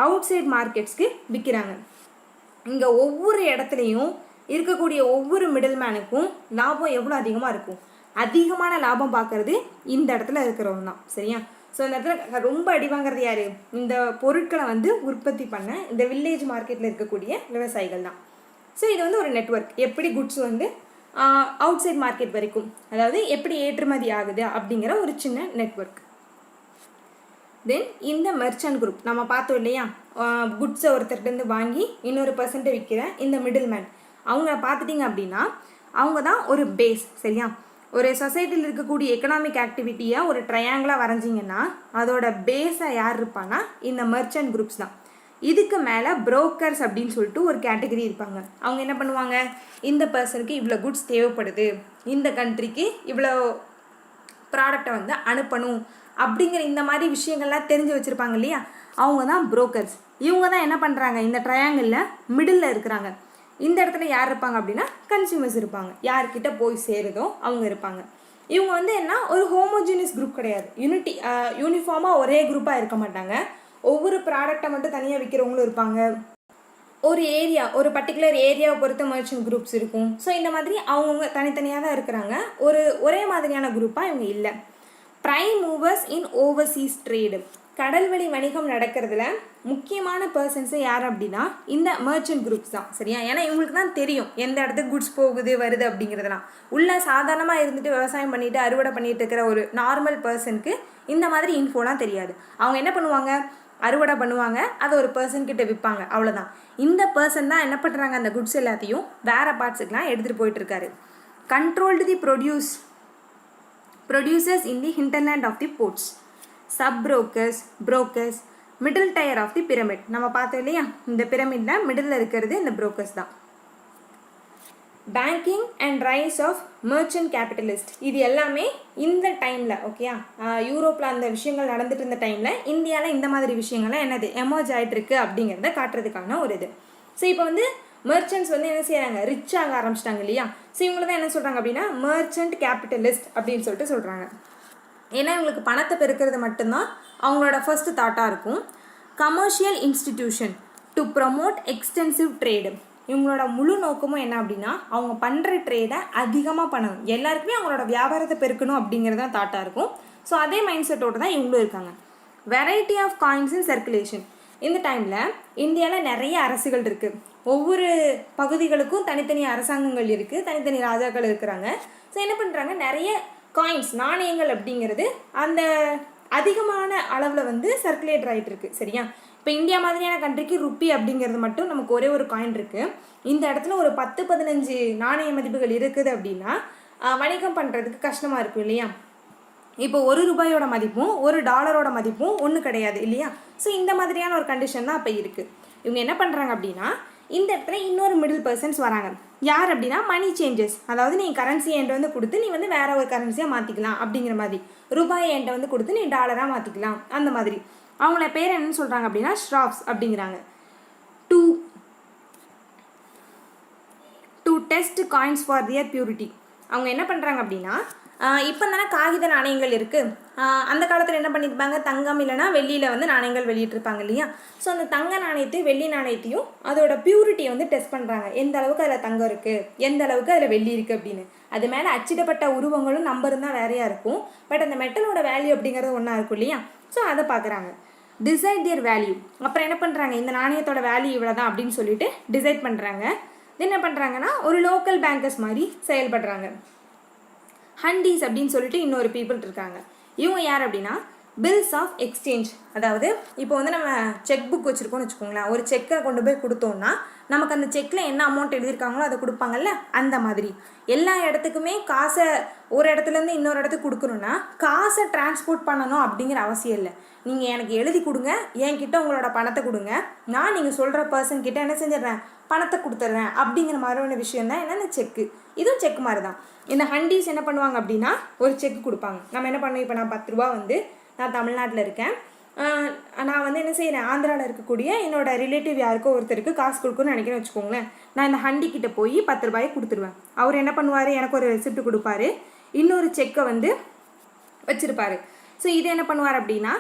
அவுட் சைட் மார்க்கெட்ஸ்க்கு விற்கிறாங்க. இங்கே ஒவ்வொரு இடத்துலையும் இருக்கக்கூடிய ஒவ்வொரு மிடில் மேனுக்கும் லாபம் எவ்வளோ அதிகமாக இருக்கும், அதிகமான லாபம் பார்க்குறது இந்த இடத்துல இருக்கிறவங்க தான், சரியா. ஸோ இந்த இடத்துல ரொம்ப அடி வாங்குறது யார்? இந்த பொருட்களை வந்து உற்பத்தி பண்ண இந்த வில்லேஜ் மார்க்கெட்டில் இருக்கக்கூடிய விவசாயிகள் தான். ஸோ இது வந்து ஒரு நெட்வொர்க், எப்படி குட்ஸ் வந்து அவுட் சைட் மார்க்கெட் வரைக்கும், அதாவது எப்படி ஏற்றுமதி ஆகுது அப்படிங்கிற ஒரு சின்ன நெட்வொர்க். தென் இந்த மெர்ச்சன்ட் குரூப் நம்ம பார்த்தோம் இல்லையா, குட்ஸை ஒருத்தர்கிட்டருந்து வாங்கி இன்னொரு பர்சன்ட்டை விற்கிற இந்த மிடில் மேன், அவங்க பார்த்துட்டிங்க அப்படின்னா அவங்க தான் ஒரு பேஸ். சரியா? ஒரு சொசைட்டியில் இருக்கக்கூடிய எக்கனாமிக் ஆக்டிவிட்டியை ஒரு ட்ரையாங்கிளாக வரைஞ்சிங்கன்னா அதோட பேஸை யார் இருப்பான்னா இந்த மெர்ச்சன்ட் குரூப்ஸ் தான். இதுக்கு மேலே புரோக்கர்ஸ் அப்படின்னு சொல்லிட்டு ஒரு கேட்டகரி இருப்பாங்க. அவங்க என்ன பண்ணுவாங்க, இந்த பர்சனுக்கு இவ்வளோ குட்ஸ் தேவைப்படுது, இந்த கண்ட்ரிக்கு இவ்வளோ ப்ராடக்டை வந்து அனுப்பணும் அப்படிங்கிற இந்த மாதிரி விஷயங்கள்லாம் தெரிஞ்சு வச்சுருப்பாங்க இல்லையா, அவங்க தான் புரோக்கர்ஸ். இவங்க தான் என்ன பண்ணுறாங்க, இந்த ட்ரையாங்கிளில் மிடில் இருக்கிறாங்க. இந்த இடத்துல யார் இருப்பாங்க அப்படின்னா கன்சியூமர்ஸ் இருப்பாங்க. யார்கிட்ட போய் சேருதோ அவங்க இருப்பாங்க. இவங்க வந்து என்ன, ஒரு ஹோமோஜினியஸ் குரூப் கிடையாது, யூனிஃபார்மாக ஒரே குரூப்பாக இருக்க மாட்டாங்க. ஒவ்வொரு ப்ராடக்டை மட்டும் தனியாக விற்கிறவங்களும் இருப்பாங்க. ஒரு ஏரியா, ஒரு பர்டிகுலர் ஏரியாவை பொறுத்த மர்ச்சன்ட் குரூப்ஸ் இருக்கும். ஸோ இந்த மாதிரி அவங்கவுங்க தனித்தனியாக தான் இருக்கிறாங்க. ஒரே மாதிரியான குரூப்பாக இவங்க இல்லை. ப்ரைம் மூவர்ஸ் இன் ஓவர்சீஸ் ட்ரேடு, கடல்வழி வணிகம் நடக்கிறதுல முக்கியமான பர்சன்ஸு யார் அப்படின்னா இந்த மர்ச்சன்ட் குரூப்ஸ் தான். சரியா? ஏன்னா இவங்களுக்கு தான் தெரியும் எந்த இடத்துக்கு குட்ஸ் போகுது வருது அப்படிங்கிறதுலாம். உள்ள சாதாரணமாக இருந்துட்டு விவசாயம் பண்ணிட்டு அறுவடை பண்ணிட்டு இருக்கிற ஒரு நார்மல் பர்சனுக்கு இந்த மாதிரி இன்ஃபோலாம் தெரியாது. அவங்க என்ன பண்ணுவாங்க, அறுவடை பண்ணுவாங்க, அதை ஒரு பர்சன்கிட்ட விற்பாங்க, அவ்வளோதான். இந்த பர்சன் தான் என்ன பண்ணுறாங்க, அந்த குட்ஸ் எல்லாத்தையும் வேறு பார்ட்ஸுக்கெலாம் எடுத்துகிட்டு போயிட்டுருக்காரு. Controlled the producers in the hinterland of the ports, sub brokers, middle tier of the pyramid. நம்ம பார்த்தோம் இல்லையா, இந்த பிரமிடில் மிடில் இருக்கிறது இந்த புரோக்கர்ஸ் தான். Banking and rise of merchant capitalist, இது எல்லாமே இந்த டைமில், ஓகேயா, யூரோப்பில் அந்த விஷயங்கள் நடந்துட்டு இருந்த டைமில் இந்தியாவில் இந்த மாதிரி விஷயங்கள்லாம் என்னது எமர்ஜ் ஆகிட்டு இருக்கு அப்படிங்கிறத காட்டுறதுக்கான ஒரு இது. ஸோ இப்போ வந்து மெர்ச்சன்ட்ஸ் வந்து என்ன செய்கிறாங்க, ரிச் ஆக ஆரம்பிச்சிட்டாங்க இல்லையா. ஸோ இவங்களை தான் என்ன சொல்கிறாங்க அப்படின்னா மர்ச்சன்ட் கேபிட்டலிஸ்ட் அப்படின்னு சொல்லிட்டு சொல்கிறாங்க. ஏன்னா இவங்களுக்கு பணத்தை பெருக்கிறது மட்டும்தான் அவங்களோட ஃபர்ஸ்ட் தாட்டாக இருக்கும். Commercial institution to promote extensive trade, இவங்களோட முழு நோக்கமும் என்ன அப்படின்னா அவங்க பண்ணுற ட்ரேடை அதிகமாக பண்ணணும், எல்லாருக்குமே அவங்களோட வியாபாரத்தை பெருக்கணும் அப்படிங்கிறது தான் தாட்டாக இருக்கும். ஸோ அதே மைண்ட் செட்டோடு தான் இவங்களும் இருக்காங்க. Variety of coins in circulation, இந்த டைமில் இந்தியாவில் நிறைய அரசுகள் இருக்குது. ஒவ்வொரு பகுதிகளுக்கும் தனித்தனி அரசாங்கங்கள் இருக்குது, தனித்தனி ராஜாக்கள் இருக்கிறாங்க. ஸோ என்ன பண்ணுறாங்க, நிறைய காயின்ஸ், நாணயங்கள் அப்படிங்கிறது அந்த அதிகமான அளவில் வந்து சர்க்குலேட் ஆகிட்டு இருக்கு. சரியா? இப்போ இந்தியா மாதிரியான கண்ட்ரிக்கு ருப்பி அப்படிங்கிறது மட்டும் நமக்கு ஒரே ஒரு காயின் இருக்குது. இந்த இடத்துல ஒரு 10-15 நாணய மதிப்புகள் இருக்குது அப்படின்னா வணிகம் பண்ணுறதுக்கு கஷ்டமாக இருக்கும் இல்லையா. இப்போ $1 மதிப்பும் $1 மதிப்பும் ஒன்று கிடையாது இல்லையா. ஸோ இந்த மாதிரியான ஒரு கண்டிஷன் தான் அப்போ இருக்குது. இவங்க என்ன பண்ணுறாங்க அப்படின்னா இந்த இடத்துல இன்னொரு மிடில் பர்சன்ஸ் வராங்க. யார் அப்படின்னா மணி சேஞ்சஸ், அதாவது நீ கரன்சி என்கிட்ட வந்து கொடுத்து நீ வந்து வேற ஒரு கரன்சியாக மாற்றிக்கலாம் அப்படிங்கிற மாதிரி, ரூபாய் என்கிட்ட வந்து கொடுத்து நீ டாலராக மாற்றிக்கலாம் அந்த மாதிரி. அவங்கள பேர் என்னன்னு சொல்கிறாங்க அப்படின்னா ஷ்ராப்ஸ் அப்படிங்கிறாங்க. To test coins for their purity, அவங்க என்ன பண்ணுறாங்க அப்படின்னா இப்போ தானே காகித நாணயங்கள் இருக்குது. அந்த காலத்தில் என்ன பண்ணியிருப்பாங்க, தங்கம் இல்லைனா வெள்ளியில் வந்து நாணயங்கள் வெளியிட்டிருப்பாங்க இல்லையா. ஸோ அந்த தங்க நாணயத்தையும் வெள்ளி நாணயத்தையும் அதோட பியூரிட்டியை வந்து டெஸ்ட் பண்ணுறாங்க. எந்த அளவுக்கு அதில் தங்கம் இருக்குது, எந்த அளவுக்கு அதில் வெள்ளி இருக்குது அப்படின்னு. அது மேலே அச்சிடப்பட்ட உருவங்களும் நம்பரும் தான் வேறையாக இருக்கும். பட் அந்த மெட்டலோட வேல்யூ அப்படிங்கிறது ஒன்றா இருக்கும் இல்லையா. ஸோ அதை பார்க்குறாங்க. டிசைட் தியர் வேல்யூ, அப்புறம் என்ன பண்ணுறாங்க, இந்த நாணயத்தோட வேல்யூ இவ்வளோ தான் அப்படின்னு சொல்லிட்டு டிசைட் பண்ணுறாங்க. தென் என்ன பண்ணுறாங்கன்னா ஒரு லோக்கல் பேங்கர்ஸ் மாதிரி செயல்படுறாங்க. ஹண்டீஸ் அப்படின்னு சொல்லிட்டு இன்னொரு பீப்புள் இருக்காங்க. இவங்க யார் அப்படின்னா பில்ஸ் ஆஃப் எக்ஸ்சேஞ்ச், அதாவது இப்போ வந்து நம்ம செக் புக் வச்சுருக்கோம்னு வச்சுக்கோங்களேன். ஒரு செக்கை கொண்டு போய் கொடுத்தோன்னா நமக்கு அந்த செக்கில் என்ன அமௌண்ட் எழுதியிருக்காங்களோ அதை கொடுப்பாங்கல்ல, அந்த மாதிரி எல்லா இடத்துக்குமே காசை ஒரு இடத்துலேருந்து இன்னொரு இடத்துக்கு கொடுக்கணுன்னா காசை டிரான்ஸ்போர்ட் பண்ணணும் அப்படிங்கிற அவசியம் இல்லை. நீங்கள் எனக்கு எழுதி கொடுங்க, என்கிட்ட உங்களோட பணத்தை கொடுங்க, நான் நீங்கள் சொல்கிற பர்சன்கிட்ட என்ன செஞ்சிடறேன், பணத்தை கொடுத்துட்றேன் அப்படிங்கிற மாதிரியான விஷயம் தான் என்ன செக்கு. இதுவும் செக் மாதிரி தான். இந்த ஹண்டீஸ் என்ன பண்ணுவாங்க அப்படின்னா ஒரு செக் கொடுப்பாங்க. நம்ம என்ன பண்ணுவோம், இப்போ நான் 10 ரூபா வந்து நான் தமிழ்நாட்டில் இருக்கேன், நான் வந்து என்ன செய்கிறேன், ஆந்திராவில் இருக்கக்கூடிய என்னோட ரிலேட்டிவ் யாருக்கோ ஒருத்தருக்கு காசு கொடுக்கணும்னு நினைக்கிறேன்னு வச்சுக்கோங்களேன். நான் இந்த ஹண்டிக்கிட்ட போய் 10 ரூபாயை கொடுத்துருவேன். அவர் என்ன பண்ணுவார், எனக்கு ஒரு ரெசிப்ட் கொடுப்பாரு, இன்னொரு செக்கை வந்து வச்சுருப்பார். ஸோ இது என்ன பண்ணுவார் அப்படின்னா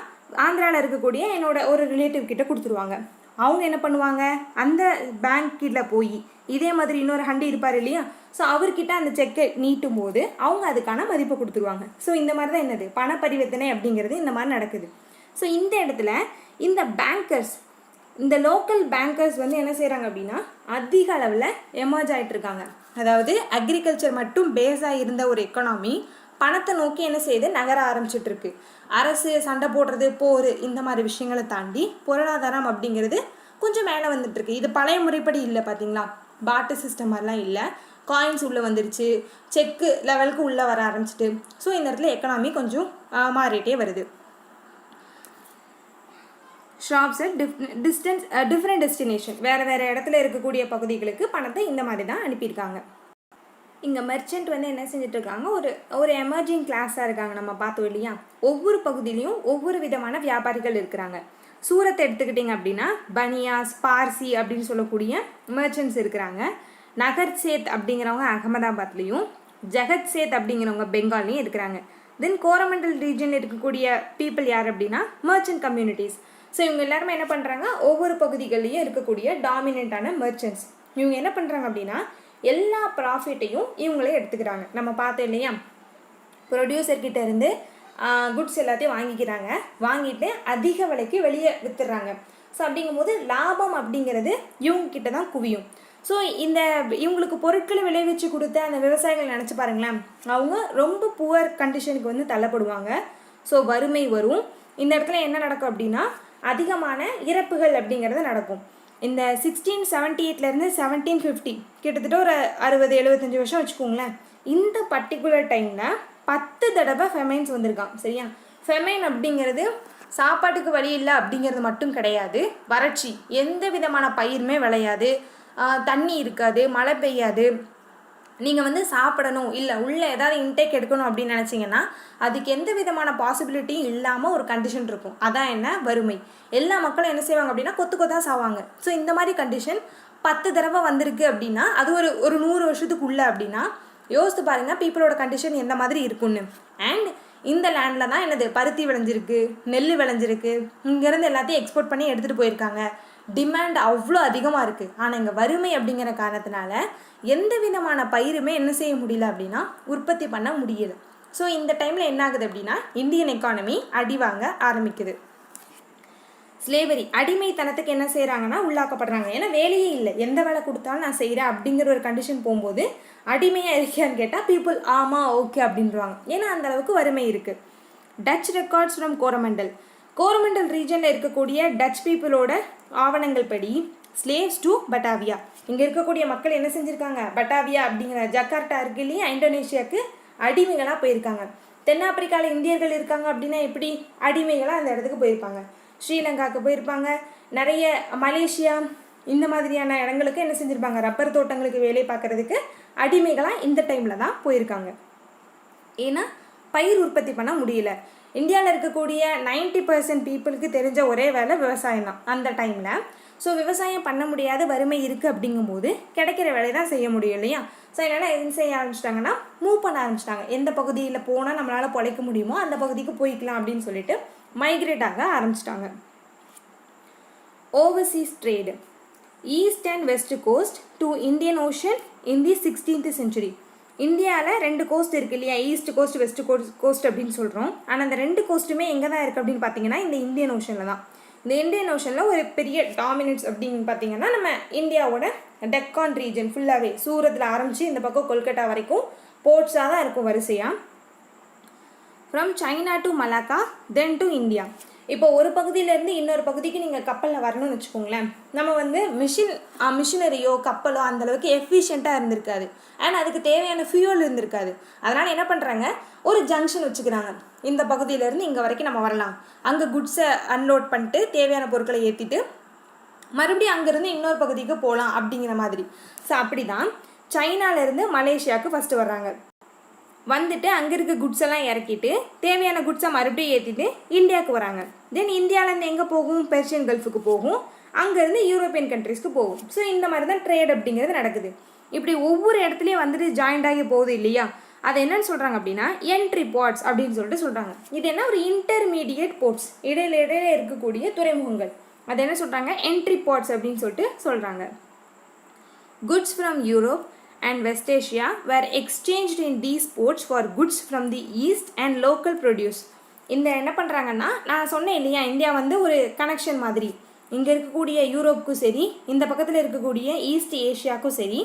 ஆந்திராவில் இருக்கக்கூடிய என்னோட ஒரு ரிலேட்டிவ் கிட்ட கொடுத்துருவாங்க. அவங்க என்ன பண்ணுவாங்க, அந்த பேங்க்கில் போய் இதே மாதிரி இன்னொரு ஹண்டி இருப்பார் இல்லையா, ஸோ அவர்கிட்ட அந்த செக்கை நீட்டும் போது அவங்க அதுக்கான மதிப்பை கொடுத்துருவாங்க. ஸோ இந்த மாதிரி தான் என்னது பண பரிவர்த்தனை அப்படிங்கிறது இந்த மாதிரி நடக்குது. ஸோ இந்த இடத்துல இந்த பேங்கர்ஸ், இந்த லோக்கல் பேங்கர்ஸ் வந்து என்ன செய்கிறாங்க அப்படின்னா அதிக அளவில் எமர்ஜ் ஆகிட்டு இருக்காங்க. அதாவது அக்ரிகல்ச்சர் மட்டும் பேஸாக இருந்த ஒரு எக்கனாமி பணத்தை நோக்கி என்ன செய்யுது, நகர ஆரம்பிச்சிட்டு இருக்கு. அரசு சண்டை போடுறது, போர், இந்த மாதிரி விஷயங்களை தாண்டி பொருளாதாரம் அப்படிங்கிறது கொஞ்சம் மேலே வந்துட்டு இருக்கு. இது பழைய முறைப்படி இல்லை, பார்த்தீங்களா, பாட்டு சிஸ்டம் மாதிரிலாம் இல்லை. காயின்ஸ் உள்ளே வந்துருச்சு, செக்கு லெவலுக்கு உள்ளே வர ஆரம்பிச்சிட்டு. ஸோ இந்த இடத்துல எக்கனாமி கொஞ்சம் மாறிட்டே வருது. ஷாப்ஸ் அட் டிஃப்ரெண்ட் டெஸ்டினேஷன், வேறு இடத்துல இருக்கக்கூடிய பகுதிகளுக்கு பணத்தை இந்த மாதிரி தான் அனுப்பியிருக்காங்க. இங்கே மெர்ச்சன்ட் வந்து என்ன செஞ்சுட்டு இருக்காங்க, ஒரு எமர்ஜிங் கிளாஸாக இருக்காங்க. நம்ம பார்த்தோம் இல்லையா, ஒவ்வொரு பகுதியிலையும் ஒவ்வொரு விதமான வியாபாரிகள் இருக்கிறாங்க. சூரத்தை எடுத்துக்கிட்டிங்க அப்படின்னா பனியாஸ், பார்சி அப்படின்னு சொல்லக்கூடிய மெர்ச்சன்ட்ஸ் இருக்கிறாங்க. நகர் சேத் அப்படிங்கிறவங்க அகமதாபாத்லேயும், ஜகத் சேத் அப்படிங்கிறவங்க பெங்கால்லையும் இருக்கிறாங்க. தென் கோரமண்டல் ரீஜனில் இருக்கக்கூடிய பீப்புள் யார் அப்படின்னா மெர்ச்சன்ட் கம்யூனிட்டிஸ். ஸோ இவங்க எல்லாருமே என்ன பண்ணுறாங்க, ஒவ்வொரு பகுதிகள்லையும் இருக்கக்கூடிய டாமினண்ட்டான மெர்ச்சன்ட்ஸ். இவங்க என்ன பண்ணுறாங்க அப்படின்னா எல்லா ப்ராஃபிட்டையும் இவங்களே எடுத்துக்கிறாங்க. நம்ம பார்த்தோம் இல்லையா, ப்ரொடியூசர்கிட்ட இருந்து குட்ஸ் எல்லாத்தையும் வாங்கிக்கிறாங்க, வாங்கிட்டு அதிக விலைக்கு வெளியே விற்றுறாங்க. ஸோ அப்படிங்கும்போது லாபம் அப்படிங்கிறது இவங்கக்கிட்ட தான் குவியும். ஸோ இவங்களுக்கு பொருட்களை விளைவிச்சு கொடுத்த அந்த விவசாயிகள் நினச்சி பாருங்களேன், அவங்க ரொம்ப புவர் கண்டிஷனுக்கு வந்து தள்ளப்படுவாங்க. ஸோ வறுமை வரும். இந்த இடத்துல என்ன நடக்கும் அப்படின்னா அதிகமான இறப்புகள் அப்படிங்கிறது நடக்கும். இந்த 1678 1750 கிட்டத்தட்ட ஒரு 60-75 வருஷம் வச்சுக்கோங்களேன். இந்த பர்டிகுலர் டைமில் 10 தடவை ஃபெமைன்ஸ் வந்திருக்கான். சரியா, ஃபெமைன் அப்படிங்கிறது சாப்பாட்டுக்கு வழி இல்லை அப்படிங்கிறது மட்டும் கிடையாது, வறட்சி, எந்த விதமான பயிருமே விளையாது, தண்ணி இருக்காது, மழை பெய்யாது. நீங்கள் வந்து சாப்பிடணும் இல்லை உள்ளே ஏதாவது இன்டேக் எடுக்கணும் அப்படின்னு நினச்சிங்கன்னா அதுக்கு எந்த விதமான பாசிபிலிட்டியும் இல்லாமல் ஒரு கண்டிஷன் இருக்கும். அதான் என்ன, வறுமை. எல்லா மக்களும் என்ன செய்வாங்க அப்படின்னா கொத்தாக சாவாங்க. ஸோ இந்த மாதிரி கண்டிஷன் 10 தடவை வந்திருக்கு அப்படின்னா அது ஒரு 100 வருஷத்துக்குள்ளே அப்படின்னா யோசித்து பாருங்கள் பீப்புளோட கண்டிஷன் எந்த மாதிரி இருக்குன்னு. அண்ட் இந்த லேண்டில் தான் என்னது பருத்தி விளைஞ்சிருக்கு, நெல் விளைஞ்சிருக்கு, இங்கேருந்து எல்லாத்தையும் எக்ஸ்போர்ட் பண்ணி எடுத்துகிட்டு போயிருக்காங்க. டிமாண்ட் அவ்வளோ அதிகமாக இருக்குது. ஆனால் இங்கே வறுமை அப்படிங்கிற காரணத்தினால எந்த விதமான பயிருமே என்ன செய்ய முடியல அப்படின்னா உற்பத்தி பண்ண முடியல. ஸோ இந்த டைமில் என்ன ஆகுது அப்படின்னா இந்தியன் எக்கானமி அடிவாங்க ஆரம்பிக்குது. ஸ்லேவரி, அடிமைத்தனத்துக்கு என்ன செய்கிறாங்கன்னா உள்ளாக்கப்படுறாங்க. ஏன்னா வேலையே இல்லை, எந்த வேலை கொடுத்தாலும் நான் செய்கிறேன் அப்படிங்கிற ஒரு கண்டிஷன் போகும்போது அடிமையாக இருக்கியான்னு கேட்டால் பீப்புள் ஆமாம் ஓகே அப்படின்றாங்க. ஏன்னா அந்த அளவுக்கு வறுமை இருக்குது. டச் ரெக்கார்ட்ஸ் ஃப்ரம் கோரமண்டல் ரீஜனில் இருக்கக்கூடிய டச் பீப்புளோட ஆவணங்கள் படி ஸ்லேவ்ஸ் டு பட்டாவியா, இங்கே இருக்கக்கூடிய மக்கள் என்ன செஞ்சுருக்காங்க, பட்டாவியா அப்படிங்கிற ஜக்கார்ட்டா இருக்கு இல்லையா, இந்தோனேஷியாவுக்கு அடிமைகளாக போயிருக்காங்க. தென்னாப்பிரிக்காவில் இந்தியர்கள் இருக்காங்க அப்படின்னா எப்படி அடிமைகளாக அந்த இடத்துக்கு போயிருப்பாங்க. ஸ்ரீலங்காவுக்கு போயிருப்பாங்க, நிறைய மலேசியா இந்த மாதிரியான இடங்களுக்கு என்ன செஞ்சுருப்பாங்க, ரப்பர் தோட்டங்களுக்கு வேலை பார்க்குறதுக்கு அடிமைகளாக இந்த டைமில் தான் போயிருக்காங்க. ஏன்னா பயிர் உற்பத்தி பண்ண முடியல. இந்தியாவில் இருக்கக்கூடிய 90% பீப்புளுக்கு தெரிஞ்ச ஒரே வேலை விவசாயம் தான் அந்த டைமில். ஸோ விவசாயம் பண்ண முடியாத வறுமை இருக்குது அப்படிங்கும்போது கிடைக்கிற வேலையை தான் செய்ய முடியும் இல்லையா. ஸோ என்னால் என்ன செய்ய ஆரம்பிச்சிட்டாங்கன்னா மூவ் பண்ண ஆரம்பிச்சிட்டாங்க. எந்த பகுதியில் போனால் நம்மளால் பொழைக்க முடியுமோ அந்த பகுதிக்கு போய்க்கலாம் அப்படின்னு சொல்லிட்டு மைக்ரேட் ஆக ஆரம்பிச்சிட்டாங்க. Overseas trade, east and west coast to Indian Ocean in the 16th century. இந்தியாவில் 2 கோஸ்ட் இருக்குது இல்லையா, ஈஸ்ட் கோஸ்ட் வெஸ்ட் கோஸ்ட் அப்படின்னு சொல்கிறோம். ஆனால் அந்த 2 கோஸ்ட்டுமே எங்கே தான் இருக்குது அப்படின்னு பார்த்தீங்கன்னா இந்த இந்தியன் ஓஷனில் தான். இந்த இந்தியன் ஓஷனில் ஒரு பெரிய டாமினன்ஸ் அப்படின்னு பார்த்தீங்கன்னா நம்ம இந்தியாவோட டெக்கான் ரீஜன் ஃபுல்லாகவே சூரத்தில் ஆரம்பித்து இந்த பக்கம் கொல்கட்டா வரைக்கும் போர்ட்ஸாக தான் இருக்கும் வரிசையாக. From China to Malacca then to India. இப்போ ஒரு பகுதியிலேருந்து இன்னொரு பகுதிக்கு நீங்கள் கப்பலில் வரணும்னு வச்சுக்கோங்களேன், நம்ம வந்து மிஷினரியோ கப்பலோ அந்தளவுக்கு எஃபிஷியண்ட்டாக இருந்திருக்காது. அண்ட் அதுக்கு தேவையான ஃபியூல் இருந்திருக்காது. அதனால் என்ன பண்ணுறாங்க, ஒரு ஜங்ஷன் வச்சுக்கிறாங்க. இந்த பகுதியிலேருந்து இங்கே வரைக்கும் நம்ம வரலாம், அங்கே குட்ஸை அன்லோட் பண்ணிட்டு தேவையான பொருட்களை ஏற்றிட்டு மறுபடியும் அங்கேருந்து இன்னொரு பகுதிக்கு போகலாம் அப்படிங்கிற மாதிரி. ஸோ அப்படி தான் சைனாலேருந்து மலேசியாவுக்கு ஃபஸ்ட்டு வர்றாங்க. வந்துட்டு அங்கே இருக்க குட்ஸ் எல்லாம் இறக்கிட்டு தேவையான குட்ஸை மறுபடியும் ஏற்றிட்டு இந்தியாவுக்கு வராங்க. தென் இந்தியாவிலேருந்து எங்கே போகும், பெர்ஷியன் கல்ஃபுக்கு போகும், அங்கேருந்து யூரோப்பியன் கண்ட்ரீஸ்க்கு போகும். ஸோ இந்த மாதிரி தான் ட்ரேட் அப்படிங்கிறது நடக்குது. இப்படி ஒவ்வொரு இடத்துலையும் வந்துட்டு ஜாயிண்ட் ஆகி போகுது இல்லையா, அது என்னன்னு சொல்கிறாங்க அப்படின்னா என்ட்ரி போர்ட்ஸ் அப்படின்னு சொல்லிட்டு சொல்கிறாங்க. இது என்ன, ஒரு இன்டர்மீடியேட் போர்ட்ஸ், இடையில இருக்கக்கூடிய துறைமுகங்கள். அது என்ன சொல்கிறாங்க, என்ட்ரி போர்ட்ஸ் அப்படின்னு சொல்லிட்டு சொல்கிறாங்க. Goods from Europe and West Asia were exchanged in these ports for goods from the east and local produce. இந்த என்ன பண்ணுறாங்கன்னா, நான் சொன்னேன் இல்லையா, இந்தியா வந்து ஒரு கனெக்ஷன் மாதிரி. இங்கே இருக்கக்கூடிய யூரோப்புக்கும் சரி, இந்த பக்கத்தில் இருக்கக்கூடிய ஈஸ்ட் ஏஷியாவுக்கும் சரி,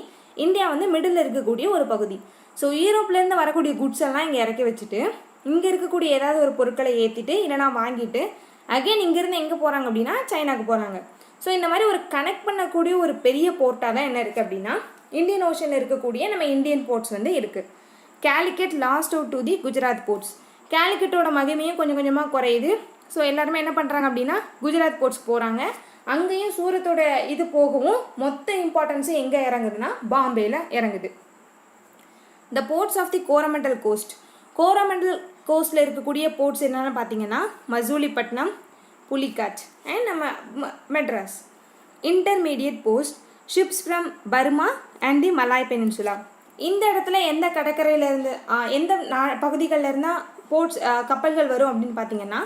இந்தியா வந்து மிடில் இருக்கக்கூடிய ஒரு பகுதி. ஸோ யூரோப்லேருந்து வரக்கூடிய குட்ஸ் எல்லாம் இங்கே இறக்கி வச்சுட்டு, இங்கே இருக்கக்கூடிய ஏதாவது ஒரு பொருட்களை ஏற்றிட்டு இல்லைனா வாங்கிட்டு அகெயின் இங்கேருந்து எங்கே போகிறாங்க அப்படின்னா சைனாவுக்கு போகிறாங்க. ஸோ இந்த மாதிரி ஒரு கனெக்ட் பண்ணக்கூடிய ஒரு பெரிய போர்ட்டாக தான் என்ன இருக்குது அப்படின்னா இந்தியன் ஓஷனில் இருக்கக்கூடிய நம்ம இந்தியன் போர்ட்ஸ் வந்து இருக்குது. Calicut lost out to the Gujarat ports. கேலிக்கட்டோட மகிமையும் கொஞ்சம் கொஞ்சமாக குறையுது. ஸோ எல்லாருமே என்ன பண்ணுறாங்க அப்படின்னா குஜராத் போர்ட்ஸ் போகிறாங்க. அங்கேயும் சூரத்தோட இது போகவும் மொத்த இம்பார்ட்டன்ஸும் எங்கே இறங்குதுன்னா பாம்பேயில் இறங்குது. The ports of the Coromandel coast. Coromandel கோஸ்ட்டில் இருக்கக்கூடிய போர்ட்ஸ் என்னென்னு பார்த்தீங்கன்னா மசூலிப்பட்டினம், புலிகாட் அண்ட் நம்ம Madras. Intermediate post ships from Burma and the Malay Peninsula. இந்த இடத்துல எந்த கடற்கரையிலேருந்து எந்த பகுதிகளில் இருந்தால் போர்ட்ஸ் கப்பல்கள் வரும் அப்படின்னு பார்த்தீங்கன்னா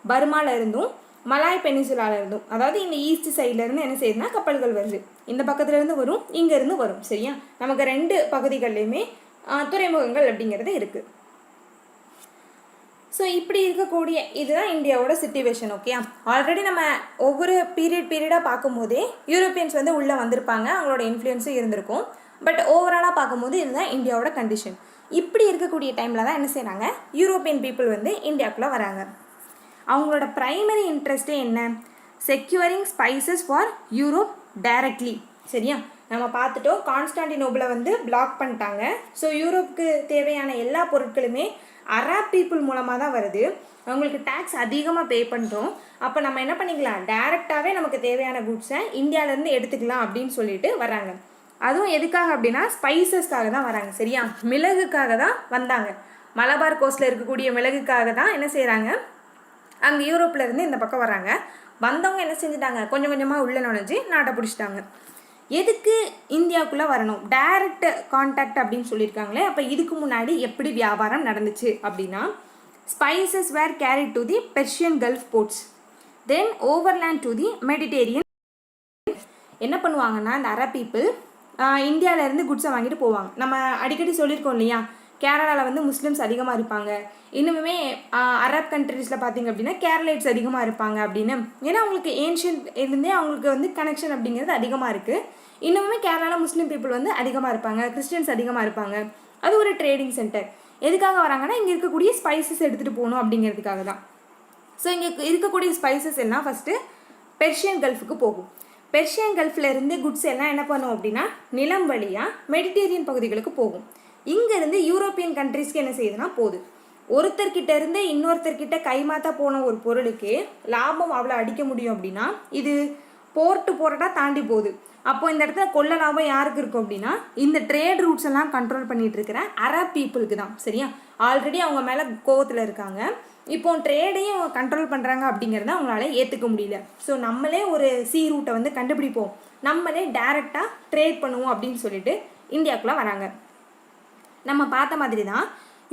பர்மாவில் இருந்தும் மலாய் பெனின்சுலாவில் இருந்தும், அதாவது இந்த ஈஸ்ட் சைட்லேருந்து என்ன செய்யுதுன்னா கப்பல்கள் வருது. இந்த பக்கத்துலேருந்து வரும், இங்கேருந்து வரும். சரியா, நமக்கு 2 பகுதிகள்லையுமே துறைமுகங்கள் அப்படிங்கிறது இருக்குது. ஸோ இப்படி இருக்கக்கூடிய இதுதான் இந்தியாவோட சிச்சுவேஷன். ஓகே, ஆல்ரெடி நம்ம ஒவ்வொரு பீரியடாக பார்க்கும்போதே யூரோப்பியன்ஸ் வந்து உள்ளே வந்திருப்பாங்க, அவங்களோட இன்ஃப்ளூயன்ஸும் இருந்திருக்கும். பட் ஓவராலாக பார்க்கும்போது இதுதான் இந்தியாவோட கண்டிஷன். இப்படி இருக்கக்கூடிய டைமில் தான் என்ன செய்கிறாங்க, யூரோப்பியன் பீப்புள் வந்து இந்தியாவுக்குள்ளே வராங்க. அவங்களோட ப்ரைமரி இன்ட்ரெஸ்ட்டே என்ன, securing spices for Europe directly. சரியா, நம்ம பார்த்துட்டோம் கான்ஸ்டாண்டினோபிளை வந்து பிளாக் பண்ணிட்டாங்க. ஸோ யூரோப்புக்கு தேவையான எல்லா பொருட்களுமே அராப் பீப்புள் மூலமாக தான் வருது. அவங்களுக்கு டேக்ஸ் அதிகமாக பே பண்ணுறோம். அப்போ நம்ம என்ன பண்ணிக்கலாம், டைரெக்டாகவே நமக்கு தேவையான குட்ஸை இந்தியாவிலேருந்து எடுத்துக்கலாம் அப்படின்னு சொல்லிட்டு வராங்க. அதுவும் எதுக்காக அப்படின்னா ஸ்பைசஸ்க்காக தான் வராங்க. சரியா, மிளகுக்காக தான் வந்தாங்க. மலபார் கோஸ்ட்டில் இருக்கக்கூடிய மிளகுக்காக தான் என்ன செய்கிறாங்க, அங்கே யூரோப்லேருந்து இந்த பக்கம் வராங்க. வந்தவங்க என்ன செஞ்சுட்டாங்க, கொஞ்சம் கொஞ்சமாக உள்ள நுழைஞ்சு நாட்டை பிடிச்சிட்டாங்க. எதுக்கு இந்தியாவுக்குள்ளே வரணும், டைரக்ட் கான்டாக்ட் அப்படின்னு சொல்லியிருக்காங்களே. அப்போ இதுக்கு முன்னாடி எப்படி வியாபாரம் நடந்துச்சு அப்படின்னா, spices were carried to the Persian Gulf ports, then overland to the Mediterranean. என்ன பண்ணுவாங்கன்னா இந்த அரப் பீப்புள் இந்தியாவிலேருந்து குட்ஸை வாங்கிட்டு போவாங்க. நம்ம அடிக்கடி சொல்லியிருக்கோம் இல்லையா, கேரளாவில் வந்து முஸ்லீம்ஸ் அதிகமாக இருப்பாங்க. இன்னுமே அரப் கண்ட்ரீஸில் பார்த்திங்க அப்படின்னா கேரளைட்ஸ் அதிகமாக இருப்பாங்க அப்படின்னு. ஏன்னா அவங்களுக்கு ஏன்ஷியன்ட் இருந்தே அவங்களுக்கு வந்து கனெக்ஷன் அப்படிங்கிறது அதிகமாக இருக்குது. இன்னுமே கேரளாவில் முஸ்லீம் பீப்புள் வந்து அதிகமாக இருப்பாங்க, கிறிஸ்டியன்ஸ் அதிகமாக இருப்பாங்க. அது ஒரு ட்ரேடிங் சென்டர். எதுக்காக வராங்கன்னா இங்கே இருக்கக்கூடிய ஸ்பைசஸ் எடுத்துகிட்டு போகணும் அப்படிங்கிறதுக்காக தான். ஸோ இங்கே இருக்கக்கூடிய ஸ்பைசஸ் எல்லாம் ஃபஸ்ட்டு பெர்ஷியன் கல்ஃபுக்கு போகும். பெர்ஷியன் கல்ஃபில் இருந்து குட்ஸ் எல்லாம் என்ன பண்ணும் அப்படின்னா நிலம் வழியாக மெடிடேரியன் பகுதிகளுக்கு போகும். இங்கேருந்து யூரோப்பியன் கண்ட்ரீஸ்க்கு என்ன செய்யுதுன்னா போகுது. ஒருத்தர்கிட்ட இருந்து இன்னொருத்தர்கிட்ட கைமாத்தா போன ஒரு பொருளுக்கு லாபம் அவ்வளோ அடிக்க முடியும் அப்படின்னா இது போர்ட்டாக தாண்டி போகுது. அப்போ இந்த இடத்துல கொள்ள லாபம் யாருக்கு இருக்கும் அப்படின்னா இந்த ட்ரேட் ரூட்ஸ் எல்லாம் கண்ட்ரோல் பண்ணிகிட்டு இருக்கிற அரப் பீப்புளுக்கு தான். சரியா, ஆல்ரெடி அவங்க மேலே கோவத்தில் இருக்காங்க. இப்போ ட்ரேடையும் கண்ட்ரோல் பண்ணுறாங்க அப்படிங்கிறத அவங்களால ஏற்றுக்க முடியல. ஸோ நம்மளே ஒரு சி ரூட்டை வந்து கண்டுபிடிப்போம், நம்மளே டைரெக்டாக ட்ரேட் பண்ணுவோம் அப்படின்னு சொல்லிட்டு இந்தியாவுக்குள்ளே வராங்க. நம்ம பார்த்த மாதிரி தான்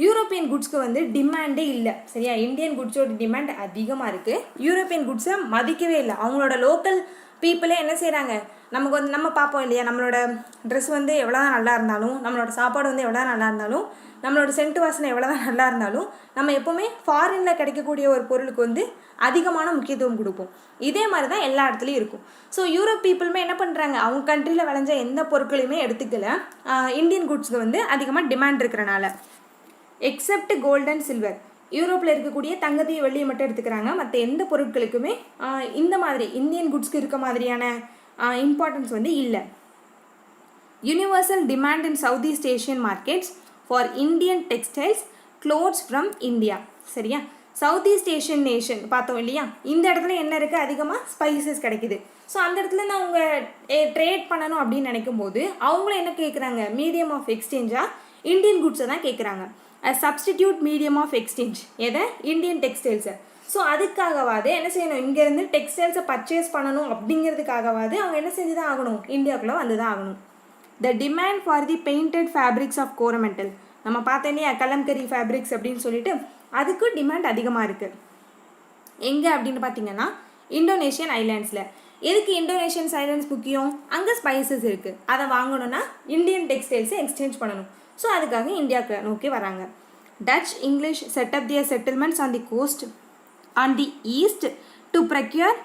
யூரோப்பியன் குட்ஸ்க்கு வந்து டிமாண்டே இல்லை. சரியா, இந்தியன் குட்ஸோட டிமாண்ட் அதிகமாக இருக்குது. யூரோப்பியன் குட்ஸை மதிக்கவே இல்லை. அவங்களோட லோக்கல் பீப்புளே என்ன செய்கிறாங்க, நமக்கு வந்து நம்ம பார்ப்போம் இல்லையா, நம்மளோட ட்ரெஸ் வந்து எவ்வளோ தான் நல்லா இருந்தாலும், நம்மளோட சாப்பாடு வந்து எவ்வளோ தான் நல்லா இருந்தாலும், நம்மளோட சென்ட் வாசனை எவ்வளோ தான் நல்லா இருந்தாலும், நம்ம எப்போவுமே ஃபாரினில் கிடைக்கக்கூடிய ஒரு பொருளுக்கு வந்து அதிகமான முக்கியத்துவம் கொடுப்போம். இதே மாதிரி தான் எல்லா இடத்துலையும் இருக்கும். ஸோ யூரோப் பீப்புளுமே என்ன பண்ணுறாங்க, அவங்க கண்ட்ரியில் விளைஞ்ச எந்த பொருட்களையுமே எடுத்துக்கல. இந்தியன் குட்ஸ்க்கு வந்து அதிகமாக டிமாண்ட் இருக்கிறனால. எக்ஸப்ட் கோல்ட் அண்ட் சில்வர், யூரோப்பில் இருக்கக்கூடிய தங்கத்தையும் வெள்ளியை மட்டும் எடுத்துக்கிறாங்க. மற்ற எந்த பொருட்களுக்குமே இந்த மாதிரி இந்தியன் குட்ஸ்க்கு இருக்க மாதிரியான இம்பார்ட்டன்ஸ் வந்து இல்லை. Universal demand in South East Asian markets for Indian textiles clothes from India. சரியா, சவுத் ஈஸ்ட் ஏஷியன் நேஷன் பார்த்தோம் இல்லையா, இந்த இடத்துல என்ன இருக்குது, அதிகமாக ஸ்பைசஸ் கிடைக்குது. ஸோ அந்த இடத்துல நான் அவங்க ட்ரேட் பண்ணணும் அப்படின்னு நினைக்கும் போது அவங்களும் என்ன கேட்குறாங்க, மீடியம் ஆஃப் எக்ஸ்சேஞ்சாக இந்தியன் குட்ஸை தான் கேட்குறாங்க. சப்ஸ்டிடியூட் மீடியம் ஆஃப் எக்ஸ்சேஞ்ச் எதை, இந்தியன் டெக்ஸ்டைல்ஸை. ஸோ அதுக்காகவாது என்ன செய்யணும், இங்கேருந்து டெக்ஸ்டைல்ஸை பர்ச்சேஸ் பண்ணணும் அப்படிங்கிறதுக்காகவாது அவங்க என்ன செஞ்சு தான் ஆகணும், இந்தியாவுக்குள்ளே வந்து தான் ஆகணும். The demand for the painted fabrics of Coromandel, நம்ம பார்த்தோன்னே கலம்கரி ஃபேப்ரிக்ஸ் அப்படின்னு சொல்லிட்டு அதுக்கு டிமாண்ட் அதிகமாக இருக்குது. எங்கே அப்படின்னு பார்த்தீங்கன்னா இந்தோனேஷியன் ஐலாண்ட்ஸில். எதுக்கு இந்தோனேஷியன் சைலன்ஸ் முக்கியம்? அங்கே ஸ்பைசஸ் இருக்குது, அதை வாங்கணும்னா இந்தியன் டெக்ஸ்டைல்ஸை எக்ஸ்சேஞ்ச் பண்ணணும். ஸோ அதுக்காக இந்தியாவுக்கு நோக்கி வராங்க. Dutch English set up their settlements on the coast on the east to procure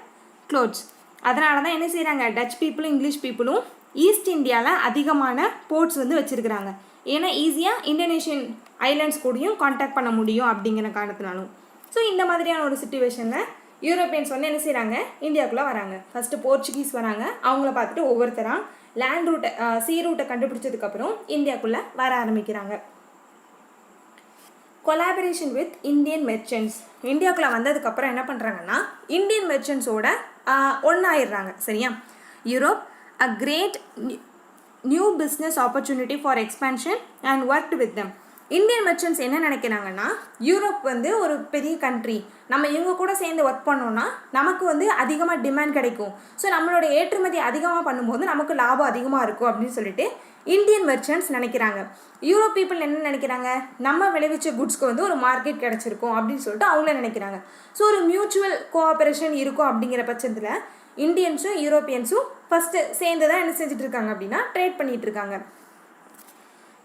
clothes. அதனால தான் என்ன செய்கிறாங்க, டச் பீப்புளும் இங்கிலீஷ் பீப்புளும் ஈஸ்ட் இந்தியாவில் அதிகமான போர்ட்ஸ் வந்து வச்சுருக்கிறாங்க. ஏன்னா ஈஸியாக இந்தோனேஷியன் ஐலாண்ட்ஸ் கூடயும் கான்டாக்ட் பண்ண முடியும் அப்படிங்கிற காரணத்தினாலும். ஸோ இந்த மாதிரியான ஒரு சுச்சுவேஷனில் யூரோப்பியன்ஸ் வந்து என்ன செய்கிறாங்க, இந்தியாவுக்குள்ளே வராங்க. ஃபஸ்ட்டு போர்ச்சுகீஸ் வராங்க, அவங்கள பார்த்துட்டு ஒவ்வொருத்தராக லேண்ட் ரூட்டை சீ ரூட்டை கண்டுபிடிச்சதுக்கப்புறம் இந்தியாவுக்குள்ளே வர ஆரம்பிக்கிறாங்க. Collaboration with Indian merchants. இந்தியாவுக்குள்ளே வந்ததுக்கப்புறம் என்ன பண்ணுறாங்கன்னா இந்தியன் மெர்ச்சன்ட்ஸோட ஒன்றாயிடுறாங்க. சரியா? Europe a great new business opportunity for expansion and work with them. Indian merchants என்ன நினைக்கிறாங்கன்னா, யூரோப் வந்து ஒரு பெரிய கண்ட்ரி, நம்ம இவங்க கூட சேர்ந்து ஒர்க் பண்ணோன்னா நமக்கு வந்து அதிகமாக டிமாண்ட் கிடைக்கும். ஸோ நம்மளோட ஏற்றுமதி அதிகமாக பண்ணும்போது நமக்கு லாபம் அதிகமாக இருக்கும் அப்படின்னு சொல்லிட்டு இந்தியன் மெர்ச்சன்ட்ஸ் நினைக்கிறாங்க. யூரோப் பீப்புள் என்ன நினைக்கிறாங்க, நம்ம விளைவிச்ச குட்ஸ்க்கு வந்து ஒரு மார்க்கெட் கிடச்சிருக்கும் அப்படின்னு சொல்லிட்டு அவங்களே நினைக்கிறாங்க. ஸோ ஒரு மியூச்சுவல் கோஆப்ரேஷன் இருக்கும். அப்படிங்கிற பட்சத்தில் இந்தியன்ஸும் யூரோப்பியன்ஸும் ஃபஸ்ட்டு சேர்ந்து தான் என்ன செஞ்சுட்டு இருக்காங்க அப்படின்னா ட்ரேட் பண்ணிகிட்டு இருக்காங்க.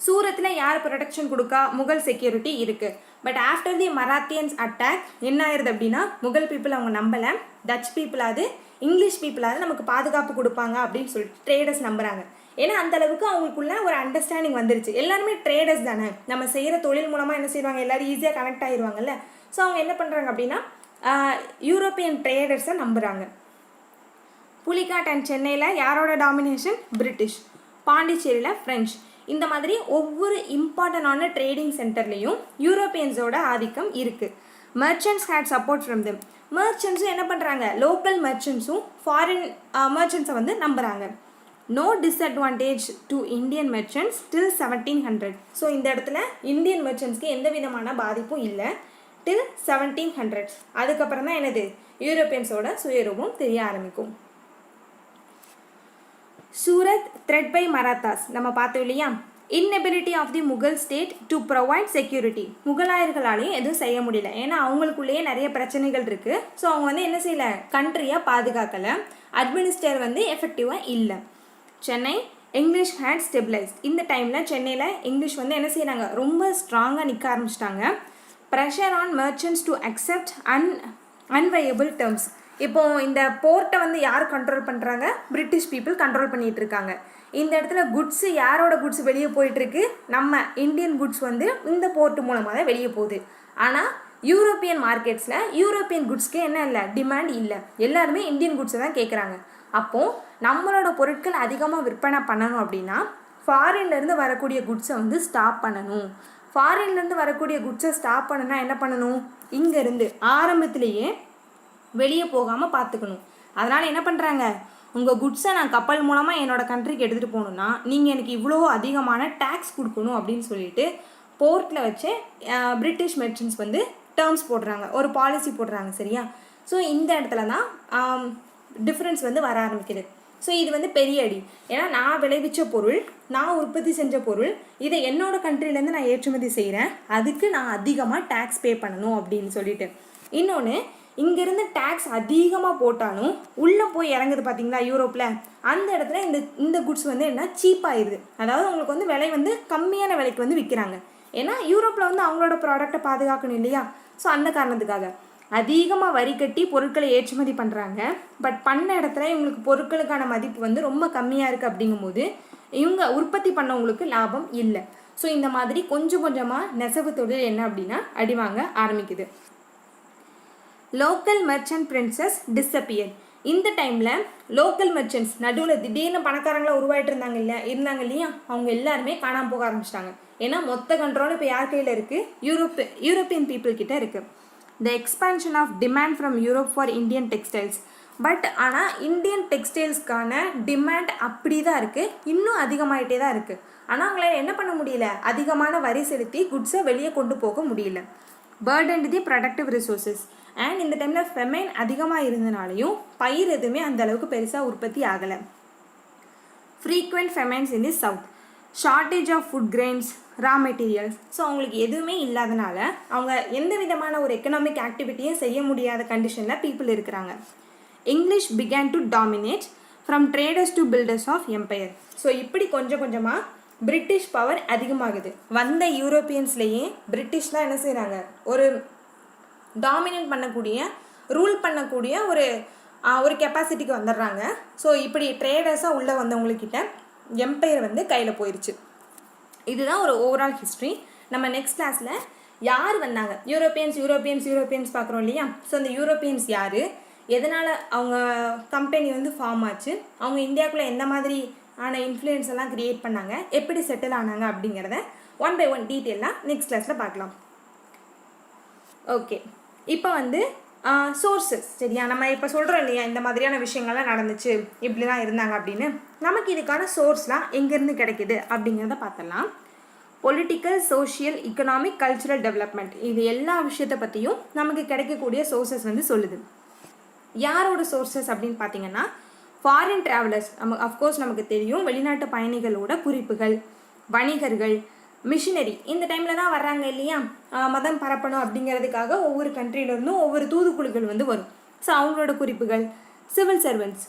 சூரத்தில் யார் ப்ரொடெக்ஷன் கொடுக்கா, முகல் செக்யூரிட்டி இருக்குது. பட் ஆஃப்டர் தி மராத்தியன்ஸ் அட்டாக் என்ன ஆயிடுது அப்படின்னா, முகல் பீப்புள் அவங்க நம்பலை, டச் பீப்புளாவது இங்கிலீஷ் பீப்புளாவது நமக்கு பாதுகாப்பு கொடுப்பாங்க அப்படின்னு சொல்லிட்டு ட்ரேடர்ஸ் நம்புகிறாங்க. ஏன்னா அந்தளவுக்கு அவங்களுக்குள்ள ஒரு அண்டர்ஸ்டாண்டிங் வந்துருச்சு. எல்லாருமே ட்ரேடர்ஸ் தானே, நம்ம செய்கிற தொழில் மூலமாக என்ன செய்வாங்க, எல்லோரும் ஈஸியாக கனெக்ட் ஆகிடுவாங்கல்ல. ஸோ அவங்க என்ன பண்ணுறாங்க அப்படின்னா யூரோப்பியன் ட்ரேடர்ஸை நம்புகிறாங்க. புலிகாட் அண்ட் சென்னையில் யாரோட டாமினேஷன், பிரிட்டிஷ். பாண்டிச்சேரியில் ஃப்ரெஞ்ச். இந்த மாதிரி ஒவ்வொரு இம்பார்ட்டண்டான ட்ரேடிங் சென்டர்லேயும் யூரோப்பியன்ஸோட ஆதிக்கம் இருக்குது. Merchants had support from them. மெர்ச்சன்ட்ஸும் என்ன பண்ணுறாங்க, லோக்கல் மெர்ச்சன்ட்ஸும் ஃபாரின் மெர்ச்சன்ட்ஸை வந்து நம்புகிறாங்க. No disadvantage to Indian merchants till 1700. So இந்த இடத்துல இந்தியன் மெர்ச்சன்ட்ஸ்க்கு எந்த விதமான பாதிப்பும் இல்லை டில் 1700. அதுக்கப்புறம் தான் என்னது, யூரோப்பியன்ஸோட சுயரூபம் தெரிய ஆரம்பிக்கும். சூரத் த்ரெட் பை மராத்தாஸ் நம்ம பார்த்தோம் இல்லையா. Inability of the Mughal state to provide security. முகலாயர்களாலையும் எதுவும் செய்ய முடியல, ஏன்னா அவங்களுக்குள்ளேயே நிறைய பிரச்சனைகள் இருக்குது. ஸோ அவங்க வந்து என்ன செய்யலை, கண்ட்ரியாக பாதுகாக்கலை, அட்மினிஸ்ட்ரேட்டர் வந்து எஃபெக்டிவாக இல்லை. Chennai English had stabilised. இந்த டைமில் சென்னையில் இங்கிலீஷ் வந்து என்ன செய்கிறாங்க, ரொம்ப ஸ்ட்ராங்காக நிற்க ஆரம்பிச்சிட்டாங்க. Pressure on merchants to accept unviable terms. இப்போது இந்த போர்ட்டை வந்து யார் கண்ட்ரோல் பண்ணுறாங்க, பிரிட்டிஷ் பீப்புள் கண்ட்ரோல் பண்ணிகிட்டு இருக்காங்க. இந்த இடத்துல குட்ஸு யாரோட குட்ஸ் வெளியே போயிட்டுருக்கு, நம்ம இந்தியன் குட்ஸ் வந்து இந்த போர்ட்டு மூலமாக தான் வெளியே போகுது. ஆனால் யூரோப்பியன் மார்க்கெட்ஸில் யூரோப்பியன் குட்ஸ்க்கு என்ன இல்லை, டிமாண்ட் இல்லை, எல்லாருமே இந்தியன் குட்ஸை தான் கேட்குறாங்க. அப்போது நம்மளோட பொருட்கள் அதிகமாக விற்பனை பண்ணணும் அப்படின்னா ஃபாரின்லேருந்து வரக்கூடிய குட்ஸை வந்து ஸ்டாப் பண்ணணும். ஃபாரின்லேருந்து வரக்கூடிய குட்ஸை ஸ்டாப் பண்ணணும்னா என்ன பண்ணணும், இங்கேருந்து ஆரம்பத்திலேயே வெளியே போகாமல் பார்த்துக்கணும். அதனால் என்ன பண்ணுறாங்க, உங்கள் குட்ஸை நான் கப்பல் மூலமாக என்னோடய கண்ட்ரிக்கு எடுத்துகிட்டு போகணுன்னா நீங்கள் எனக்கு இவ்வளோ அதிகமான டேக்ஸ் கொடுக்கணும் அப்படின்னு சொல்லிட்டு போர்ட்டில் வச்சு பிரிட்டிஷ் மெர்ச்சன்ட்ஸ் வந்து டேர்ம்ஸ் போடுறாங்க, ஒரு பாலிசி போடுறாங்க. சரியா? ஸோ இந்த இடத்துல தான் டிஃப்ரென்ஸ் வந்து வர ஆரம்பிக்குது. ஸோ இது வந்து பெரிய அடி. ஏன்னா நான் விளைவிச்ச பொருள், நான் உற்பத்தி செஞ்ச பொருள், இதை என்னோடய கண்ட்ரிலேருந்து நான் ஏற்றுமதி செய்கிறேன், அதுக்கு நான் அதிகமாக டேக்ஸ் பே பண்ணணும் அப்படின்னு சொல்லிட்டு. இன்னொன்று, இங்கேருந்து டேக்ஸ் அதிகமாக போட்டாலும் உள்ளே போய் இறங்குது பார்த்தீங்களா யூரோப்பில், அந்த இடத்துல இந்த குட்ஸ் வந்து என்ன சீப்பாகிடுது. அதாவது உங்களுக்கு வந்து விலை வந்து கம்மியான விலைக்கு வந்து விற்கிறாங்க. ஏன்னா யூரோப்பில் வந்து அவங்களோட ப்ராடக்டை பாதுகாக்கணும் இல்லையா. ஸோ அந்த காரணத்துக்காக அதிகமாக வரி கட்டி பொருட்களை ஏற்றுமதி பண்ணுறாங்க. பட் பண்ண இடத்துல இவங்களுக்கு பொருட்களுக்கான மதிப்பு வந்து ரொம்ப கம்மியாக இருக்குது. அப்படிங்கும்போது இவங்க உற்பத்தி பண்ணவங்களுக்கு லாபம் இல்லை. ஸோ இந்த மாதிரி கொஞ்சம் கொஞ்சமாக நெசவு தொழில் என்ன அப்படின்னா அடிவாங்க ஆரம்பிக்குது. Local merchant princess disappear. இந்த டைமில் லோக்கல் மெர்ச்சன்ட்ஸ் நடுவில் திடீர்னு பணக்காரங்களாக உருவாயிட்டு இருந்தாங்க இல்லையா, அவங்க எல்லாருமே காணாமல் போக ஆரம்பிச்சிட்டாங்க. ஏன்னா மொத்த கண்ட்ரோல் இப்போ யார் கையில் இருக்குது, யூரோப்பியன் பீப்புள் கிட்ட இருக்குது. The expansion of demand from Europe for Indian textiles. But ஆனால் இந்தியன் டெக்ஸ்டைல்ஸ்க்கான டிமாண்ட் அப்படி தான் இருக்குது, இன்னும் அதிகமாகிட்டே தான் இருக்குது. ஆனால் அவங்களால என்ன பண்ண முடியல, அதிகமான வரி செலுத்தி குட்ஸை வெளியே கொண்டு போக முடியல. பர்டன்டு தி ப்ரொடக்டிவ் ரிசோர்ஸஸ். அண்ட் இந்த டைமில் ஃபெமைன் அதிகமாக இருந்தனாலையும் பயிர் எதுவுமே அந்த அளவுக்கு பெருசாக உற்பத்தி ஆகலை. Frequent famines in the south. Shortage of food grains, raw materials. So அவங்களுக்கு எதுவுமே இல்லாதனால அவங்க எந்த விதமான ஒரு எக்கனாமிக் ஆக்டிவிட்டியும் செய்ய முடியாத கண்டிஷனில் பீப்புள் இருக்கிறாங்க. English began to dominate from traders to builders of empire. So இப்படி கொஞ்சம் கொஞ்சமாக பிரிட்டிஷ் பவர் அதிகமாகுது. வந்த யூரோப்பியன்ஸ்லேயே பிரிட்டிஷ் தான் என்ன செய்கிறாங்க, ஒரு டாமினேட் பண்ணக்கூடிய, ரூல் பண்ணக்கூடிய ஒரு கெப்பாசிட்டிக்கு வந்துடுறாங்க. ஸோ இப்படி ட்ரேடர்ஸாக உள்ளே வந்தவங்கக்கிட்ட எம்பையர் வந்து கையில் போயிடுச்சு. இதுதான் ஒரு ஓவரால் ஹிஸ்ட்ரி. நம்ம நெக்ஸ்ட் கிளாஸில் யார் வந்தாங்க, யூரோப்பியன்ஸ் பார்க்குறோம் இல்லையா. ஸோ அந்த யூரோப்பியன்ஸ் யார், எதனால் அவங்க கம்பெனி வந்து ஃபார்ம் ஆச்சு, அவங்க இந்தியாவுக்குள்ளே எந்த மாதிரி ஆன இன்ஃப்ளூயன்ஸ் எல்லாம் க்ரியேட் பண்ணாங்க, எப்படி செட்டில் ஆனாங்க அப்படிங்கிறத 1 by 1 டீட்டெயிலாக நெக்ஸ்ட் கிளாஸில் பார்க்கலாம். ஓகே, இப்போ வந்து சோர்ஸஸ் சரியா. நம்ம இப்போ சொல்கிறோம் இல்லையா இந்த மாதிரியான விஷயங்கள்லாம் நடந்துச்சு, இப்படிலாம் இருந்தாங்க அப்படின்னு. நமக்கு இதுக்கான சோர்ஸ்லாம் எங்கேருந்து கிடைக்குது அப்படிங்கிறத பார்த்துடலாம். Political, social, economic, cultural development, இது எல்லா விஷயத்தை பற்றியும் நமக்கு கிடைக்கக்கூடிய சோர்ஸஸ் வந்து சொல்லுது. யாரோட சோர்ஸஸ் அப்படின்னு பார்த்தீங்கன்னா ஃபாரின் ட்ராவலர்ஸ். அஃப்கோர்ஸ் நமக்கு தெரியும், வெளிநாட்டு பயணிகளோட குறிப்புகள், வணிகர்கள், மிஷினரி இந்த டைமில் தான் வர்றாங்க இல்லையா. மதம் பரப்பணும் அப்படிங்கிறதுக்காக ஒவ்வொரு கண்ட்ரியிலேருந்தும் ஒவ்வொரு தூதுக்குழுக்கள் வந்து வரும். ஸோ அவங்களோட குறிப்புகள், சிவில் சர்வெண்ட்ஸ்,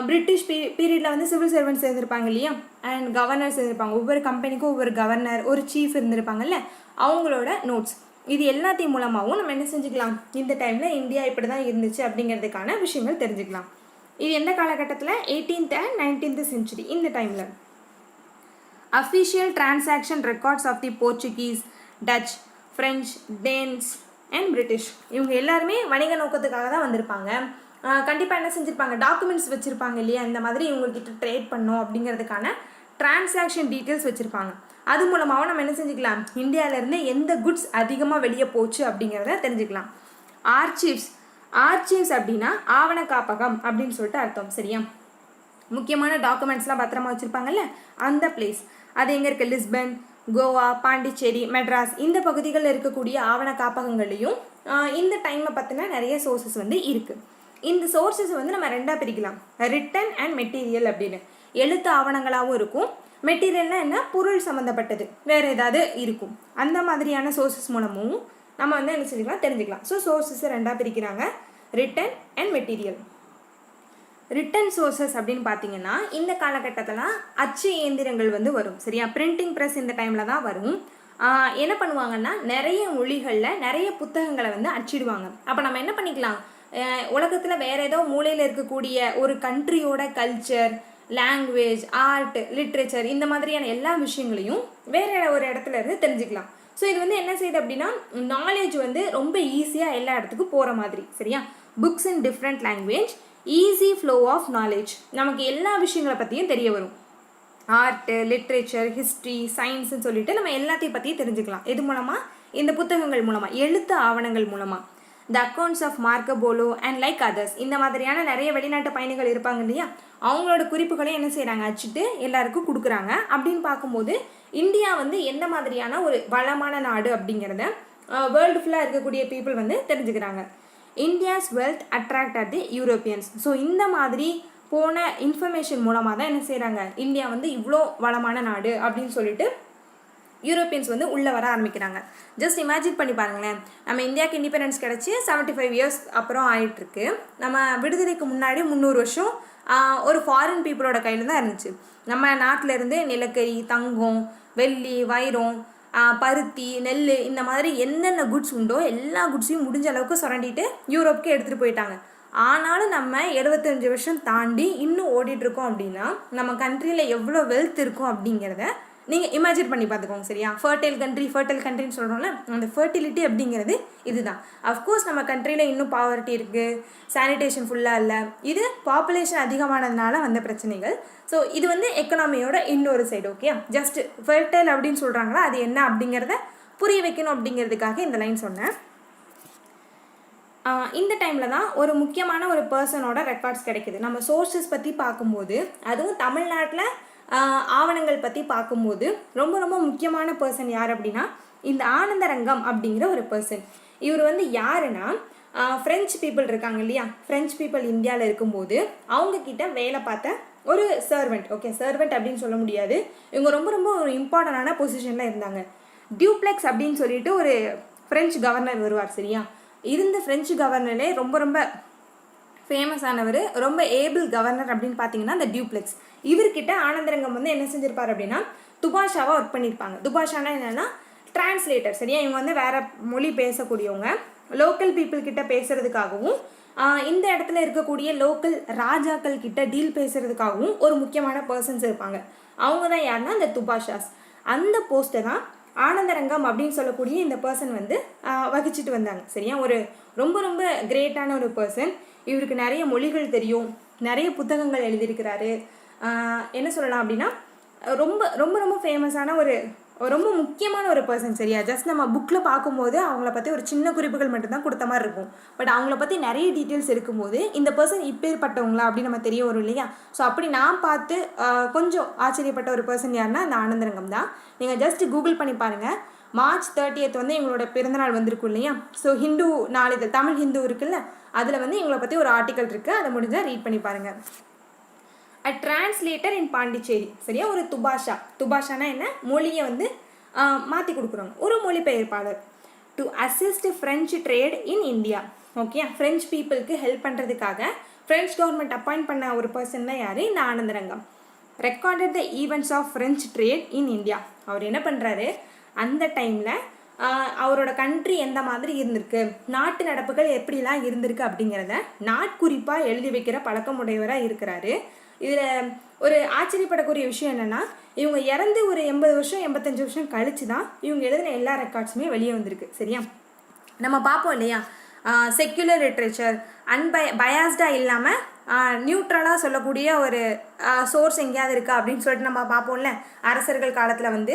பிரிட்டிஷ் பீரியடில் வந்து சிவில் சர்வெண்ட்ஸ் இருந்திருப்பாங்க இல்லையா, அண்ட் கவர்னர்ஸ் இருந்திருப்பாங்க. ஒவ்வொரு கம்பெனிக்கும் ஒவ்வொரு கவர்னர், ஒரு சீஃப் இருந்திருப்பாங்கல்ல, அவங்களோட நோட்ஸ், இது எல்லாத்தையும் மூலமாகவும் நம்ம என்ன செஞ்சுக்கலாம், இந்த டைமில் இந்தியா இப்படி தான் இருந்துச்சு அப்படிங்கிறதுக்கான விஷயங்கள் தெரிஞ்சுக்கலாம். இது எந்த காலகட்டத்தில், 18th and 19th century இந்த டைமில். Official transaction records of the Portuguese, Dutch, French, Danes and British, இவங்க எல்லாருமே வணிக நோக்கத்துக்காக தான் வந்திருப்பாங்க. கண்டிப்பாக என்ன செஞ்சுருப்பாங்க, டாக்குமெண்ட்ஸ் வச்சுருப்பாங்க இல்லையா, இந்த மாதிரி இவங்கக்கிட்ட ட்ரேட் பண்ணோம் அப்படிங்கிறதுக்கான டிரான்சாக்ஷன் டீட்டெயில்ஸ் வச்சுருப்பாங்க. அது மூலமாகவும் நம்ம என்ன செஞ்சுக்கலாம், இந்தியாவிலேருந்து எந்த குட்ஸ் அதிகமாக வெளியே போச்சு அப்படிங்கிறத தெரிஞ்சுக்கலாம். ஆர்ச்சீவ்ஸ் அப்படின்னா ஆவண காப்பகம் அப்படின்னு சொல்லிட்டு அர்த்தம் சரியா. முக்கியமான டாக்குமெண்ட்ஸ்லாம் பத்திரமா வச்சுருப்பாங்கல்ல அந்த பிளேஸ். அது எங்கே இருக்குது, லிஸ்பன், கோவா, பாண்டிச்சேரி, மெட்ராஸ் இந்த பகுதிகளில் இருக்கக்கூடிய ஆவண காப்பகங்கள்லையும் இந்த டைமை பற்றின நிறைய சோர்ஸஸ் வந்து இருக்குது. இந்த சோர்ஸஸ் வந்து நம்ம ரெண்டாக பிரிக்கலாம், ரிட்டன் அண்ட் மெட்டீரியல் அப்படின்னு. எழுத்து ஆவணங்களாகவும் இருக்கும், மெட்டீரியல்னால் என்ன, பொருள் சம்மந்தப்பட்டது வேறு ஏதாவது இருக்கும். அந்த மாதிரியான சோர்ஸஸ் மூலமும் நம்ம வந்து என்ன செஞ்சுக்கலாம், தெரிஞ்சுக்கலாம். ஸோ சோர்ஸஸை ரெண்டாக பிரிக்கிறாங்க, written and material. Written sources அப்படின்னு பார்த்தீங்கன்னா இந்த காலகட்டத்தில் அச்சு இயந்திரங்கள் வந்து வரும் சரியா. பிரிண்டிங் ப்ரெஸ் இந்த டைமில் தான் வரும். என்ன பண்ணுவாங்கன்னா நிறைய மொழிகளில் நிறைய புத்தகங்களை வந்து அச்சிடுவாங்க. அப்போ நம்ம என்ன பண்ணிக்கலாம், உலகத்தில் வேறு ஏதோ மூலையில் இருக்கக்கூடிய ஒரு கண்ட்ரியோட கல்ச்சர், லாங்குவேஜ், ஆர்ட், லிட்ரேச்சர் இந்த மாதிரியான எல்லா விஷயங்களையும் வேறு ஒரு இடத்துல இருந்து தெரிஞ்சுக்கலாம். ஸோ இது வந்து என்ன செய்யுது அப்படின்னா நாலேஜ் வந்து ரொம்ப ஈஸியாக எல்லா இடத்துக்கும் போகிற மாதிரி சரியா. Books in different language, easy flow of knowledge, நமக்கு எல்லா விஷயங்களை பற்றியும் தெரிய வரும். ஆர்ட்டு, லிட்ரேச்சர், ஹிஸ்ட்ரி, சயின்ஸ்ன்னு சொல்லிட்டு நம்ம எல்லாத்தையும் பற்றியும் தெரிஞ்சுக்கலாம். இது மூலமாக, இந்த புத்தகங்கள் மூலமாக, எழுத்து ஆவணங்கள் மூலமாக. The accounts of Marco Polo and like others, இந்த மாதிரியான நிறைய வெளிநாட்டு பயணிகள் இருப்பாங்க இல்லையா, அவங்களோட குறிப்புகளையும் என்ன செய்கிறாங்க, அச்சிட்டு எல்லாருக்கும் கொடுக்குறாங்க. அப்படின்னு பார்க்கும்போது இந்தியா வந்து எந்த மாதிரியான ஒரு வளமான நாடு அப்படிங்கிறத வேர்ல்டு ஃபுல்லாக இருக்கக்கூடிய பீப்புள் வந்து தெரிஞ்சுக்கிறாங்க. India's wealth attract at the Europeans. So இந்த மாதிரி போன இன்ஃபர்மேஷன் மூலமாக தான் என்ன செய்கிறாங்க, இந்தியா வந்து இவ்வளோ வளமான நாடு அப்படின்னு சொல்லிட்டு யூரோப்பியன்ஸ் வந்து உள்ளே வர ஆரம்பிக்கிறாங்க. ஜஸ்ட் இமேஜின் பண்ணி பாருங்களேன், நம்ம இந்தியாவுக்கு இண்டிபெண்டன்ஸ் கிடச்சி 75 years அப்புறம் ஆகிட்டுருக்கு. நம்ம விடுதலைக்கு முன்னாடி 300 வருஷம் ஒரு ஃபாரின் பீப்புளோட கையில் தான் இருந்துச்சு. நம்ம நாட்டிலேருந்து நிலக்கரி, தங்கம், வெள்ளி, வைரம், பருத்தி, நெல் இந்த மாதிரி என்னென்ன குட்ஸ் உண்டோ எல்லா குட்ஸையும் முடிஞ்ச அளவுக்கு சுரண்டிட்டு யூரோப்புக்கு எடுத்துகிட்டு போயிட்டாங்க. ஆனாலும் நம்ம 75 வருஷம் தாண்டி இன்னும் ஓடிட்டுருக்கோம் அப்படின்னா நம்ம கண்ட்ரியில் எவ்வளோ வெல்த் இருக்கும் அப்படிங்கிறத நீங்கள் இமேஜின் பண்ணி பார்த்துக்கோங்க சரியா. ஃபர்டைல் கண்ட்ரின்னு சொல்கிறோம்ல, அந்த ஃபர்டிலிட்டி அப்படிங்கிறது இதுதான். அஃப்கோர்ஸ் நம்ம கண்ட்ரியில் இன்னும் பாவர்ட்டி இருக்குது, சானிடேஷன் ஃபுல்லாக இல்லை, இது பாப்புலேஷன் அதிகமானதுனால வந்த பிரச்சனைகள். ஸோ இது வந்து எக்கனாமியோட இன்னொரு சைடு. ஓகே, ஜஸ்ட் ஃபர்டைல் அப்படின்னு சொல்கிறாங்களா, அது என்ன அப்படிங்கிறத புரிய வைக்கணும் அப்படிங்கிறதுக்காக இந்த லைன் சொன்னேன். இந்த டைமில் தான் ஒரு முக்கியமான ஒரு பர்சனோட ரெக்கார்ட்ஸ் கிடைக்குது. நம்ம சோர்ஸஸ் பற்றி பார்க்கும்போது, அதுவும் தமிழ்நாட்டில் ஆவணங்கள் பற்றி பார்க்கும்போது ரொம்ப ரொம்ப முக்கியமான பர்சன் யார் அப்படின்னா இந்த ஆனந்தரங்கம் அப்படிங்கிற ஒரு பர்சன். இவர் வந்து யாருன்னா ஃப்ரெஞ்சு பீப்புள் இருக்காங்க இல்லையா, ஃப்ரெஞ்சு பீப்புள் இந்தியாவில் இருக்கும்போது அவங்கக்கிட்ட வேலை பார்த்த ஒரு சர்வெண்ட். ஓகே, சர்வெண்ட் அப்படின்னு சொல்ல முடியாது, இவங்க ரொம்ப ரொம்ப ஒரு இம்பார்ட்டண்டான பொசிஷனில் இருந்தாங்க. டியூப்ளெக்ஸ் அப்படின்னு சொல்லிட்டு ஒரு ஃப்ரெஞ்சு கவர்னர் வருவார் சரியா. இருந்த ஃப்ரெஞ்சு கவர்னரே ரொம்ப ரொம்ப ஃபேமஸானவர், ரொம்ப ஏபிள் கவர்னர் அப்படின்னு பார்த்தீங்கன்னா அந்த டியூப்ளெக்ஸ். இவர்கிட்ட ஆனந்தரங்கம் வந்து என்ன செஞ்சிருப்பார் அப்படின்னா துபாஷாவாக ஒர்க் பண்ணியிருப்பாங்க. துபாஷானா என்னென்னா டிரான்ஸ்லேட்டர், சரியா? இவங்க வந்து வேறு மொழி பேசக்கூடியவங்க. லோக்கல் பீப்புள் கிட்ட பேசுகிறதுக்காகவும் இந்த இடத்துல இருக்கக்கூடிய லோக்கல் ராஜாக்கள் கிட்ட டீல் பேசுகிறதுக்காகவும் ஒரு முக்கியமான பர்சன்ஸ் இருப்பாங்க. அவங்க தான் யாருன்னா அந்த துபாஷாஸ். அந்த போஸ்ட்டை தான் ஆனந்தரங்கம் அப்படின்னு சொல்லக்கூடிய இந்த பர்சன் வந்து வகிச்சிட்டு வந்தாங்க, சரியா? ஒரு ரொம்ப ரொம்ப கிரேட்டான ஒரு பர்சன். இவருக்கு நிறைய மொழிகள் தெரியும், நிறைய புத்தகங்கள் எழுதியிருக்கிறாரு. என்ன சொல்லலாம் அப்படின்னா ரொம்ப ரொம்ப ரொம்ப ஃபேமஸான ரொம்ப முக்கியமான ஒரு பர்சன், சரியா? ஜஸ்ட் நம்ம புக்கில் பார்க்கும்போது அவங்கள பற்றி ஒரு சின்ன குறிப்புகள் மட்டும்தான் கொடுத்த மாதிரி இருக்கும். பட் அவங்கள பற்றி நிறைய டீட்டெயில்ஸ் இருக்கும்போது இந்த பர்சன் இப்பேற்பட்டவங்களா அப்படின்னு நம்ம தெரிய வரும் இல்லையா? ஸோ அப்படி நான் பார்த்து கொஞ்சம் ஆச்சரியப்பட்ட ஒரு பர்சன் யாருன்னா அந்த ஆனந்தரங்கம் தான். நீங்கள் ஜஸ்ட் கூகுள் பண்ணி பாருங்கள். March 30th வந்து எங்களோட பிறந்தநாள் வந்திருக்கும் இல்லையா? ஸோ ஹிந்து நாளிதழ், தமிழ் ஹிந்து இருக்குல்ல, அதில் வந்து எங்களை பற்றி ஒரு ஆர்டிக்கல் இருக்குது. அதை முடிஞ்சால் ரீட் பண்ணி பாருங்கள். அ டிரான்ஸ்லேட்டர் இன் பாண்டிச்சேரி, சரியா? ஒரு துபாஷானா என்ன? மொழியை வந்து மாற்றி கொடுக்குறோங்க. ஒரு மொழிபெயர்ப்பாளர். To assist French trade in India. Okay, French பீப்புளுக்கு ஹெல்ப் பண்ணுறதுக்காக ஃப்ரெஞ்ச் கவர்மெண்ட் அப்பாயிண்ட் பண்ண ஒரு பர்சன் தான் யார்? இந்த Anandarangam. Recorded the events of French trade in India. அவர் என்ன பண்ணுறாரு, அந்த டைமில் அவரோட கண்ட்ரி எந்த மாதிரி இருந்திருக்கு, நாட்டு நடப்புகள் எப்படிலாம் இருந்திருக்கு அப்படிங்கிறத நாட்குறிப்பாக எழுதி வைக்கிற பழக்கமுடையவராக இருக்கிறாரு. இதில் ஒரு ஆச்சரியப்படக்கூடிய விஷயம் என்னென்னா, இவங்க இறந்து ஒரு 80 வருஷம் 85 வருஷம் கழிச்சு தான் இவங்க எழுதின எல்லா ரெக்கார்ட்ஸுமே வெளியே வந்திருக்கு, சரியா? நம்ம பார்ப்போம் இல்லையா, செக்யுலர் லிட்ரேச்சர், பயாஸ்டாக இல்லாமல் நியூட்ரலாக சொல்லக்கூடிய ஒரு சோர்ஸ் எங்கேயாவது இருக்கா அப்படின்னு சொல்லிட்டு நம்ம பார்ப்போம்ல. அரசர்கள் காலத்தில் வந்து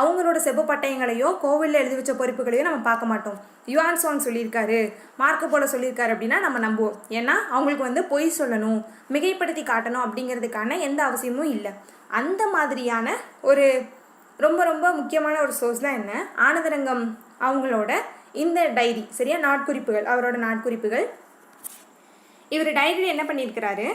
அவங்களோட செப்பு பட்டயங்களையோ கோவிலில் எழுதி வச்ச பொறுப்புகளையோ நம்ம பார்க்க மாட்டோம். யுவான் சாங் சொல்லியிருக்காரு, மார்க்கோ போல சொல்லியிருக்காரு அப்படின்னா நம்ம நம்புவோம். ஏன்னா அவங்களுக்கு வந்து பொய் சொல்லணும், மிகைப்படுத்தி காட்டணும் அப்படிங்கிறதுக்கான எந்த அவசியமும் இல்லை. அந்த மாதிரியான ஒரு ரொம்ப ரொம்ப முக்கியமான ஒரு சோர்ஸ் தான் என்ன, ஆனந்தரங்கம் அவங்களோட இந்த டைரி, சரியா? நாட்குறிப்புகள், அவரோட நாட்குறிப்புகள். இவர் டைரியில் என்ன பண்ணியிருக்கிறாரு,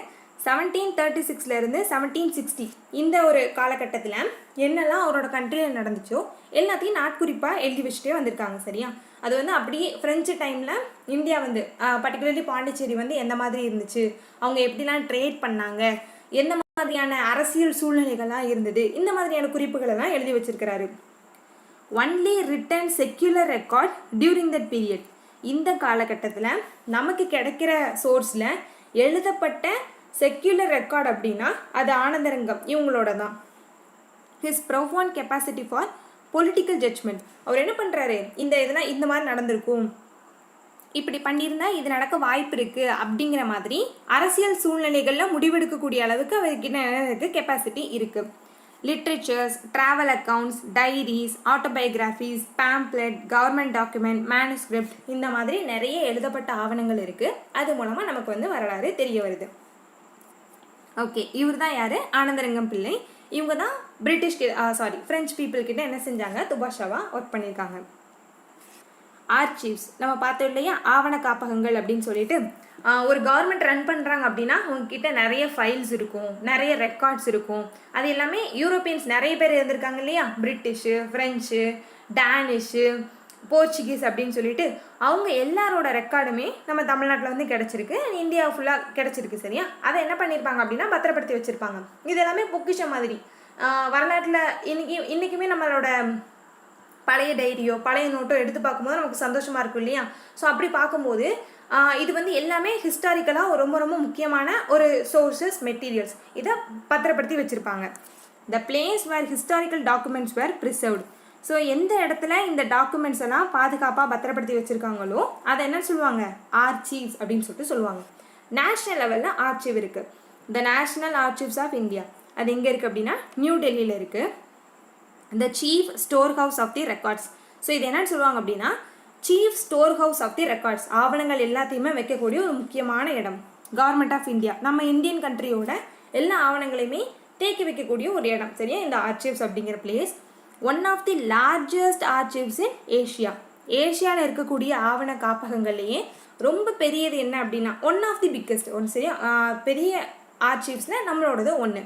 1736 1760 இந்த ஒரு காலகட்டத்தில் என்னெல்லாம் அவரோட கண்ட்ரியில் நடந்துச்சோ எல்லாத்தையும் நாட்குறிப்பாக எழுதி வச்சுட்டே வந்திருக்காங்க, சரியா? அது வந்து அப்படியே ஃப்ரெஞ்சு டைமில் இந்தியா வந்து பர்டிகுலர்லி பாண்டிச்சேரி வந்து எந்த மாதிரி இருந்துச்சு, அவங்க எப்படிலாம் ட்ரேட் பண்ணாங்க, எந்த மாதிரியான அரசியல் சூழ்நிலைகள்லாம் இருந்தது, இந்த மாதிரியான குறிப்புகளெல்லாம் எழுதி வச்சிருக்கிறாரு. Only written secular record during that period. இந்த காலகட்டத்தில் நமக்கு கிடைக்கிற சோர்ஸில் எழுதப்பட்ட செக்யுலர் ரெக்கார்ட் அப்படின்னா அது ஆனந்தரங்கம் இவங்களோட தான். His profound capacity for political judgment. அவர் என்ன பண்ணுறாரு, இதெல்லாம் இந்த மாதிரி நடந்திருக்கும், இப்படி பண்ணியிருந்தா இது நடக்க வாய்ப்பு இருக்குது அப்படிங்கிற மாதிரி அரசியல் சூழ்நிலைகளில் முடிவெடுக்கக்கூடிய அளவுக்கு அவருக்கு கெப்பாசிட்டி இருக்குது. Literatures, travel accounts, diaries, autobiographies, pamphlet, government document, manuscript, இந்த மாதிரி நிறைய எழுதப்பட்ட ஆவணங்கள் இருக்குது. அது மூலமாக நமக்கு வந்து வரலாறு தெரிய வருது. ஓகே, இவர் தான் யார்? ஆனந்தரங்கம் பிள்ளை. இவங்க தான் ஃப்ரெஞ்ச் பீப்புள் கிட்ட என்ன செஞ்சாங்க, துபாஷாவாக ஒர்க் பண்ணியிருக்காங்க. ஆர்ச்சீவ்ஸ் நம்ம பார்த்தோம் இல்லையா, ஆவண காப்பகங்கள் அப்படின்னு சொல்லிட்டு ஒரு கவர்மெண்ட் ரன் பண்ணுறாங்க அப்படின்னா அவங்கக்கிட்ட நிறைய ஃபைல்ஸ் இருக்கும், நிறைய ரெக்கார்ட்ஸ் இருக்கும். அது எல்லாமே யூரோப்பியன்ஸ் நிறைய பேர் இருந்திருக்காங்க இல்லையா, பிரிட்டிஷு, ஃப்ரெஞ்சு, டேனிஷு, போர்ச்சுகீஸ் அப்படின்னு சொல்லிட்டு அவங்க எல்லாரோட ரெக்கார்டுமே நம்ம தமிழ்நாட்டில் வந்து கிடச்சிருக்கு, இந்தியா ஃபுல்லாக கிடச்சிருக்கு, சரியா? அதை என்ன பண்ணியிருப்பாங்க அப்படின்னா பத்திரப்படுத்தி வச்சுருப்பாங்க. இது எல்லாமே பொக்கிஷம் மாதிரி. வரலாற்றில் இன்றைக்குமே நம்மளோட பழைய டைரியோ பழைய நோட்டோ எடுத்து பார்க்கும்போது நமக்கு சந்தோஷமாக இருக்கும் இல்லையா? ஸோ அப்படி பார்க்கும்போது இது வந்து எல்லாமே ஹிஸ்டாரிக்கலாக ரொம்ப ரொம்ப முக்கியமான ஒரு சோர்சஸ், மெட்டீரியல்ஸ். இதை பத்திரப்படுத்தி வச்சுருப்பாங்க. The place where historical documents were preserved. So எந்த இடத்துல இந்த டாக்குமெண்ட்ஸ் எல்லாம் பாதுகாப்பாக பத்திரப்படுத்தி வச்சுருக்காங்களோ அதை என்ன சொல்லுவாங்க, ஆர்ச்சீவ்ஸ் அப்படின்னு சொல்லிட்டு சொல்லுவாங்க. நேஷ்னல் லெவலில் ஆர்ச்சீவ் இருக்குது. The national archives of India, அது எங்கே இருக்குது அப்படின்னா நியூ டெல்லியில் இருக்குது. The chief store house of the records. So இது என்னன்னு சொல்லுவாங்க அப்படின்னா chief store house of the records, ஆவணங்கள் எல்லாத்தையுமே வைக்கக்கூடிய ஒரு முக்கியமான இடம். கவர்மெண்ட் ஆஃப் இந்தியா, நம்ம இந்தியன் கண்ட்ரியோட எல்லா ஆவணங்களையுமே தேக்கி வைக்கக்கூடிய ஒரு இடம், சரியா? இந்த ஆர்ச்சீவ்ஸ் அப்படிங்கிற place. One of the largest archives in Asia. ஏஷியாவில் இருக்கக்கூடிய ஆவண காப்பகங்கள்லேயே ரொம்ப பெரியது என்ன அப்படின்னா one of the biggest one, சரியா? பெரிய ஆர்ச்சீவ்ஸில் நம்மளோடது ஒன்று.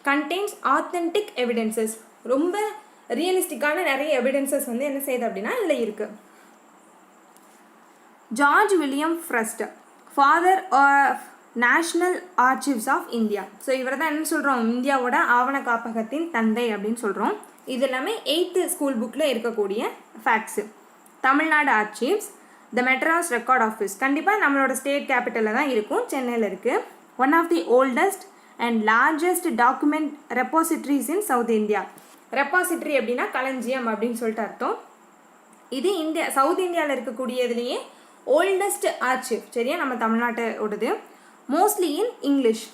கண்டெய்ன்ஸ் ஆத்தென்டிக் எவிடென்சஸ், ரொம்ப ரியலிஸ்டிக்கான நிறைய எவிடென்சஸ் வந்து என்ன செய்யுது அப்படின்னா இதில் இருக்குது. George William Frost, father of national archives of India. So இவரை தான் என்ன சொல்கிறோம், இந்தியாவோட ஆவண காப்பகத்தின் தந்தை அப்படின்னு சொல்கிறோம். இது எல்லாமே 8th ஸ்கூல் புக்கில் இருக்கக்கூடிய ஃபேக்ட்ஸு. தமிழ்நாடு ஆர்ச்சிவ்ஸ், த மெட்ராஸ் ரெக்கார்ட் ஆஃபீஸ் கண்டிப்பாக நம்மளோட ஸ்டேட் கேபிட்டலில் தான் இருக்கும், சென்னையில் இருக்குது. One of the oldest and largest document ரெப்பாசிட்ரிஸ் in South India. Repository அப்படின்னா களஞ்சியம் அப்படின்னு சொல்லிட்டு அர்த்தம். இது சவுத் இந்தியாவில் இருக்கக்கூடியதுலேயே ஓல்டஸ்ட் ஆர்ச்சிவ், சரியா, நம்ம தமிழ்நாட்டோடது. Mostly in English.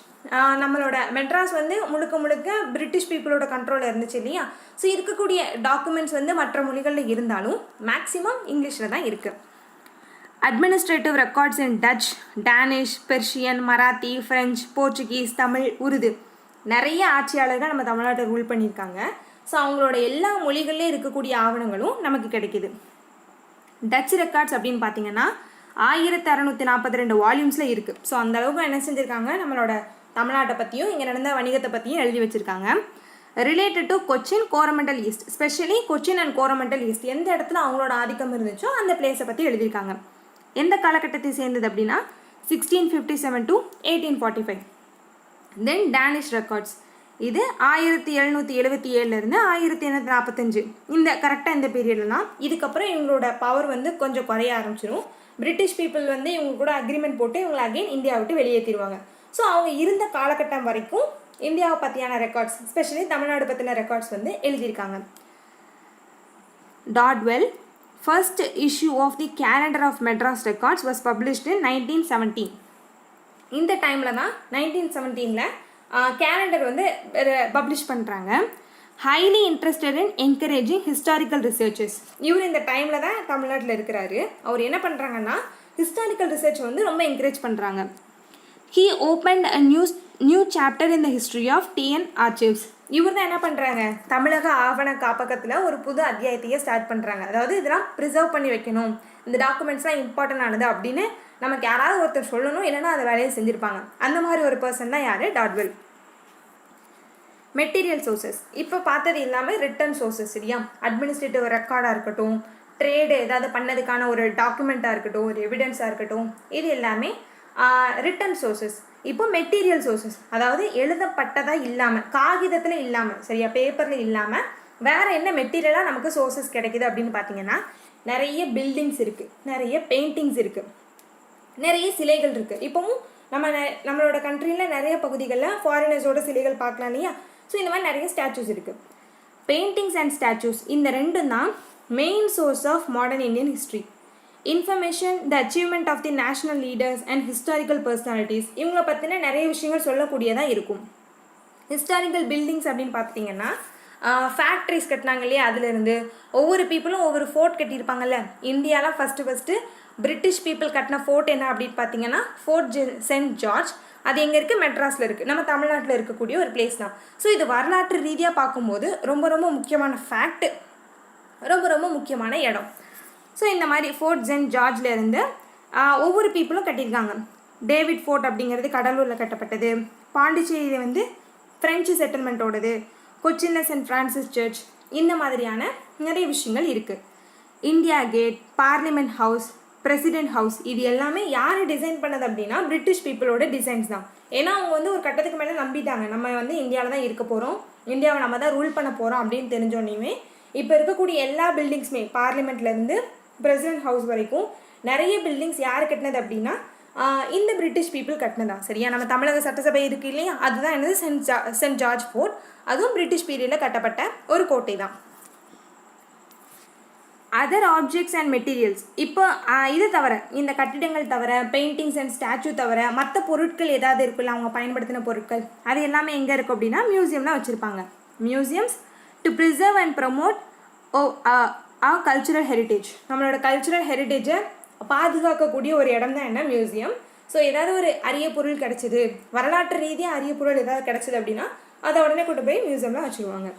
நம்மளோட மெட்ராஸ் வந்து முழுக்க முழுக்க பிரிட்டிஷ் பீப்புளோட கண்ட்ரோலில் இருந்துச்சு இல்லையா. ஸோ இருக்கக்கூடிய டாக்குமெண்ட்ஸ் வந்து மற்ற மொழிகளில் இருந்தாலும் மேக்ஸிமம் இங்கிலீஷில் தான் இருக்குது. Administrative records in touch, Danish, Persian, Marathi, French, Portuguese, Tamil, Urdu. நிறைய ஆட்சியாளர்கள் நம்ம தமிழ்நாட்டை ரூல் பண்ணியிருக்காங்க. ஸோ அவங்களோட எல்லா மொழிகள்லேயும் இருக்கக்கூடிய ஆவணங்களும் நமக்கு கிடைக்கிது. டச் ரெக்கார்ட்ஸ் அப்படின்னு பார்த்தீங்கன்னா 1642 வால்யூம்ஸில் இருக்குது. ஸோ அந்தளவுக்கு என்ன செஞ்சுருக்காங்க, நம்மளோட தமிழ்நாட்டை பற்றியும் இங்கே நடந்த வணிகத்தை பற்றியும் எழுதி வச்சுருக்காங்க. Related to Cochin, Coromandel east, specially Cochin and Coromandel east எந்த இடத்துல அவங்களோட ஆதிக்கம் இருந்துச்சோ அந்த பிளேஸை பற்றி எழுதியிருக்காங்க. எந்த காலகட்டத்தை சேர்ந்தது அப்படின்னா 1657 to 1845. தென் டேனிஷ் ரெக்கார்ட்ஸ், இது 1777 1845 இந்த கரெக்டாக இந்த பீரியட்லாம். இதுக்கப்புறம் இவங்களோட பவர் வந்து கொஞ்சம் குறைய ஆரம்பிச்சிடும். பிரிட்டிஷ் பீப்புள் வந்து இவங்க கூட அக்ரிமெண்ட் போட்டு இவங்களை அகெயின் இந்தியா விட்டு வெளியேற்றிடுவாங்க. ஸோ அவங்க இருந்த காலகட்டம் வரைக்கும் இந்தியாவை பற்றியான ரெக்கார்ட்ஸ், ஸ்பெஷலி தமிழ்நாடு பற்றின ரெக்கார்ட்ஸ் வந்து எழுதியிருக்காங்க. Dodwell first issue of the calendar of Madras records was published in 1917. இந்த டைமில் தான் 1917 கேலண்டர் வந்து பப்ளிஷ் பண்ணுறாங்க. Highly interested in encouraging historical researches. இவர் இந்த டைமில் தான் தமிழ்நாட்டில் இருக்கிறாரு. அவர் என்ன பண்ணுறாங்கன்னா ஹிஸ்டாரிக்கல் ரிசர்ச் வந்து ரொம்ப என்கரேஜ் பண்ணுறாங்க. He opened a new chapter in the history of TN archives. இவர் தான் என்ன பண்ணுறாங்க, தமிழக ஆவண காப்பகத்தில் ஒரு புது அத்தியாயத்தையே ஸ்டார்ட் பண்ணுறாங்க. அதாவது இதெல்லாம் ப்ரிசர்வ் பண்ணி வைக்கணும், இந்த டாக்குமெண்ட்ஸ்லாம் இம்பார்ட்டன்ட் ஆனது அப்படின்னு நமக்கு யாராவது ஒருத்தர் சொல்லணும், இல்லைன்னா அதை வேலையை செஞ்சுருப்பாங்க. அந்த மாதிரி ஒரு பர்சன் தான் யார், டாட்வெல். மெட்டீரியல் சோர்சஸ் இப்போ பார்த்தது இல்லாமல் ரிட்டன் சோர்சஸ், சரியா, அட்மினிஸ்ட்ரேட்டிவ் ரெக்கார்டாக இருக்கட்டும், ட்ரேடு ஏதாவது பண்ணதுக்கான ஒரு டாக்குமெண்ட்டாக இருக்கட்டும், ஒரு எவிடன்ஸாக இருக்கட்டும், இது எல்லாமே ரிட்டன் சோர்சஸ். இப்போ மெட்டீரியல் சோர்சஸ், அதாவது எழுதப்பட்டதாக இல்லாமல், காகிதத்தில் இல்லாமல், சரியா, பேப்பரில் இல்லாமல் வேறு என்ன மெட்டீரியலாக நமக்கு சோர்சஸ் கிடைக்குது அப்படின்னு பார்த்தீங்கன்னா நிறைய பில்டிங்ஸ் இருக்குது, நிறைய பெயிண்டிங்ஸ் இருக்குது, நிறைய சிலைகள் இருக்குது. இப்போவும் நம்மளோட கண்ட்ரியில் நிறைய பகுதிகளில் ஃபாரினர்ஸோட சிலைகள் பார்க்கலாம் இல்லையா. ஸோ இந்த மாதிரி நிறைய ஸ்டாச்சூஸ் இருக்குது. பெயிண்டிங்ஸ் அண்ட் ஸ்டாச்சூஸ் இந்த ரெண்டும் தான் main source of modern Indian history. Information, the achievement of the national leaders and historical personalities, இவங்களை பற்றின நிறைய விஷயங்கள் சொல்லக்கூடியதாக இருக்கும். ஹிஸ்டாரிக்கல் பில்டிங்ஸ் அப்படின்னு பார்த்துட்டிங்கன்னா ஃபேக்ட்ரிஸ் கட்டினாங்க இல்லையா, அதுலேருந்து ஒவ்வொரு பீப்புளும் ஒவ்வொரு ஃபோர்ட் கட்டியிருப்பாங்கல்ல. இந்தியாவில் ஃபஸ்ட்டு பிரிட்டிஷ் பீப்புள் கட்டின ஃபோர்ட் என்ன அப்படின்னு பார்த்தீங்கன்னா ஃபோர்ட் சென்ட் ஜார்ஜ். அது எங்கே இருக்குது, மெட்ராஸில் இருக்குது, நம்ம தமிழ்நாட்டில் இருக்கக்கூடிய ஒரு பிளேஸ் தான். ஸோ இது வரலாற்று ரீதியாக பார்க்கும்போது ரொம்ப ரொம்ப முக்கியமான ஃபேக்ட், ரொம்ப ரொம்ப முக்கியமான இடம். ஸோ இந்த மாதிரி ஃபோர்ட் சென்ட் ஜார்ஜ்லேருந்து ஒவ்வொரு பீப்புளும் கட்டியிருக்காங்க. டேவிட் ஃபோர்ட் அப்படிங்கிறது கடலூரில் கட்டப்பட்டது. பாண்டிச்சேரியில் வந்து ஃப்ரெஞ்சு செட்டில்மெண்ட்டோடது. கொச்சினில் சென்ட் ஃப்ரான்சிஸ் சர்ச், இந்த மாதிரியான நிறைய விஷயங்கள் இருக்குது. India gate, parliament house, president house, இது எல்லாமே யார் டிசைன் பண்ணது அப்படின்னா பிரிட்டிஷ் பீப்புளோட டிசைன்ஸ் தான். ஏன்னா அவங்க வந்து ஒரு கட்டத்துக்கு மேலே நம்பிட்டாங்க, நம்ம வந்து இந்தியாவில் தான் இருக்க போகிறோம், இந்தியாவை நம்ம தான் ரூல் பண்ண போகிறோம் அப்படின்னு தெரிஞ்சோன்னே இப்போ இருக்கக்கூடிய எல்லா பில்டிங்ஸுமே பார்லிமெண்ட்லேருந்து பிரசிடென்ட் ஹவுஸ் வரைக்கும் நிறைய பில்டிங்ஸ் யார் கட்டினது அப்படின்னா இந்த பிரிட்டிஷ் பீப்புள் கட்டினதா, சரியா. நம்ம தமிழக சட்டசபை இருக்குது இல்லையா, அதுதான் என்னது சென்ட் ஜார்ஜ் ஃபோர்ட். அதுவும் பிரிட்டிஷ் பீரியடில் கட்டப்பட்ட ஒரு கோட்டை தான். அதர் ஆப்ஜெக்ட்ஸ் அண்ட் மெட்டீரியல்ஸ், இப்போ இது தவிர, இந்த கட்டிடங்கள் தவிர, பெயிண்டிங்ஸ் அண்ட் ஸ்டாச்சு தவிர மற்ற பொருட்கள் ஏதாவது இருக்குல்ல, அவங்க பயன்படுத்தின பொருட்கள், அது எல்லாமே எங்கே இருக்கும் அப்படின்னா மியூசியம்லாம் வச்சுருப்பாங்க. Museums to preserve and promote cultural heritage, நம்மளோட கல்ச்சுரல் ஹெரிட்டேஜை பாதுகாக்கக்கூடிய ஒரு இடம் தான் என்ன, மியூசியம். ஸோ ஏதாவது ஒரு அரிய பொருள் கிடச்சிது, வரலாற்று ரீதியாக அரிய பொருள் ஏதாவது கிடச்சிது அப்படின்னா அதை உடனே கொண்டு போய் மியூசியம்லாம் வச்சுருவாங்க.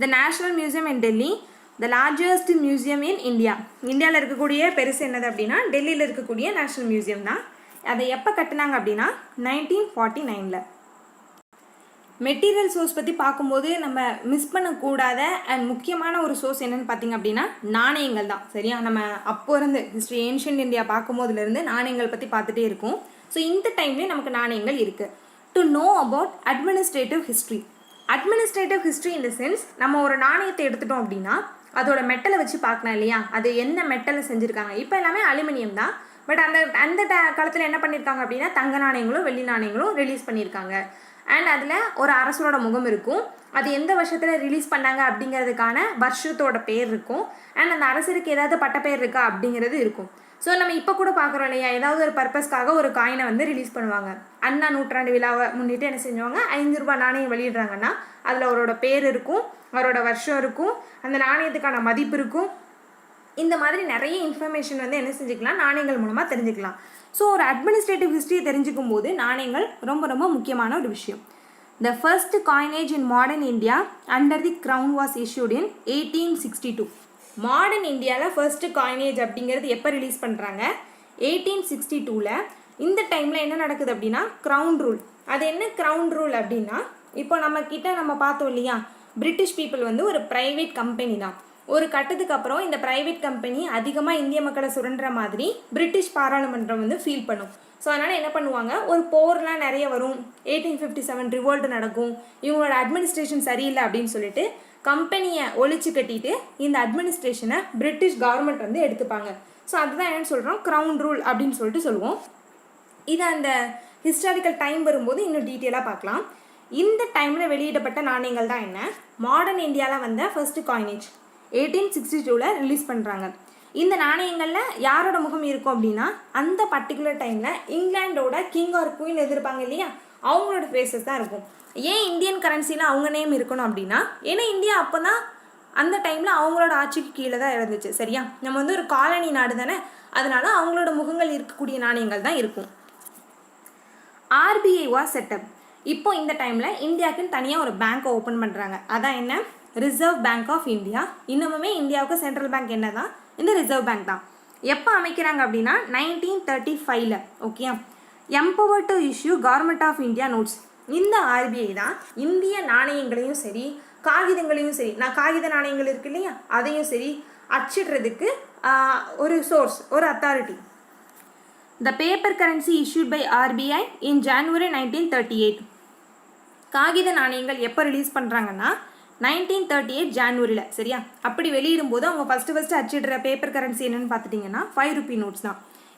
த national museum in Delhi, the largest museum in India. இந்தியாவில் இருக்கக்கூடிய பெருசு என்னது அப்படின்னா டெல்லியில் இருக்கக்கூடிய நேஷ்னல் மியூசியம் தான். அதை எப்போ கட்டினாங்க அப்படின்னா 1949. மெட்டீரியல் சோர்ஸ் பற்றி பார்க்கும்போது நம்ம மிஸ் பண்ணக்கூடாத அண்ட் முக்கியமான ஒரு சோர்ஸ் என்னென்னு பார்த்தீங்க அப்படின்னா நாணயங்கள் தான். சரியா, நம்ம அப்போ இருந்து ஹிஸ்ட்ரி ஏன்ஷியன்ட் இந்தியா பார்க்கும்போதுலேருந்து நாணயங்கள் பற்றி பார்த்துட்டே இருக்கும். ஸோ இந்த டைம்லேயும் நமக்கு நாணயங்கள் இருக்குது. To know about administrative history. Administrative history in the sense, நம்ம ஒரு நாணயத்தை எடுத்துட்டோம் அப்படின்னா அதோட மெட்டலை வச்சு பார்க்கலாம் இல்லையா, அது என்ன மெட்டலை செஞ்சுருக்காங்க. இப்போ எல்லாமே அலுமினியம் தான். பட் அந்த காலத்தில் என்ன பண்ணியிருக்காங்க அப்படின்னா தங்க நாணயங்களும் வெள்ளி நாணயங்களும் ரிலீஸ் பண்ணியிருக்காங்க. அண்ட் அதில் ஒரு அரசரோட முகம் இருக்கும். அது எந்த வருஷத்தில் ரிலீஸ் பண்ணாங்க அப்படிங்கிறதுக்கான வருஷத்தோட பேர் இருக்கும். அண்ட் அந்த அரசருக்கு ஏதாவது பட்டப்பெயர் இருக்கா அப்படிங்கிறது இருக்கும். ஸோ நம்ம இப்போ கூட பார்க்குறோம் இல்லையா, ஏதாவது ஒரு பர்பஸ்க்காக ஒரு காயினை வந்து ரிலீஸ் பண்ணுவாங்க. அண்ணா நூற்றாண்டு விழாவை முன்னிட்டு என்ன செஞ்சுவாங்க, 5 ரூபாய் நாணயம் வெளியிடுறாங்கன்னா அதில் அவரோட பேர் இருக்கும், அவரோட வருஷம் இருக்கும், அந்த நாணயத்துக்கான மதிப்பு இருக்கும். இந்த மாதிரி நிறைய இன்ஃபர்மேஷன் வந்து என்ன செஞ்சுக்கலாம், நாணயங்கள் மூலமாக தெரிஞ்சுக்கலாம். ஸோ ஒரு அட்மினிஸ்ட்ரேட்டிவ் ஹிஸ்ட்ரியை தெரிஞ்சுக்கும் போது நாணயங்கள் ரொம்ப ரொம்ப முக்கியமான ஒரு விஷயம். The first coinage in modern India under the crown was issued in 1862. Modern இந்தியாவில் ஃபர்ஸ்ட் காயினேஜ் அப்படிங்கிறது எப்போ ரிலீஸ் பண்ணுறாங்க, 1862. இந்த டைமில் என்ன நடக்குது அப்படின்னா க்ரௌன் ரூல். அது என்ன க்ரௌன் ரூல் அப்படின்னா, இப்போ நம்ம பார்த்தோம் இல்லையா, பிரிட்டிஷ் பீப்புள் வந்து ஒரு ப்ரைவேட் கம்பெனி தான். ஒரு கட்டத்துக்கு அப்புறம் இந்த ப்ரைவேட் கம்பெனி அதிகமாக இந்திய மக்களை சுரண்டுற மாதிரி பிரிட்டிஷ் பாராளுமன்றம் வந்து ஃபீல் பண்ணும். ஸோ அதனால் என்ன பண்ணுவாங்க, ஒரு போர்லாம் நிறைய வரும். 1857 ரிவோல்ட் நடக்கும். இவங்களோட அட்மினிஸ்ட்ரேஷன் சரியில்லை அப்படின்னு சொல்லிட்டு கம்பெனியை ஒழிச்சு கட்டிட்டு இந்த அட்மினிஸ்ட்ரேஷனை பிரிட்டிஷ் கவர்மெண்ட் வந்து எடுத்துப்பாங்க. ஸோ அதுதான் என்னென்னு சொல்கிறோம், க்ரௌன் ரூல் அப்படின்னு சொல்லிட்டு சொல்லுவோம். இது அந்த ஹிஸ்டாரிக்கல் டைம் வரும்போது இன்னும் டீட்டெயிலாக பார்க்கலாம். இந்த டைமில் வெளியிடப்பட்ட நாணயங்கள் தான் என்ன, மாடர்ன் இந்தியாவில் வந்த ஃபர்ஸ்ட் காயினேஜ் 1862 ரிலீஸ் பண்ணுறாங்க. இந்த நாணயங்களில் யாரோட முகம் இருக்கும் அப்படின்னா அந்த பர்டிகுலர் டைமில் இங்கிலாண்டோட கிங் ஆர் குயின் எதிர்ப்பாங்க இல்லையா, அவங்களோட ஃபேஸஸ் தான் இருக்கும். ஏன் இந்தியன் கரன்சியில் அவங்க நேம் இருக்கணும் அப்படின்னா, ஏன்னா இந்தியா அப்போ தான் அந்த டைமில் அவங்களோட ஆட்சிக்கு கீழே தான் இருந்துச்சு. சரியா, நம்ம வந்து ஒரு காலனி நாடு தானே, அதனால அவங்களோட முகங்கள் இருக்கக்கூடிய நாணயங்கள் தான் இருக்கும். RBI was setup. இப்போ இந்த டைமில் இந்தியாவுக்குன்னு தனியாக ஒரு பேங்க்கை ஓப்பன் பண்ணுறாங்க. அதான் என்ன, ரிசர்வ் பேங்க் ஆஃப் இந்தியா. இன்னமுமே இந்தியாவுக்கு சென்ட்ரல் பேங்க் என்ன தான், இந்த ரிசர்வ் பேங்க் தான். எப்போ அமைக்கிறாங்க அப்படின்னா 1935. Okay, empower to issue government of India notes. இந்த RBI தான் இந்திய நாணயங்களையும் சரி காகிதங்களையும் சரி, காகித நாணயங்கள் இருக்கு இல்லையா, அதையும் சரி அச்சிடுறதுக்கு ஒரு சோர்ஸ், ஒரு authority. The paper currency issued by RBI in January 1938. காகித நாணயங்கள் எப்போ ரிலீஸ் பண்ணுறாங்கன்னா 1938 ஜான்வரியில். சரியா, அப்படி வெளியிடும்போது அவங்க ஃபஸ்ட்டு அச்சிடுற பேப்பர் கரன்சி என்னென்னு பார்த்துட்டிங்கன்னா 5 ரூபி நோட்ஸ் தான்.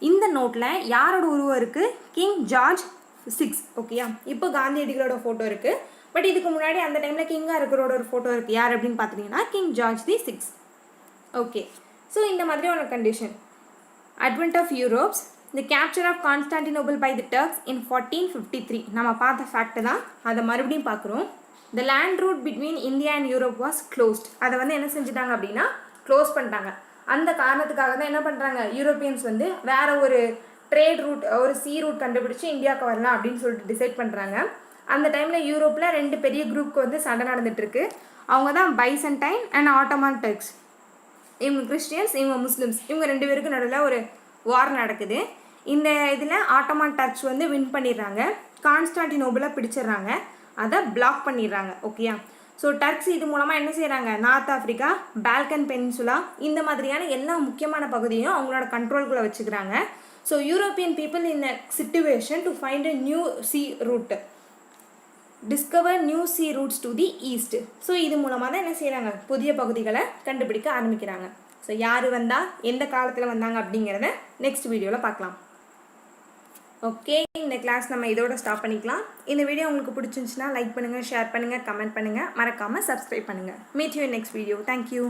இந்த நோட்டில் யாரோட உருவம் இருக்குது, கிங் ஜார்ஜ் 6. ஓகேயா, இப்போ காந்தியடிகளோட ஃபோட்டோ இருக்குது. பட் இதுக்கு முன்னாடி அந்த டைமில் கிங்காக இருக்கிறோட ஒரு ஃபோட்டோ இருக்குது. யார் அப்படின்னு பார்த்தீங்கன்னா King George the 6. Okay, so இந்த மாதிரி ஒரு condition. Advent of Europes, the capture of Constantinople by the Turks in 1453. நம்ம பார்த்த ஃபேக்ட் தான், அதை மறுபடியும் பார்க்குறோம். The land route between India and Europe was closed. அதை வந்து என்ன செஞ்சுட்டாங்க அப்படின்னா க்ளோஸ் பண்ணிட்டாங்க. அந்த காரணத்துக்காக தான் என்ன பண்ணுறாங்க, யூரோப்பியன்ஸ் வந்து வேறு ஒரு ட்ரேட் ரூட், ஒரு சி ரூட் கண்டுபிடிச்சி இந்தியாவுக்கு வரலாம் அப்படின்னு சொல்லிட்டு டிசைட் பண்ணுறாங்க. அந்த டைமில் யூரோப்பில் 2 பெரிய குரூப்புக்கு வந்து சண்டை நடந்துகிட்ருக்கு. அவங்க தான் பைசன்டைன் அண்ட் ஆட்டோமான் டர்க்ஸ். இவங்க கிறிஸ்டியன்ஸ், இவங்க முஸ்லிம்ஸ். இவங்க 2 பேருக்கு நடுவில் ஒரு வார் நடக்குது. இந்த இதில் ஆட்டோமான் டர்க்ஸ் வந்து வின் பண்ணிடுறாங்க, கான்ஸ்டான்டினோபிளை பிடிச்சிடுறாங்க, அதை பிளாக் பண்ணிடுறாங்க. ஓகேயா, ஸோ டர்க்ஸ் இது மூலமாக என்ன செய்கிறாங்க, நார்த் ஆஃப்ரிக்கா, பால்கன் பெனின்சுலா, இந்த மாதிரியான எல்லா முக்கியமான பகுதியும் அவங்களோட கண்ட்ரோல்குள்ளே வச்சுக்கிறாங்க. So European people in a situation to find a new sea route, discover new sea routes to the east. So இது மூலமாக தான் என்ன செய்கிறாங்க, புதிய பகுதிகளை கண்டுபிடிக்க ஆரம்பிக்கிறாங்க. ஸோ யார் வந்தால் எந்த காலத்தில் வந்தாங்க அப்படிங்கிறத நெக்ஸ்ட் வீடியோவில் பார்க்கலாம். ஓகே, இந்த கிளாஸ் நம்ம இதோட ஸ்டாப் பண்ணிக்கலாம். இந்த வீடியோ உங்களுக்கு பிடிச்சிருந்துச்சுன்னா லைக் பண்ணுங்கள், ஷேர் பண்ணுங்கள், கமெண்ட் பண்ணுங்கள், மறக்காமல் சப்ஸ்கிரைப் பண்ணுங்கள். Meet you in next video. Thank you.